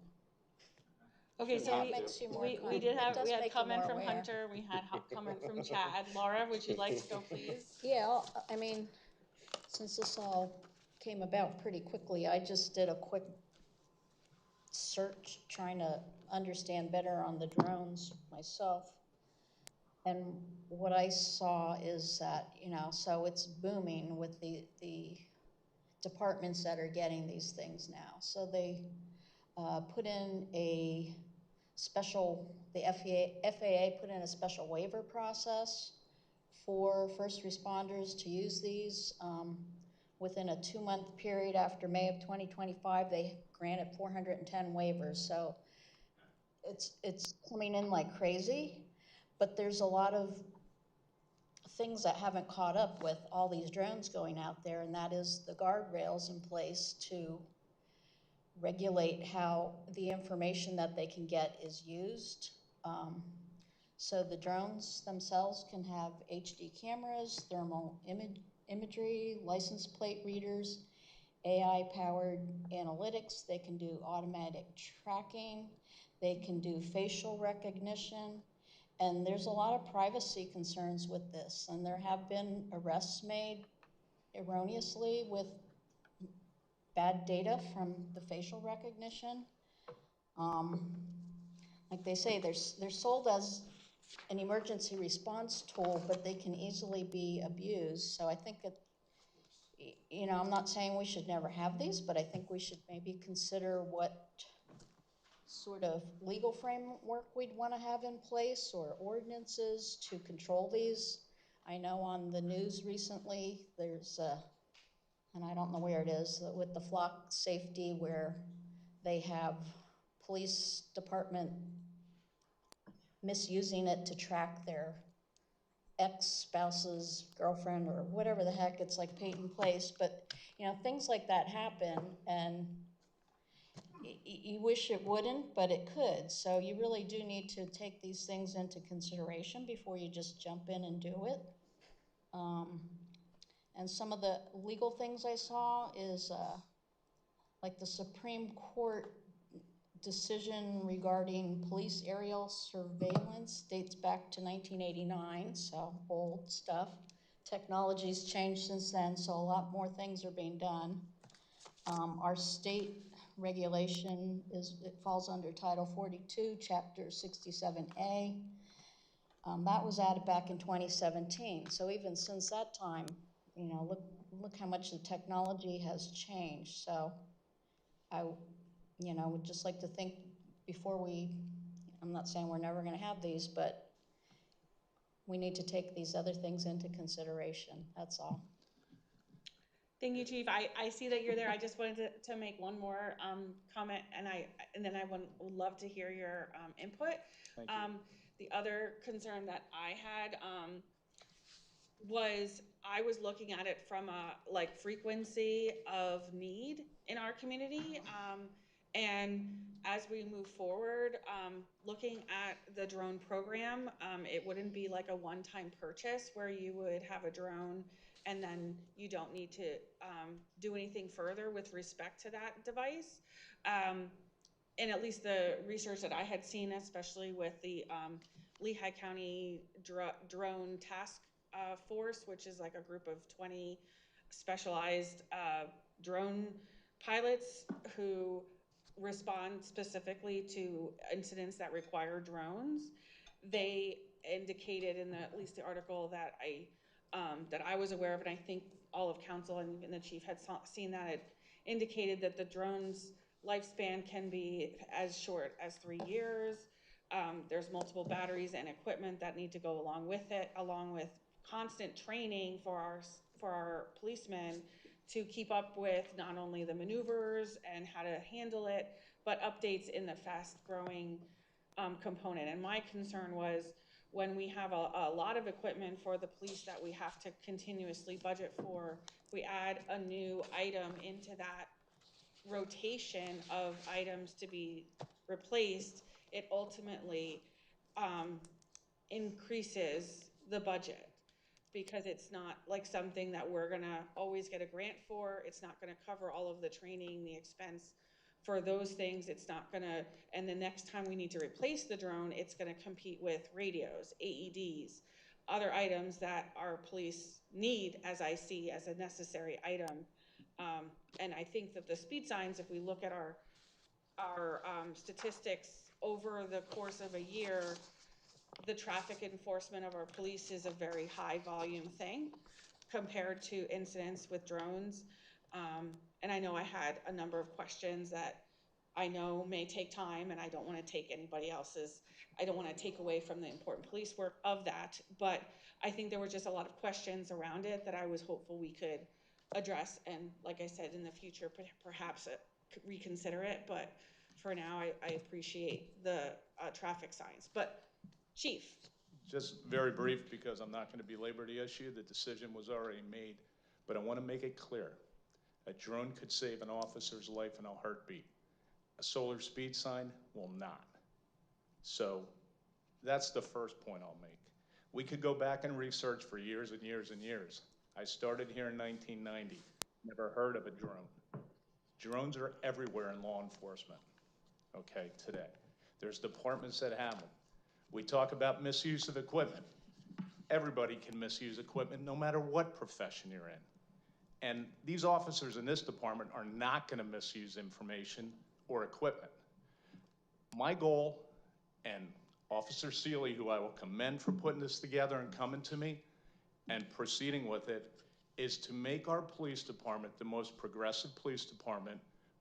Okay, so that makes you more we kind. did have, It does we had make you comment more from aware. Hunter, we had comment from Chad. Laura, would you like to go, please? Yeah, I mean, since this all came about pretty quickly, I just did a quick search trying to understand better on the drones myself. And what I saw is that, you know, so it's booming with the departments that are getting these things now. So they put in a special, the FAA put in a special waiver process for first responders to use these. Within a 2-month period after May of 2025, they granted 410 waivers. So it's coming in like crazy, but there's a lot of things that haven't caught up with all these drones going out there, and that is the guardrails in place to regulate how the information that they can get is used. So the drones themselves can have HD cameras, thermal imagery, license plate readers, AI-powered analytics, they can do automatic tracking, they can do facial recognition, and there's a lot of privacy concerns with this, and there have been arrests made erroneously with bad data from the facial recognition. Like they say, they're sold as an emergency response tool, but they can easily be abused. So I think that, you know, I'm not saying we should never have these, but I think we should maybe consider what sort of legal framework we'd want to have in place or ordinances to control these. I know on the news recently, there's and I don't know where it is, with the flock safety where they have police department misusing it to track their ex-spouse's girlfriend or whatever the heck, it's like Peyton Place, but you know, things like that happen, and you wish it wouldn't, but it could. So you really do need to take these things into consideration before you just jump in and do it. And some of the legal things I saw is like the Supreme Court decision regarding police aerial surveillance dates back to 1989, so old stuff. Technology's changed since then, so a lot more things are being done. Our state regulation it falls under Title 42, Chapter 67A. That was added back in 2017. So even since that time, you know, look how much the technology has changed. So I, you know, would just like to think before I'm not saying we're never going to have these, but we need to take these other things into consideration. That's all. Thank you, Chief. I see that you're there. I just wanted to make one more comment, and then I would love to hear your input. Thank you. The other concern that I had was I was looking at it from a like frequency of need in our community, and as we move forward, looking at the drone program, it wouldn't be like a one-time purchase where you would have a drone and then you don't need to do anything further with respect to that device. And at least the research that I had seen, especially with the Lehigh County Drone Task Force, which is like a group of 20 specialized drone pilots who respond specifically to incidents that require drones. They indicated in at least the article that I was aware of, and I think all of council and even the chief had seen that, it indicated that the drone's lifespan can be as short as 3 years. There's multiple batteries and equipment that need to go along with it, along with constant training for our policemen to keep up with not only the maneuvers and how to handle it, but updates in the fast-growing component. And my concern was when we have a lot of equipment for the police that we have to continuously budget for, we add a new item into that rotation of items to be replaced, it ultimately increases the budget, because it's not like something that we're gonna always get a grant for. It's not gonna cover all of the training, the expense for those things. It's not gonna, and the next time we need to replace the drone, it's gonna compete with radios, AEDs, other items that our police need, as I see, as a necessary item. And I think that the speed signs, if we look at our statistics over the course of a year, the traffic enforcement of our police is a very high volume thing compared to incidents with drones. And I know I had a number of questions that I know may take time, and I don't want to take anybody else's, I don't want to take away from the important police work of that, but I think there were just a lot of questions around it that I was hopeful we could address, and like I said, in the future, perhaps reconsider it, but for now, I appreciate the traffic signs. But Chief. Just very brief, because I'm not going to belabor the issue. The decision was already made, but I want to make it clear. A drone could save an officer's life in a heartbeat. A solar speed sign will not. So that's the first point I'll make. We could go back and research for years and years and years. I started here in 1990. never heard of a drone. Drones are everywhere in law enforcement, okay, today. There's departments that have them. We talk about misuse of equipment. Everybody can misuse equipment, no matter what profession you're in. And these officers in this department are not gonna misuse information or equipment. My goal, and Officer Seeley, who I will commend for putting this together and coming to me and proceeding with it, is to make our police department the most progressive police department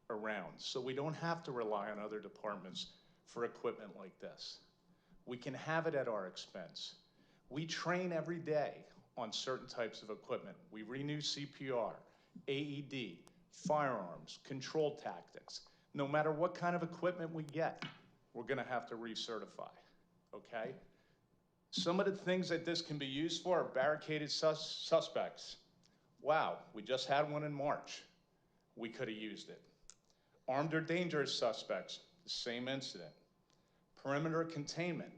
around. So we don't have to rely on other departments for equipment like this. We can have it at our expense. We train every day on certain types of equipment. We renew CPR, AED, firearms, control tactics. No matter what kind of equipment we get, we're gonna have to recertify, okay? Some of the things that this can be used for are barricaded suspects. Wow, we just had one in March. We could have used it. Armed or dangerous suspects, the same incident. Perimeter containment,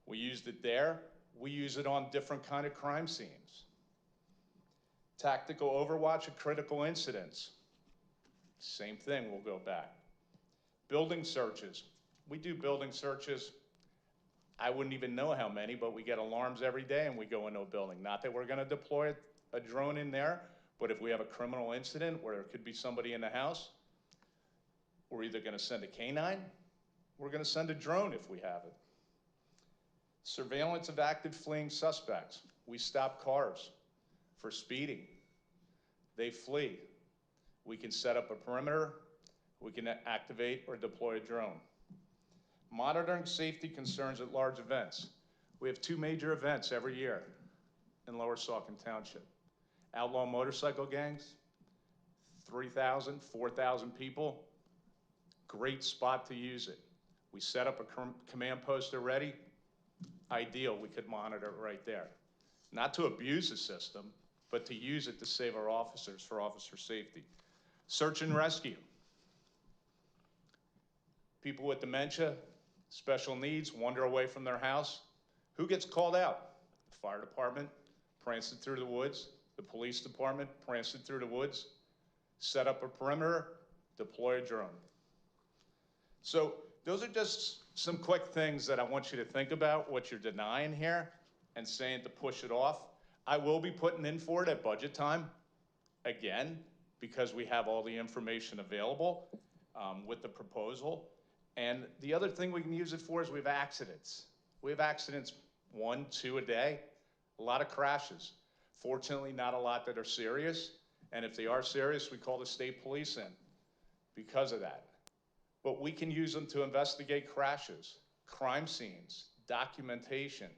we used it there. We use it on different kind of crime scenes. Tactical overwatch of critical incidents, same thing, we'll go back. Building searches, we do building searches. I wouldn't even know how many, but we get alarms every day and we go into a building. Not that we're gonna deploy a drone in there, but if we have a criminal incident where there could be somebody in the house, we're either gonna send a canine, we're gonna send a drone if we have it. Surveillance of active fleeing suspects. We stop cars for speeding. They flee. We can set up a perimeter, we can activate or deploy a drone. Monitoring safety concerns at large events. We have 2 major events every year in Lower Saucon Township. Outlaw motorcycle gangs, 3,000, 4,000 people. Great spot to use it. We set up a command post already. Ideal, we could monitor it right there. Not to abuse the system, but to use it to save our officers for officer safety. Search and rescue. People with dementia, special needs, wander away from their house. Who gets called out? The fire department, prancing through the woods. The police department, prancing through the woods. Set up a perimeter, deploy a drone. So those are just some quick things that I want you to think about, what you're denying here and saying to push it off. I will be putting in for it at budget time, again, because we have all the information available with the proposal. And the other thing we can use it for is we have accidents. We have accidents 1, 2 a day, a lot of crashes. Fortunately, not a lot that are serious. And if they are serious, we call the state police in because of that. But we can use them to investigate crashes, crime scenes, documentation.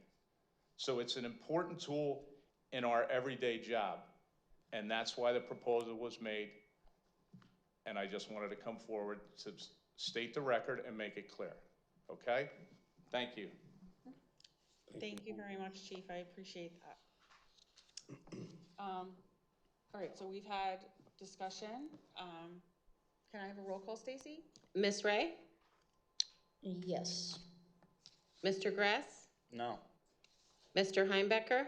So it's an important tool in our everyday job. And that's why the proposal was made. And I just wanted to come forward to state the record and make it clear. Okay? Thank you. Thank you very much, Chief. I appreciate that. All right, so we've had discussion. Can I have a roll call, Stacy? Ms. Ray? Yes. Mr. Gress? No. Mr. Heimbecker?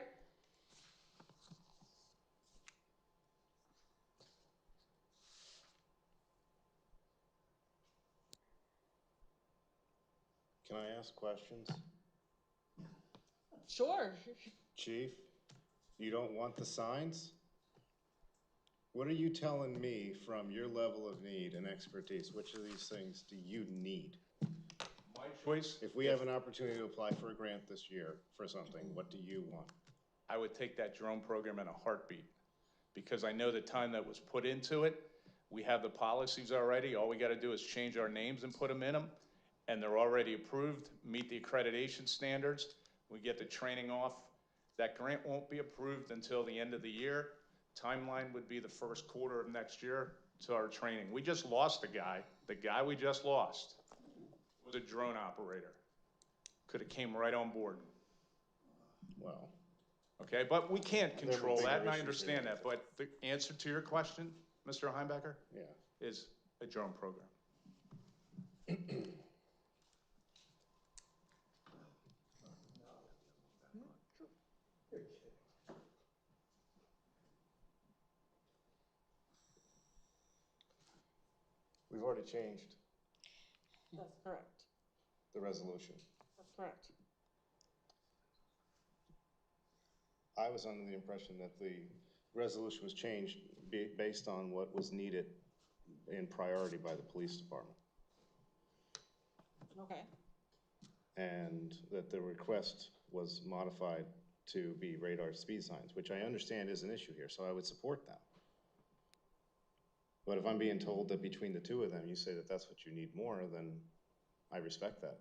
Can I ask questions? Sure. Chief, you don't want the signs? What are you telling me from your level of need and expertise? Which of these things do you need? My choice? If we have an opportunity to apply for a grant this year for something, what do you want? I would take that drone program in a heartbeat because I know the time that was put into it. We have the policies already. All we got to do is change our names and put them in them. And they're already approved, meet the accreditation standards. We get the training off. That grant won't be approved until the end of the year. Timeline would be the first quarter of next year to our training. We just lost a guy. The guy we just lost was a drone operator. Could have came right on board. Well. Okay, but we can't control bigger that, and I issues understand here. that. But the answer to your question, Mr. Heimbecker, Yeah. is a drone program. We've already changed That's correct. the resolution. That's correct. I was under the impression that the resolution was changed based on what was needed in priority by the police department. Okay. And that the request was modified to be radar speed signs, which I understand is an issue here, so I would support that. But if I'm being told that between the two of them, you say that that's what you need more, then I respect that.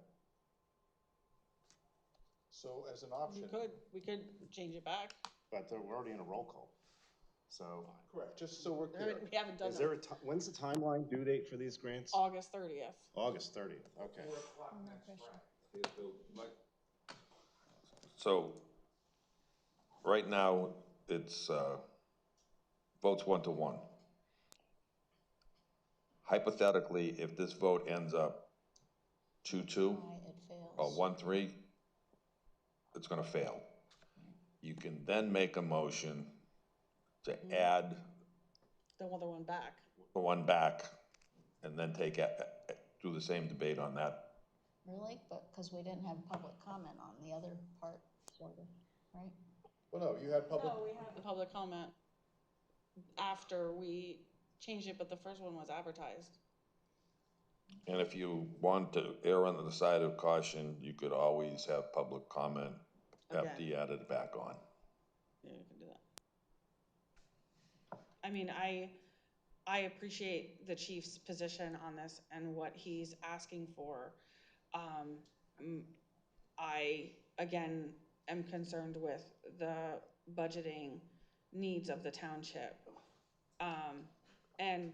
So as an option. We could change it back. But we're already in a roll call, so. Correct, just so we're clear. We haven't done Is there that. when's the timeline due date for these grants? August 30th. August 30th, okay. So, right now, it's, votes 1-1. Hypothetically, if this vote ends up 2-2 It or fails. 1-3, it's gonna fail. You can then make a motion to add The other one back. the one back and then do the same debate on that. Really? But, because we didn't have public comment on the other part, sort of, right? Well, no, you had public. No, we had public comment after we changed it, but the first one was advertised. And if you want to err on the side of caution, you could always have public comment after you added it back on. Yeah, you can do that. I mean, I appreciate the chief's position on this and what he's asking for. I, again, am concerned with the budgeting needs of the township. And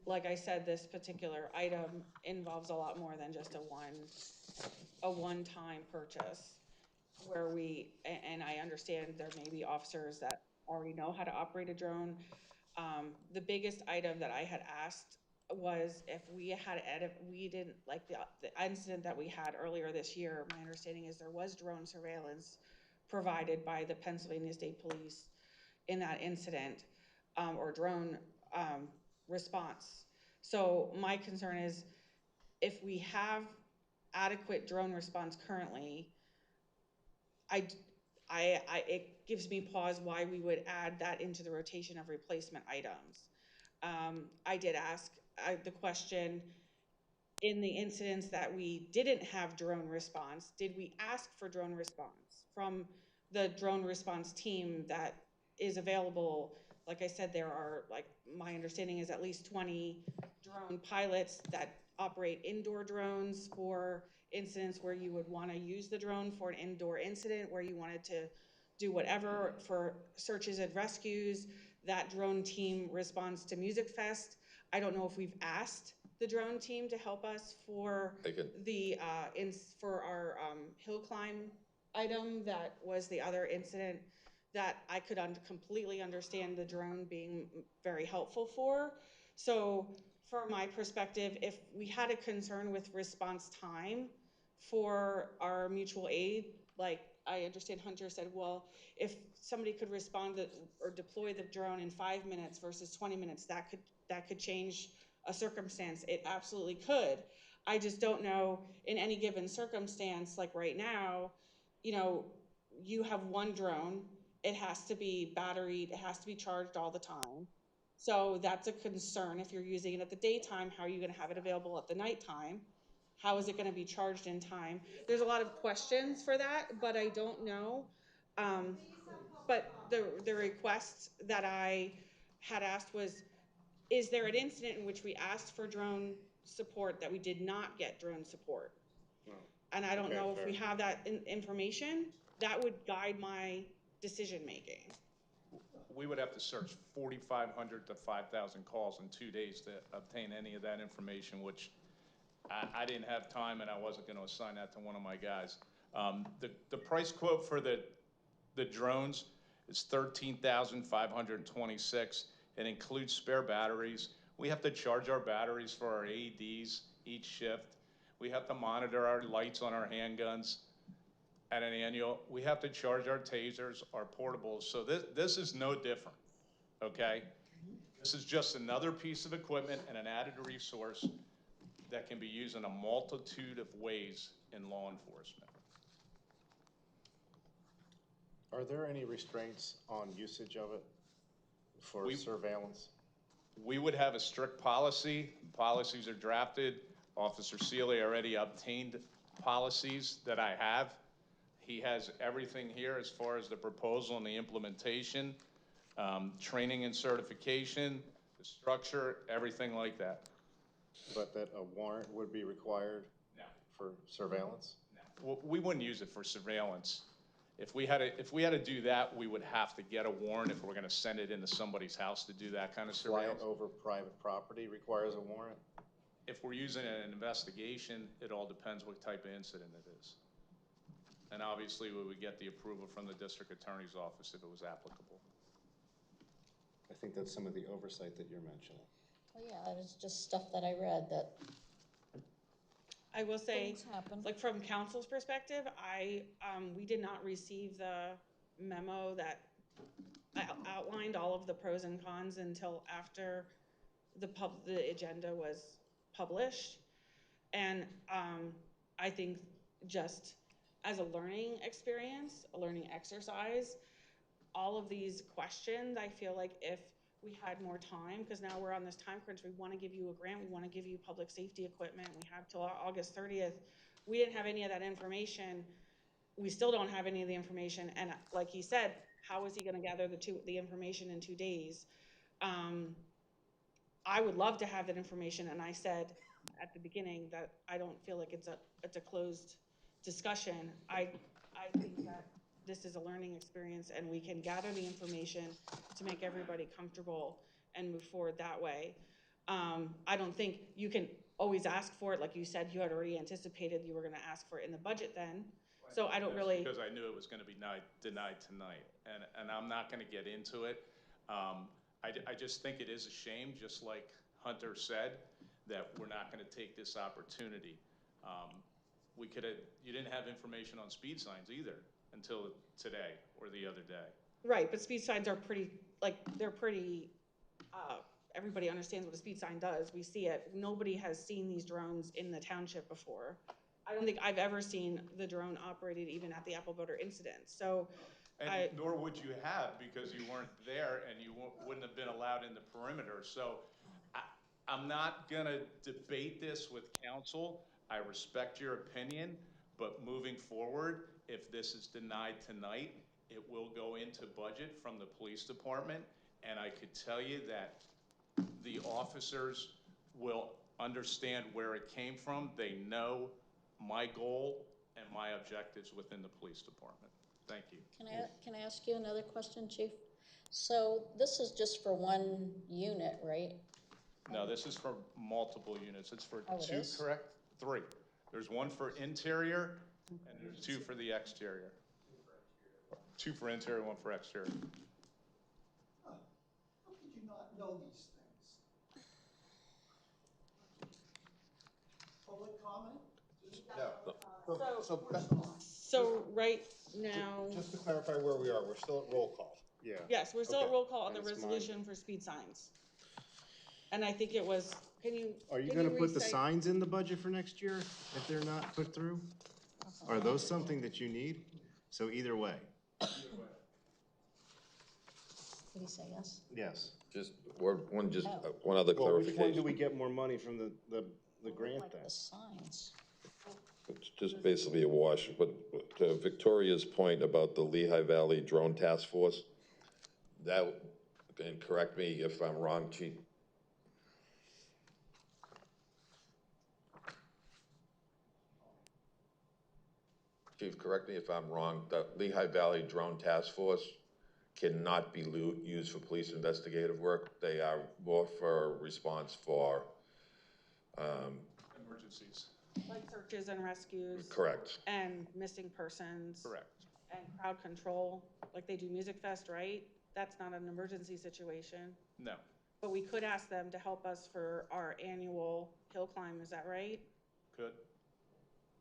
like I said, this particular item involves a lot more than just a one-time purchase where and I understand there may be officers that already know how to operate a drone. The biggest item that I had asked was if we didn't, like the incident that we had earlier this year, my understanding is there was drone surveillance provided by the Pennsylvania State Police in that incident, or drone response. So my concern is if we have adequate drone response currently, it gives me pause why we would add that into the rotation of replacement items. I did ask the question, in the incidents that we didn't have drone response, did we ask for drone response from the drone response team that is available? Like I said, there are, like, my understanding is at least 20 drone pilots that operate indoor drones for incidents where you would want to use the drone for an indoor incident, where you wanted to do whatever for searches and rescues. That drone team responds to Music Fest. I don't know if we've asked the drone team to help us for for our hill climb item. That was the other incident that I could completely understand the drone being very helpful for. So from my perspective, if we had a concern with response time for our mutual aid, like I understand Hunter said, well, if somebody could respond or deploy the drone in 5 minutes versus 20 minutes, that could change a circumstance. It absolutely could. I just don't know in any given circumstance, like right now, you have one drone, it has to be batteried, it has to be charged all the time. So that's a concern. If you're using it at the daytime, how are you going to have it available at the nighttime? How is it going to be charged in time? There's a lot of questions for that, but I don't know. But the request that I had asked was, is there an incident in which we asked for drone support that we did not get drone support? And I don't know if we have that information. That would guide my decision making. We would have to search 4,500 to 5,000 calls in 2 days to obtain any of that information, which I didn't have time and I wasn't going to assign that to one of my guys. The price quote for the drones is $13,526. It includes spare batteries. We have to charge our batteries for our AEDs each shift. We have to monitor our lights on our handguns at an annual. We have to charge our tasers, our portables. So this is no different, okay? This is just another piece of equipment and an added resource that can be used in a multitude of ways in law enforcement. Are there any restraints on usage of it for We- surveillance? We would have a strict policy. Policies are drafted. Officer Sealy already obtained policies that I have. He has everything here as far as the proposal and the implementation, training and certification, the structure, everything like that. But that a warrant would be required No. for surveillance? No. We wouldn't use it for surveillance. If we had to do that, we would have to get a warrant if we're gonna send it into somebody's house to do that kind of Flying surveillance. over private property requires a warrant? If we're using it in an investigation, it all depends what type of incident it is. And obviously, we would get the approval from the district attorney's office if it was applicable. I think that's some of the oversight that you're mentioning. Well, yeah, it's just stuff that I read that I will say, things happen. like from council's perspective, we did not receive the memo that outlined all of the pros and cons until after the agenda was published. And I think just as a learning experience, a learning exercise, all of these questions, I feel like if we had more time, because now we're on this time crunch, we want to give you a grant, we want to give you public safety equipment, we have till August 30th. We didn't have any of that information. We still don't have any of the information. And like he said, how is he going to gather the information in 2 days? I would love to have that information. And I said at the beginning that I don't feel like it's a closed discussion. I think that this is a learning experience and we can gather the information to make everybody comfortable and move forward that way. I don't think you can always ask for it. Like you said, you had already anticipated you were going to ask for it in the budget then. So I don't really. Because I knew it was going to be denied tonight, and I'm not going to get into it. I just think it is a shame, just like Hunter said, that we're not going to take this opportunity. You didn't have information on speed signs either until today or the other day. Right, but speed signs are pretty, everybody understands what a speed sign does. We see it. Nobody has seen these drones in the township before. I don't think I've ever seen the drone operated even at the apple butter incident. So, Nor would you have, because you weren't there and you wouldn't have been allowed in the perimeter. So I'm not gonna debate this with council. I respect your opinion, but moving forward, if this is denied tonight, it will go into budget from the police department. And I could tell you that the officers will understand where it came from. They know my goal and my objectives within the police department. Thank you. Can I ask you another question, Chief? So this is just for one unit, right? No, this is for multiple units. It's for it two, is? correct? Three. There's one for interior and there's two for the exterior. Two for interior, one for exterior. How could you not know these things? Public comment? so right now, Just to clarify where we are, we're still at roll call. Yeah. yes, we're still at Okay. roll call on the And it's resolution for speed signs. And I think it was, Are you gonna put the signs in the budget for next year if they're not put through? Are those something that you need? So either way. Did he say yes? Yes. Just, one other Well, which one do clarification. we get more money from the grant Like then? the signs. It's just basically a wash, but to Victoria's point about the Lehigh Valley Drone Task Force, that, and correct me if I'm wrong, Chief. Chief, correct me if I'm wrong, the Lehigh Valley Drone Task Force cannot be used for police investigative work. They are more for response for, Emergencies. like searches and rescues. correct. And missing persons. Correct. And crowd control, like they do Music Fest, right? That's not an emergency situation. No. But we could ask them to help us for our annual hill climb, is that right? Could.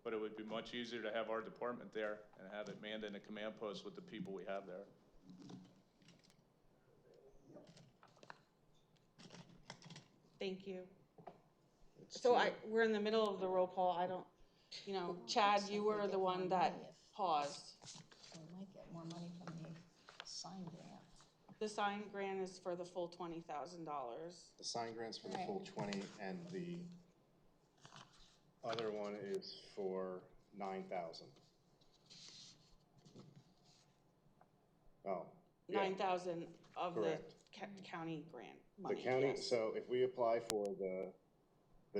But it would be much easier to have our department there and have it manned in a command post with the people we have there. Thank you. So we're in the middle of the roll call. I don't, Chad, you were the one that paused. We might get more money from the sign grant. The sign grant is for the full $20,000. The sign grant's for the full 20, and the other one is for 9,000. Oh. yeah. 9,000 of Correct. the county grant The money. county, yes. so if we apply for the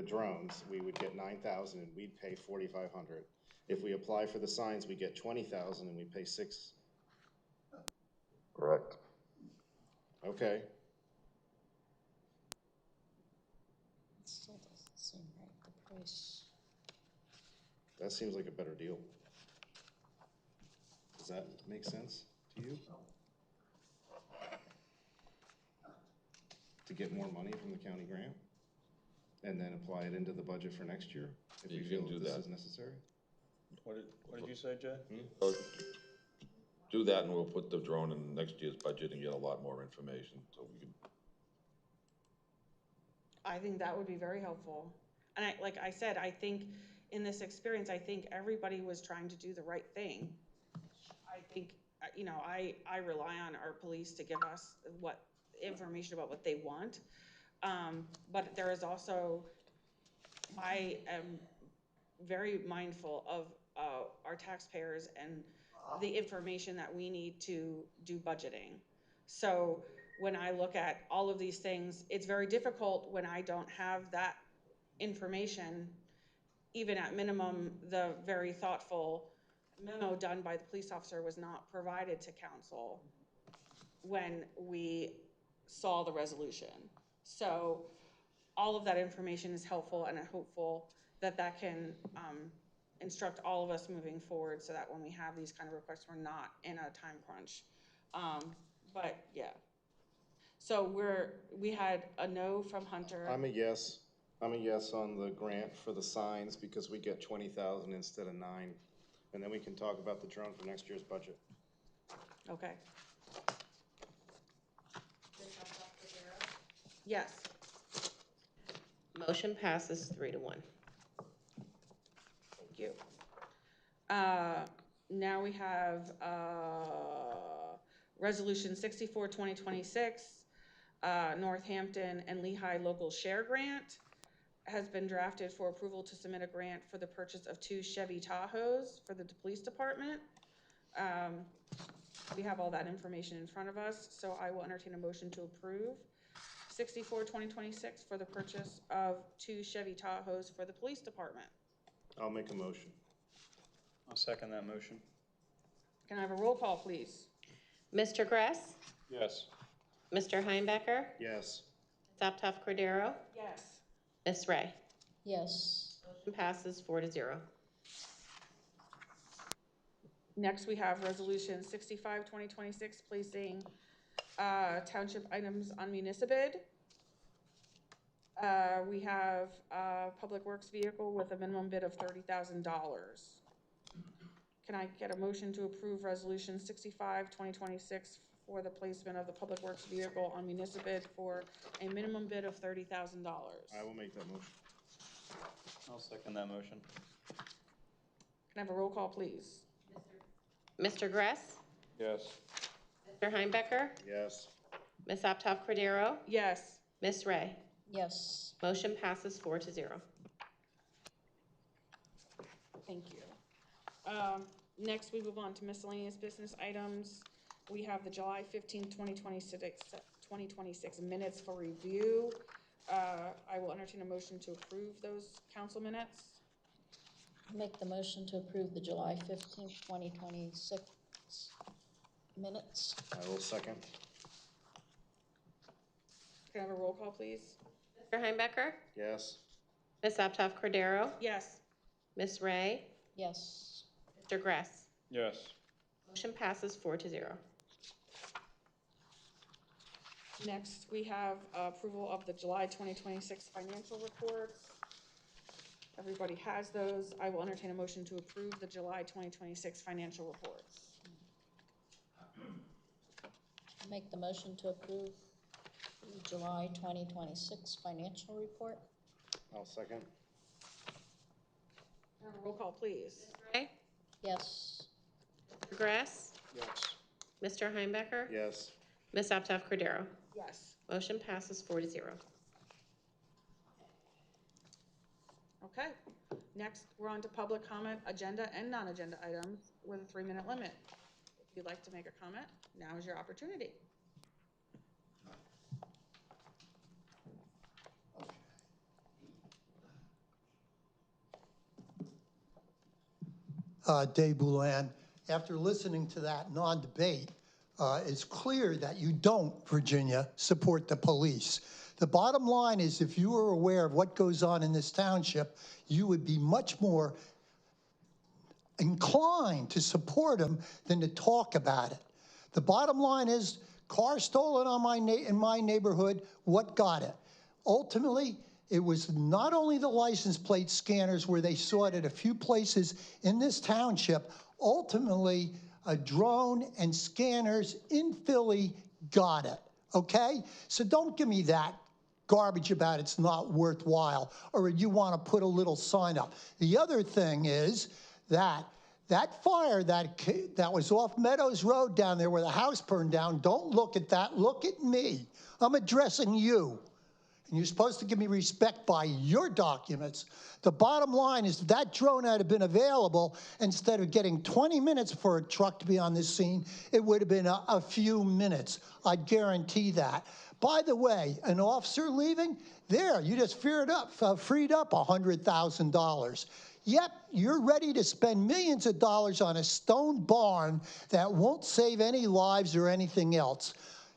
drones, we would get 9,000 and we'd pay 4,500. If we apply for the signs, we get 20,000 and we pay 6. Correct. Okay. It still doesn't seem right, the price. That seems like a better deal. Does that make sense to you? To get more money from the county grant and then apply it into the budget for next year if we feel that this is necessary? What did you say, Jay? Do that and we'll put the drone in next year's budget and get a lot more information, so we can. I think that would be very helpful. And like I said, I think in this experience, I think everybody was trying to do the right thing. I think, I rely on our police to give us what information about what they want. But there is also, I am very mindful of our taxpayers and the information that we need to do budgeting. So when I look at all of these things, it's very difficult when I don't have that information. Even at minimum, the very thoughtful memo done by the police officer was not provided to council when we saw the resolution. So all of that information is helpful, and I'm hopeful that that can instruct all of us moving forward so that when we have these kind of requests, we're not in a time crunch. But yeah. So we had a no from Hunter. I'm a yes. I'm a yes on the grant for the signs because we get 20,000 instead of 9. And then we can talk about the drone for next year's budget. Okay. Yes. Motion passes 3-1. Thank you. Now we have Resolution 64, 2026, Northampton and Lehigh Local Share Grant has been drafted for approval to submit a grant for the purchase of 2 Chevy Tahoes for the police department. We have all that information in front of us, so I will entertain a motion to approve 64, 2026 for the purchase of 2 Chevy Tahoes for the police department. I'll make a motion. I'll second that motion. Can I have a roll call, please? Mr. Gress? Yes. Mr. Heimbecker? Yes. Ms. Aptoff Cordero? Yes. Ms. Ray? Yes. Motion passes 4-0. Next, we have Resolution 65, 2026, placing township items on municipal bid. We have a public works vehicle with a minimum bid of $30,000. Can I get a motion to approve Resolution 65, 2026 for the placement of the public works vehicle on municipal bid for a minimum bid of $30,000? I will make that motion. I'll second that motion. Can I have a roll call, please? Mr. Gress? Yes. Mr. Heimbecker? Yes. Ms. Aptoff Cordero? Yes. Ms. Ray? Yes. Motion passes 4-0. Thank you. Next, we move on to miscellaneous business items. We have the July 15th, 2026 minutes for review. I will entertain a motion to approve those council minutes. Make the motion to approve the July 15th, 2026 minutes. I will second. Can I have a roll call, please? Mr. Heimbecker? Yes. Ms. Aptoff Cordero? Yes. Ms. Ray? Yes. Mr. Gress? Yes. Motion passes 4-0. Next, we have approval of the July 2026 financial reports. Everybody has those. I will entertain a motion to approve the July 2026 financial reports. Make the motion to approve July 2026 financial report. I'll second. Roll call, please. Ray? Yes. Mr. Grass? Yes. Mr. Heimbecker? Yes. Ms. Aptow Cordero? Yes. Motion passes 4-0. Okay. Next, we're on to public comment, agenda and non-agenda items with a 3-minute limit. If you'd like to make a comment, now is your opportunity. Dave Boulan. After listening to that non-debate, it's clear that you don't, Virginia, support the police. The bottom line is, if you were aware of what goes on in this township, you would be much more inclined to support them than to talk about it. The bottom line is, car stolen on in my neighborhood, what got it? Ultimately, it was not only the license plate scanners where they saw it at a few places in this township, ultimately a drone and scanners in Philly got it, okay? So don't give me that garbage about it's not worthwhile or you want to put a little sign up. The other thing is that fire that was off Meadows Road down there where the house burned down, don't look at that, look at me. I'm addressing you. And you're supposed to give me respect by your documents. The bottom line is that drone had been available, instead of getting 20 minutes for a truck to be on this scene, it would have been a few minutes. I guarantee that. By the way, an officer leaving, there, you just freed up $100,000. Yep, you're ready to spend millions of dollars on a stone barn that won't save any lives or anything else.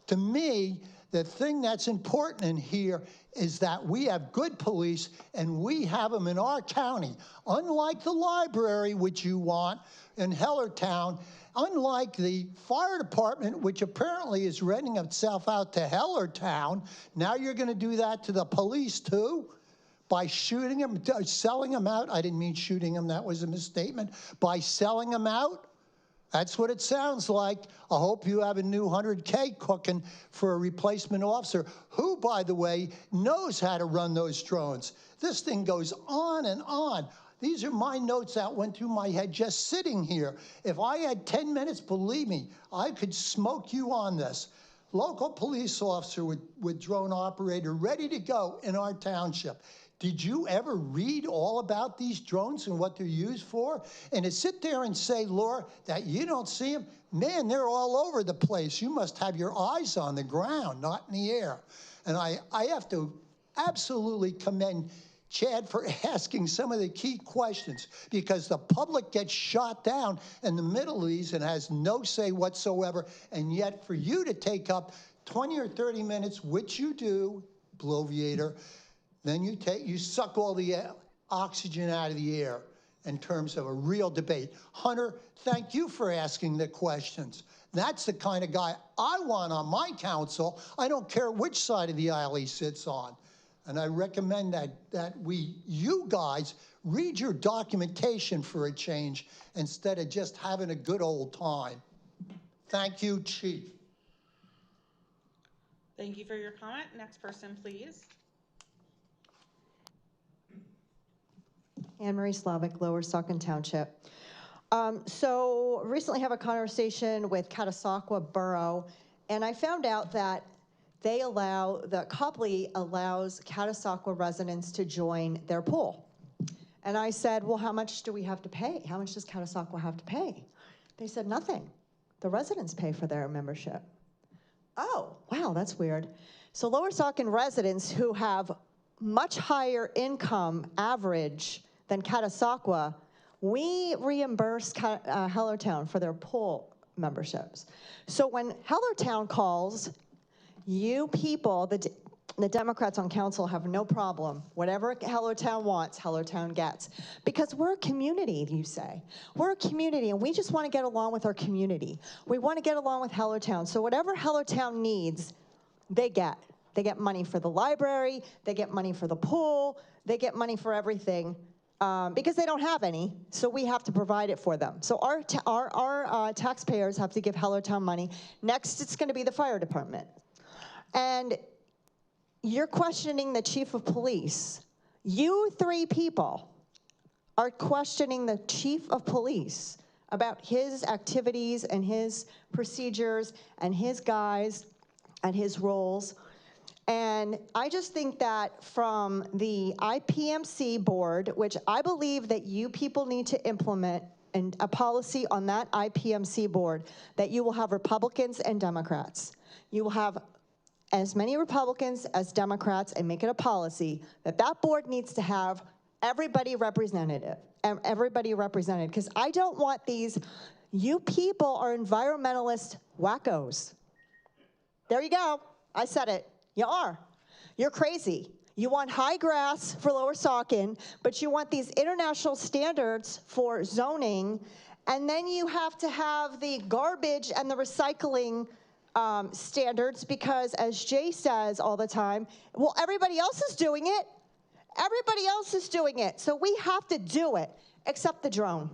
To me, the thing that's important in here is that we have good police and we have them in our county. Unlike the library, which you want in Hellertown, unlike the fire department, which apparently is renting itself out to Hellertown, now you're going to do that to the police too? By shooting them, selling them out. I didn't mean shooting them, that was a misstatement. By selling them out? That's what it sounds like. I hope you have a new 100K cooking for a replacement officer who, by the way, knows how to run those drones. This thing goes on and on. These are my notes that went through my head just sitting here. If I had 10 minutes, believe me, I could smoke you on this. Local police officer with drone operator ready to go in our township. Did you ever read all about these drones and what they're used for? And to sit there and say, Laura, that you don't see them, man, they're all over the place. You must have your eyes on the ground, not in the air. And I have to absolutely commend Chad for asking some of the key questions, because the public gets shot down in the middle of these and has no say whatsoever. And yet for you to take up 20 or 30 minutes, which you do, bloviator, then you suck all the oxygen out of the air in terms of a real debate. Hunter, thank you for asking the questions. That's the kind of guy I want on my council. I don't care which side of the aisle he sits on. And I recommend that you guys read your documentation for a change instead of just having a good old time. Thank you, Chief. Thank you for your comment. Next person, please. Anne Marie Slavic, Lower Saucon Township. So recently have a conversation with Catasauqua Borough, and I found out that Copley allows Catasauqua residents to join their pool. And I said, well, how much do we have to pay? How much does Catasauqua have to pay? They said, nothing. The residents pay for their membership. Oh, wow, that's weird. So Lower Saucon residents who have much higher income average than Catasauqua, we reimburse Hellertown for their pool memberships. So when Hellertown calls, you people, the Democrats on council have no problem. Whatever Hellertown wants, Hellertown gets. Because we're a community, you say. We're a community, and we just want to get along with our community. We want to get along with Hellertown. So whatever Hellertown needs, they get. They get money for the library, they get money for the pool, they get money for everything. Because they don't have any, so we have to provide it for them. So our taxpayers have to give Hellertown money. Next, it's going to be the fire department. And you're questioning the chief of police. You three people are questioning the chief of police about his activities and his procedures and his guys and his roles. And I just think that from the IPMC board, which I believe that you people need to implement and a policy on that IPMC board, that you will have Republicans and Democrats. You will have as many Republicans as Democrats and make it a policy that that board needs to have everybody represented, because I don't want these, you people are environmentalist wackos. There you go, I said it, you are. You're crazy. You want high grass for Lower Saucon, but you want these international standards for zoning, and then you have to have the garbage and the recycling standards because, as Jay says all the time, well, everybody else is doing it. Everybody else is doing it, so we have to do it, except the drone.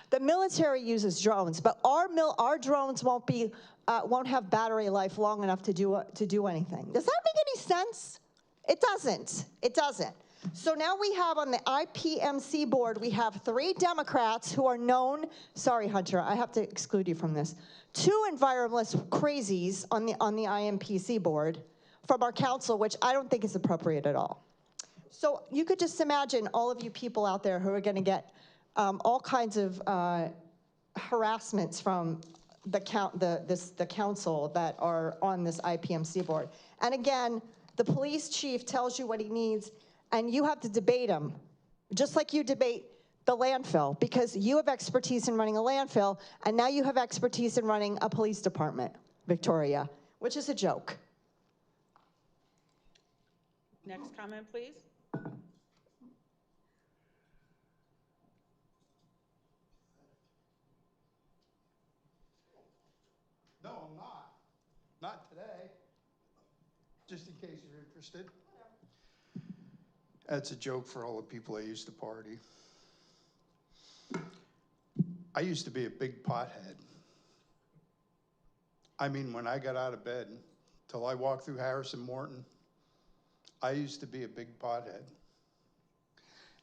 The military uses drones, but our drones won't have battery life long enough to do anything. Does that make any sense? It doesn't. It doesn't. So now we have on the IPMC board, we have 3 Democrats who are known, sorry Hunter, I have to exclude you from this, 2 environmentalist crazies on the IMPC board from our council, which I don't think is appropriate at all. So you could just imagine all of you people out there who are going to get all kinds of harassments from the council that are on this IPMC board. And again, the police chief tells you what he needs, and you have to debate him, just like you debate the landfill, because you have expertise in running a landfill, and now you have expertise in running a police department, Victoria, which is a joke. Next comment, please. No, I'm not. Not today. Just in case you're interested. That's a joke for all the people that used to party. I used to be a big pothead. I mean, when I got out of bed till I walked through Harrison Morton, I used to be a big pothead.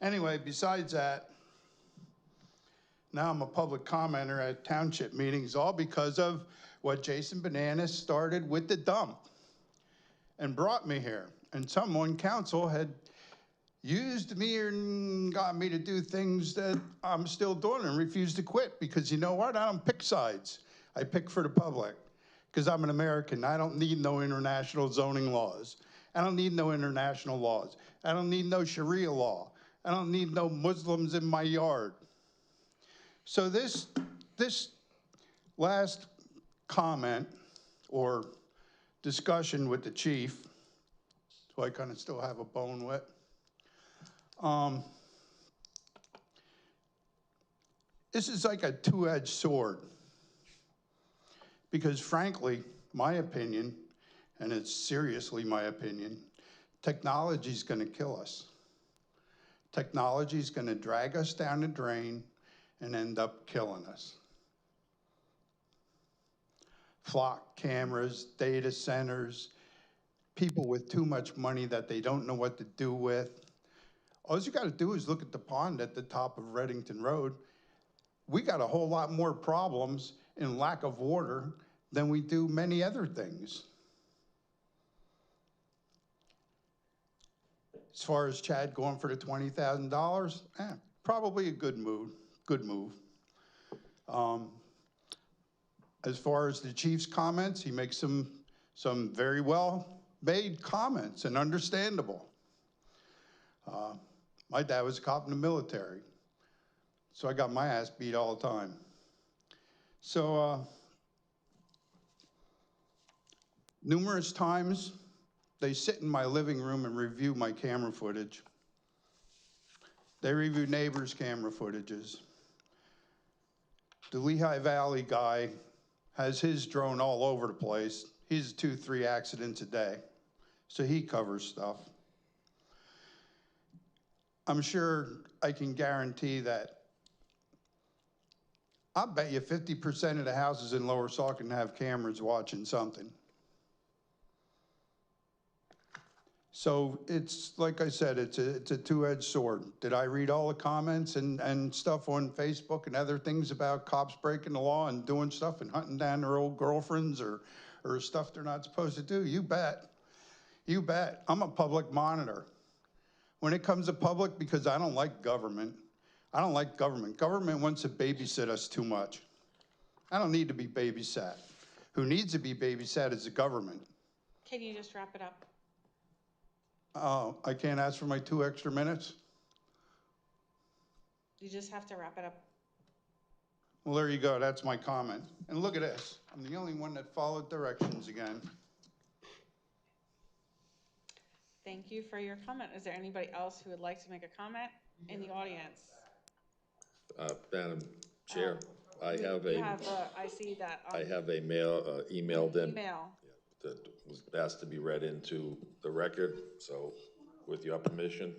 Anyway, besides that, now I'm a public commenter at township meetings, all because of what Jason Bananas started with the dump and brought me here. And someone council had used me and got me to do things that I'm still doing and refused to quit, because you know what? I don't pick sides. I pick for the public, because I'm an American. I don't need no international zoning laws. I don't need no international laws. I don't need no Sharia law. I don't need no Muslims in my yard. So this last comment or discussion with the chief, who I kind of still have a bone with, this is like a two-edged sword. Because frankly, my opinion, and it's seriously my opinion, technology's gonna kill us. Technology's gonna drag us down the drain and end up killing us. Flock cameras, data centers, people with too much money that they don't know what to do with. All you gotta do is look at the pond at the top of Reddington Road. We got a whole lot more problems in lack of water than we do many other things. As far as Chad going for the $20,000, probably a good move. As far as the chief's comments, he makes some very well-made comments and understandable. My dad was a cop in the military, so I got my ass beat all the time. So numerous times, they sit in my living room and review my camera footage. They review neighbors' camera footages. The Lehigh Valley guy has his drone all over the place. He's 2-3 accidents a day, so he covers stuff. I'm sure I can guarantee that I'll bet you 50% of the houses in Lower Saucon have cameras watching something. So it's, like I said, it's a two-edged sword. Did I read all the comments and stuff on Facebook and other things about cops breaking the law and doing stuff and hunting down their old girlfriends or stuff they're not supposed to do? You bet. You bet. I'm a public monitor. When it comes to public, because I don't like government. I don't like government. Government wants to babysit us too much. I don't need to be babysat. Who needs to be babysat is the government. Can you just wrap it up? I can't ask for my 2 extra minutes? You just have to wrap it up. Well, there you go. That's my comment. And look at this. I'm the only one that followed directions again. Thank you for your comment. Is there anybody else who would like to make a comment in the audience? Madam Chair, I have I see that. I have a emailed in. Email. That was asked to be read into the record, so with your permission.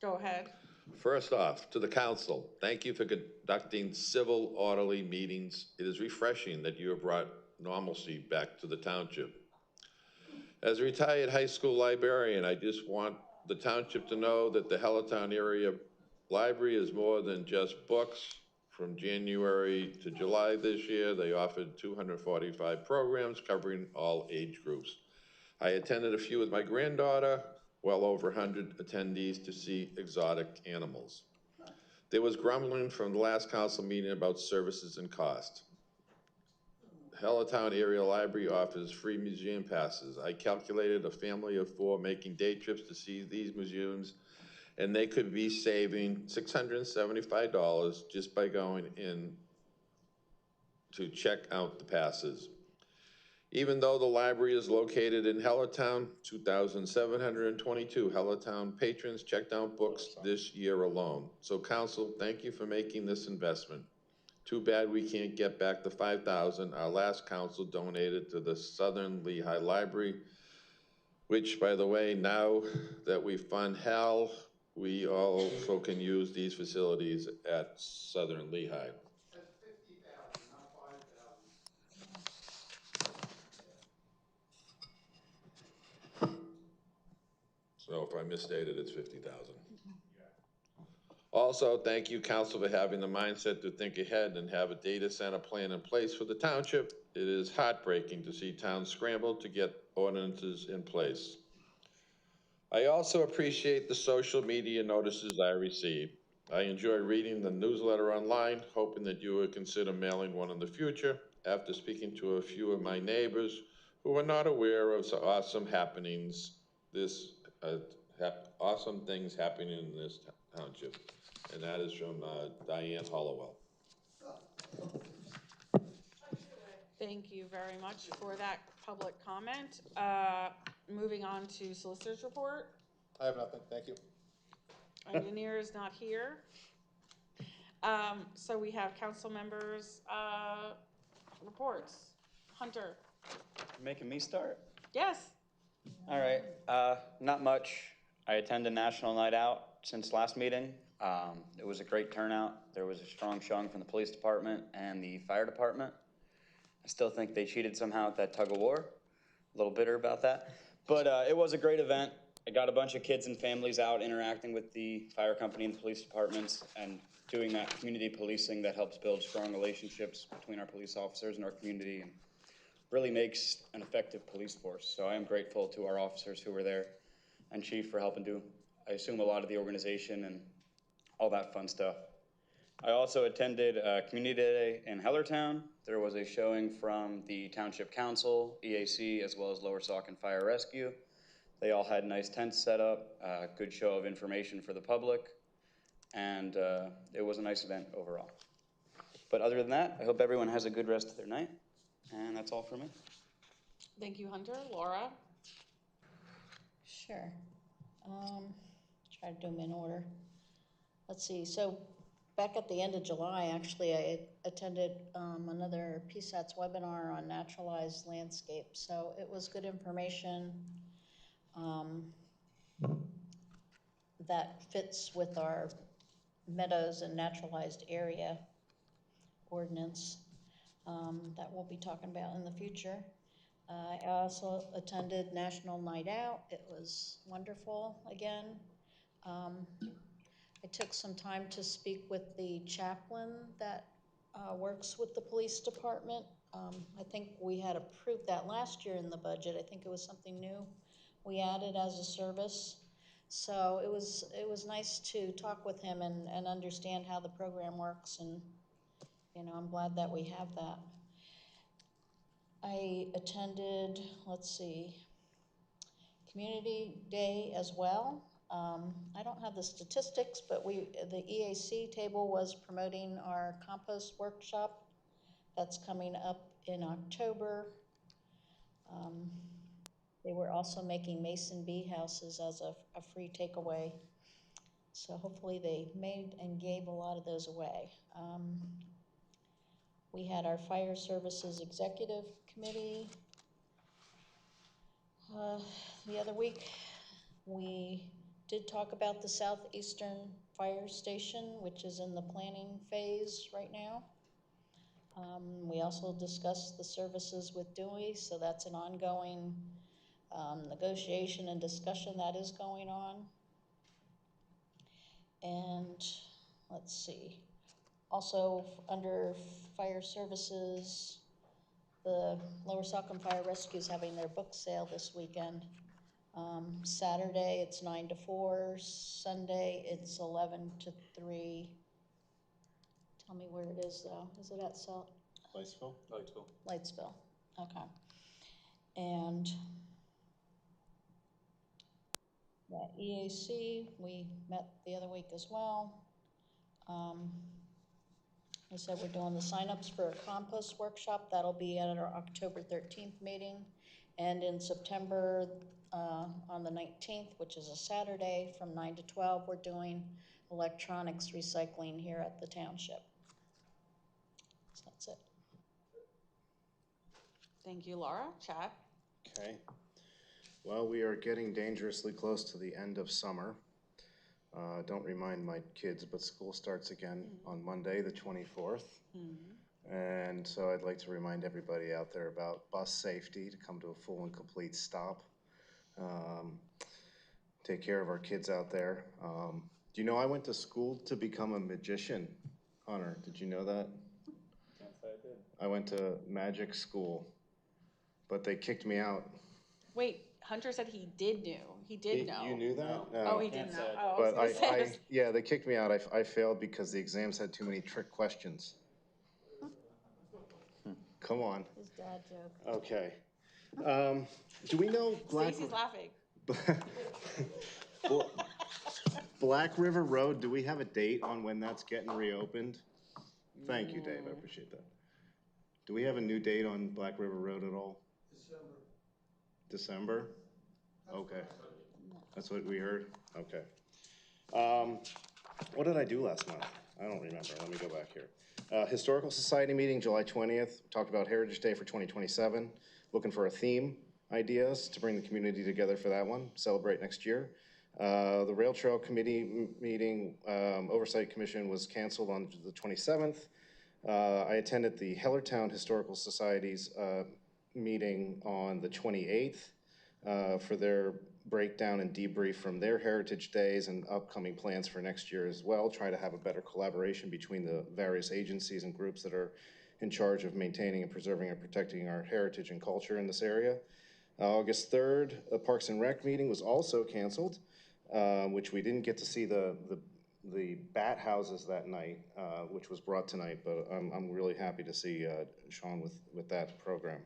Go ahead. First off, to the council, thank you for conducting civil, orderly meetings. It is refreshing that you have brought normalcy back to the township. As a retired high school librarian, I just want the township to know that the Hellertown area library is more than just books. From January to July this year, they offered 245 programs covering all age groups. I attended a few with my granddaughter, well over 100 attendees to see exotic animals. There was grumbling from the last council meeting about services and cost. Hellertown Area Library offers free museum passes. I calculated a family of 4 making day trips to see these museums, and they could be saving $675 just by going in to check out the passes. Even though the library is located in Hellertown, 2,722 Hellertown patrons checked out books this year alone. So council, thank you for making this investment. Too bad we can't get back the $5,000 our last council donated to the Southern Lehigh Library, which, by the way, now that we fund HAL, we also can use these facilities at Southern Lehigh. That's $50,000, not $5,000. So if I misstated, it's 50,000. Also, thank you, council, for having the mindset to think ahead and have a data center plan in place for the township. It is heartbreaking to see towns scramble to get ordinances in place. I also appreciate the social media notices I receive. I enjoy reading the newsletter online, hoping that you would consider mailing one in the future. After speaking to a few of my neighbors who are not aware of some awesome happenings, awesome things happening in this township. And that is from Diane Hollowell. Thank you very much for that public comment. Moving on to solicitor's report. I have nothing, thank you. Engineer is not here. So we have council members' reports. Hunter. Making me start? Yes. All right, not much. I attended National Night Out since last meeting. It was a great turnout. There was a strong showing from the police department and the fire department. I still think they cheated somehow at that tug of war. A little bitter about that. But it was a great event. I got a bunch of kids and families out interacting with the fire company and the police departments and doing that community policing that helps build strong relationships between our police officers and our community and really makes an effective police force. So I am grateful to our officers who were there and Chief for helping do, I assume, a lot of the organization and all that fun stuff. I also attended Community Day in Hellertown. There was a showing from the Township Council, EAC, as well as Lower Saucon Fire Rescue. They all had nice tents set up, good show of information for the public, and it was a nice event overall. But other than that, I hope everyone has a good rest of their night, and that's all for me. Thank you, Hunter. Laura? Sure. Try to do them in order. Let's see, so back at the end of July, actually, I attended another PSATS webinar on naturalized landscape. So it was good information that fits with our meadows and naturalized area ordinance that we'll be talking about in the future. I also attended National Night Out. It was wonderful again. I took some time to speak with the chaplain that works with the police department. I think we had approved that last year in the budget. I think it was something new we added as a service. So it was nice to talk with him and understand how the program works, and I'm glad that we have that. I attended, let's see, Community Day as well. I don't have the statistics, but the EAC table was promoting our compost workshop that's coming up in October. They were also making mason bee houses as a free takeaway. So hopefully they made and gave a lot of those away. We had our Fire Services Executive Committee the other week. We did talk about the Southeastern Fire Station, which is in the planning phase right now. We also discussed the services with Dewey, so that's an ongoing negotiation and discussion that is going on. And let's see, also under fire services, the Lower Saucon Fire Rescue is having their book sale this weekend. Saturday it's 9 to 4, Sunday it's 11 to 3. Tell me where it is though. Is it at Liceville? Lightsville. Lightsville? Okay. And that EAC, we met the other week as well. We said we're doing the signups for a compost workshop. That'll be at our October 13th meeting. And in September, on the 19th, which is a Saturday, from 9 to 12, we're doing electronics recycling here at the township. So that's it. Thank you, Laura. Chad? Okay. Well, we are getting dangerously close to the end of summer. Don't remind my kids, but school starts again on Monday, the 24th. And so I'd like to remind everybody out there about bus safety, to come to a full and complete stop. Take care of our kids out there. Do you know I went to school to become a magician? Hunter, did you know that? Can't say I did. I went to magic school, but they kicked me out. Wait, Hunter said he did know. He did know. You knew that? Oh, he didn't know. Oh, But I was gonna say. yeah, they kicked me out. I failed because the exams had too many trick questions. Come on. His dad joke. Okay. Do we know Stacey's laughing. Black River Road, do we have a date on when that's getting reopened? Thank you, Dave, I appreciate that. Do we have a new date on Black River Road at all? December? Okay. That's what we heard? Okay. What did I do last month? I don't remember. Let me go back here. Historical Society meeting, July 20th. Talked about Heritage Day for 2027. Looking for a theme ideas to bring the community together for that one. Celebrate next year. The Rail Trail Committee meeting, Oversight Commission was canceled on the 27th. I attended the Hellertown Historical Society's meeting on the 28th for their breakdown and debrief from their Heritage Days and upcoming plans for next year as well. Try to have a better collaboration between the various agencies and groups that are in charge of maintaining and preserving and protecting our heritage and culture in this area. August 3rd, the Parks and Rec meeting was also canceled, which we didn't get to see the bat houses that night, which was brought tonight, but I'm really happy to see Sean with that program.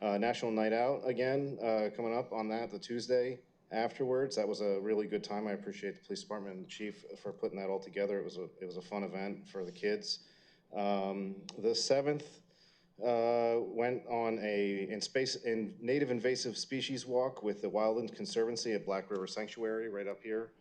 National Night Out again, coming up on that, the Tuesday afterwards. That was a really good time. I appreciate the police department and the chief for putting that all together. It was a fun event for the kids. The 7th, went on a native invasive species walk with the Wildland Conservancy at Black River Sanctuary right up here.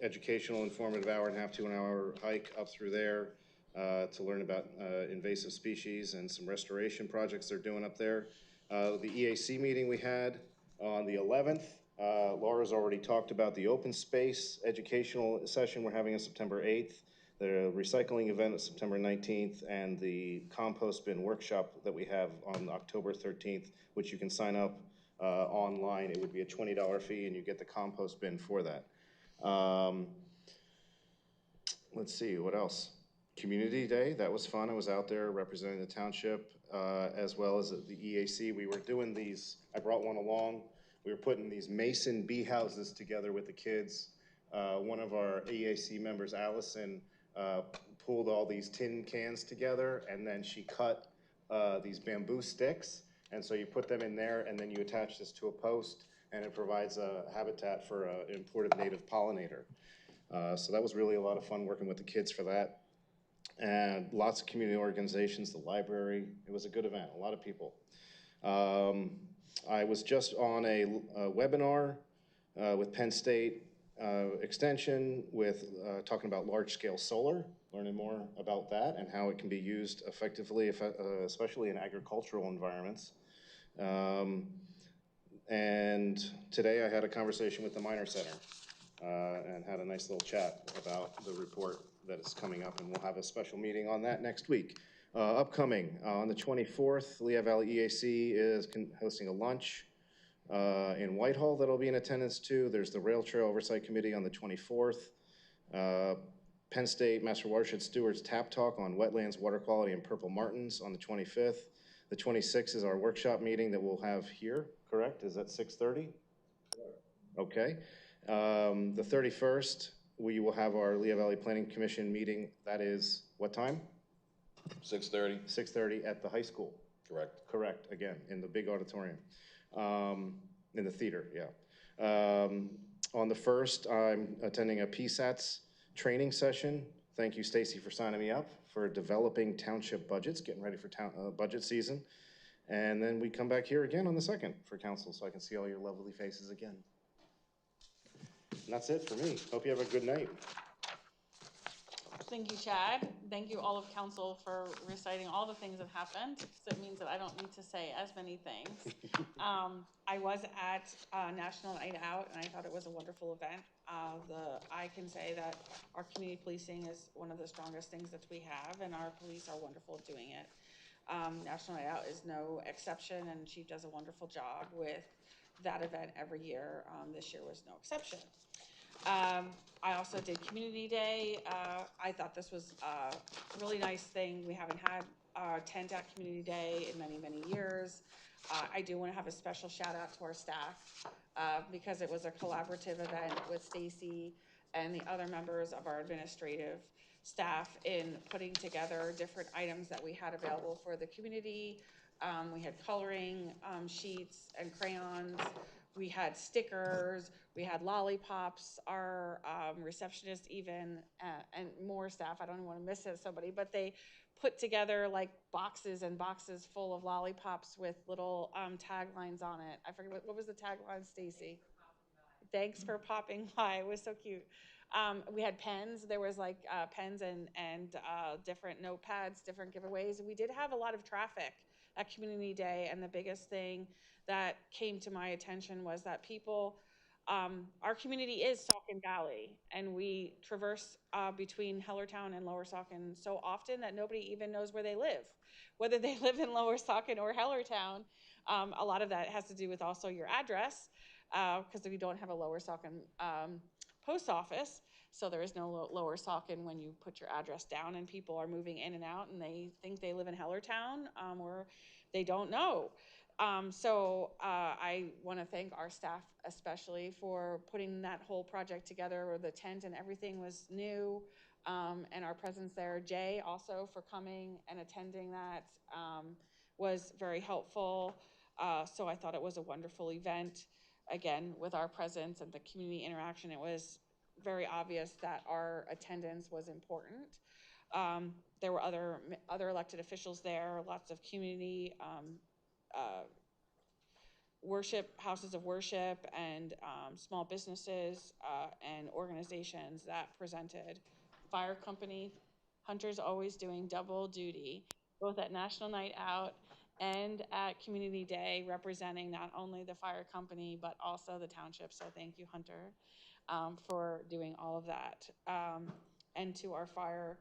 Educational, informative hour-and-a-half to an hour hike up through there to learn about invasive species and some restoration projects they're doing up there. The EAC meeting we had on the 11th, Laura's already talked about the open space educational session we're having on September 8th. the recycling event is September 19th, and the compost bin workshop that we have on October 13th, which you can sign up online. It would be a $20 fee, and you get the compost bin for that. Let's see, what else? Community Day, that was fun. I was out there representing the township, as well as the EAC. We were doing these, I brought one along. We were putting these mason bee houses together with the kids. One of our EAC members, Allison, pulled all these tin cans together, and then she cut these bamboo sticks. And so you put them in there, and then you attach this to a post, and it provides a habitat for an imported native pollinator. So that was really a lot of fun working with the kids for that. And lots of community organizations, the library. It was a good event, a lot of people. I was just on a webinar with Penn State Extension with talking about large-scale solar, learning more about that and how it can be used effectively, especially in agricultural environments. And today I had a conversation with the Minor Center and had a nice little chat about the report that is coming up, and we'll have a special meeting on that next week. Upcoming, on the 24th, Lehigh Valley EAC is hosting a lunch in Whitehall that I'll be in attendance to. There's the Rail Trail Oversight Committee on the 24th. Penn State Master Watershed Stewards Tap Talk on wetlands, water quality, and purple martins on the 25th. The 26th is our workshop meeting that we'll have here, correct? Is that 6:30? Okay. The 31st, we will have our Lehigh Valley Planning Commission meeting. That is what time? 6:30. 6:30 at the high school. Correct. Correct, again, in the big auditorium, in the theater, yeah. On the 1st, I'm attending a PSATS training session. Thank you, Stacy, for signing me up for developing township budgets, getting ready for budget season. And then we come back here again on the 2nd for council, so I can see all your lovely faces again. And that's it for me. Hope you have a good night. Thank you, Chad. Thank you, all of council, for reciting all the things that happened. So it means that I don't need to say as many things. I was at National Night Out, and I thought it was a wonderful event. I can say that our community policing is one of the strongest things that we have, and our police are wonderful at doing it. National Night Out is no exception, and Chief does a wonderful job with that event every year. This year was no exception. I also did Community Day. I thought this was a really nice thing. We haven't had a tent at Community Day in many, many years. I do want to have a special shout out to our staff because it was a collaborative event with Stacy and the other members of our administrative staff in putting together different items that we had available for the community. We had coloring sheets and crayons. We had stickers, we had lollipops, our receptionist even, and more staff, I don't want to miss somebody, but they put together like boxes and boxes full of lollipops with little taglines on it. I forget, what was the tagline, Stacy? Thanks for popping by, it was so cute. We had pens, there was like pens and different notepads, different giveaways. We did have a lot of traffic at Community Day, and the biggest thing that came to my attention was that people, our community is Saucon Valley, and we traverse between Hellertown and Lower Saucon so often that nobody even knows where they live, whether they live in Lower Saucon or Hellertown. A lot of that has to do with also your address, because we don't have a Lower Saucon post office, so there is no Lower Saucon when you put your address down, and people are moving in and out, and they think they live in Hellertown, or they don't know. So I want to thank our staff especially for putting that whole project together, where the tent and everything was new, and our presence there. Jay also for coming and attending that was very helpful. So I thought it was a wonderful event. Again, with our presence and the community interaction, it was very obvious that our attendance was important. There were other elected officials there, lots of community worship, houses of worship, and small businesses and organizations that presented. Fire company, Hunter's always doing double duty, both at National Night Out and at Community Day, representing not only the fire company, but also the township. So thank you, Hunter, for doing all of that. and to our fire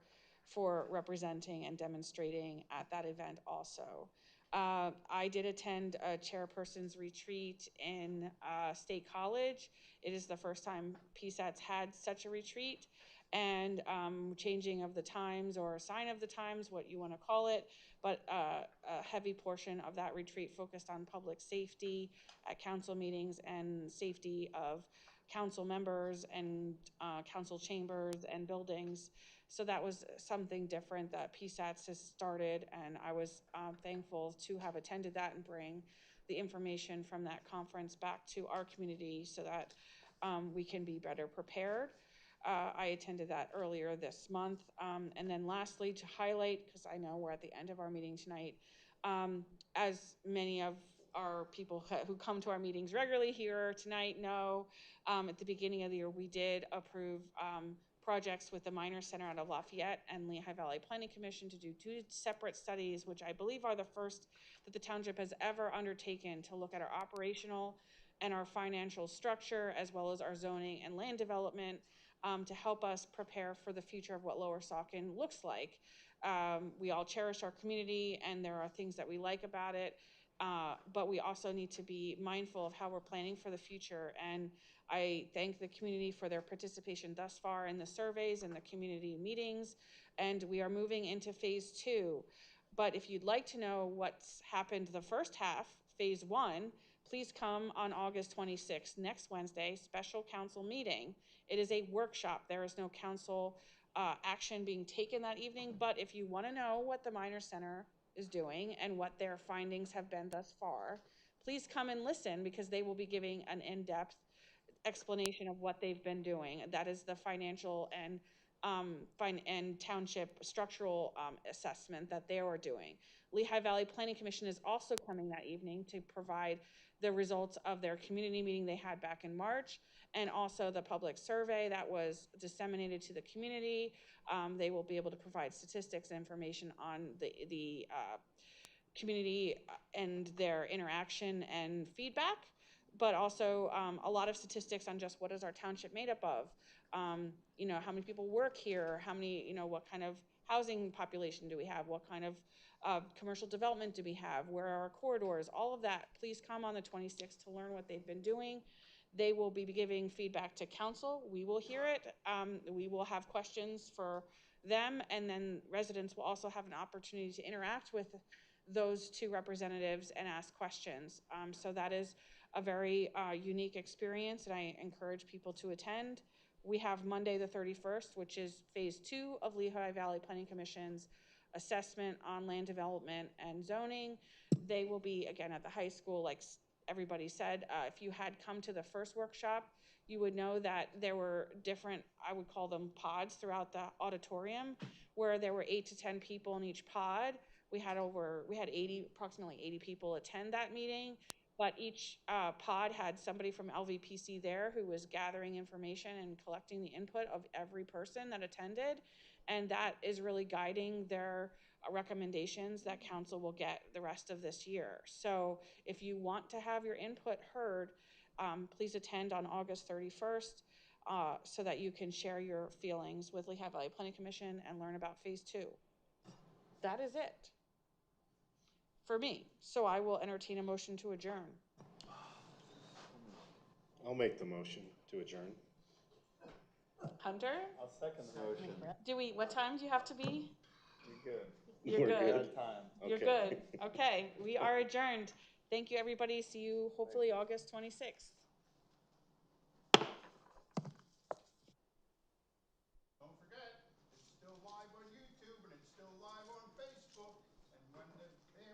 for representing and demonstrating at that event also. I did attend a chairperson's retreat in State College. It is the first time PSAT's had such a retreat, and changing of the times or sign of the times, what you want to call it, but a heavy portion of that retreat focused on public safety at council meetings and safety of council members and council chambers and buildings. So that was something different that PSATS has started, and I was thankful to have attended that and bring the information from that conference back to our community so that we can be better prepared. I attended that earlier this month. And then lastly, to highlight, because I know we're at the end of our meeting tonight, as many of our people who come to our meetings regularly here tonight know, at the beginning of the year, we did approve projects with the Minor Center out of Lafayette and Lehigh Valley Planning Commission to do 2 separate studies, which I believe are the first that the township has ever undertaken to look at our operational and our financial structure, as well as our zoning and land development, to help us prepare for the future of what Lower Saucon looks like. We all cherish our community, and there are things that we like about it, but we also need to be mindful of how we're planning for the future. And I thank the community for their participation thus far in the surveys and the community meetings, and we are moving into phase 2. But if you'd like to know what's happened the first half, phase 1, please come on August 26th, next Wednesday, special council meeting. It is a workshop. There is no council action being taken that evening, but if you want to know what the Minor Center is doing and what their findings have been thus far, please come and listen, because they will be giving an in-depth explanation of what they've been doing. That is the financial and township structural assessment that they are doing. Lehigh Valley Planning Commission is also coming that evening to provide the results of their community meeting they had back in March, and also the public survey that was disseminated to the community. They will be able to provide statistics and information on the community and their interaction and feedback, but also a lot of statistics on just what is our township made up of. You know, how many people work here, how many, you know, what kind of housing population do we have, what kind of commercial development do we have, where are our corridors, all of that. Please come on the 26th to learn what they've been doing. They will be giving feedback to council. We will hear it. We will have questions for them, and then residents will also have an opportunity to interact with those 2 representatives and ask questions. So that is a very unique experience, and I encourage people to attend. We have Monday the 31st, which is phase 2 of Lehigh Valley Planning Commission's assessment on land development and zoning. They will be, again, at the high school, like everybody said. If you had come to the first workshop, you would know that there were different, I would call them pods, throughout the auditorium, where there were 8 to 10 people in each pod. We had approximately 80 people attend that meeting, but each pod had somebody from LVPC there who was gathering information and collecting the input of every person that attended, and that is really guiding their recommendations that council will get the rest of this year. So if you want to have your input heard, please attend on August 31st so that you can share your feelings with Lehigh Valley Planning Commission and learn about phase 2. That is it for me. So I will entertain a motion to adjourn. I'll make the motion to adjourn. Hunter? I'll second the motion. What time do you have to be? You're good. You're good. You're Okay. good. Okay, we are adjourned. Thank you, everybody. See you hopefully August 26th.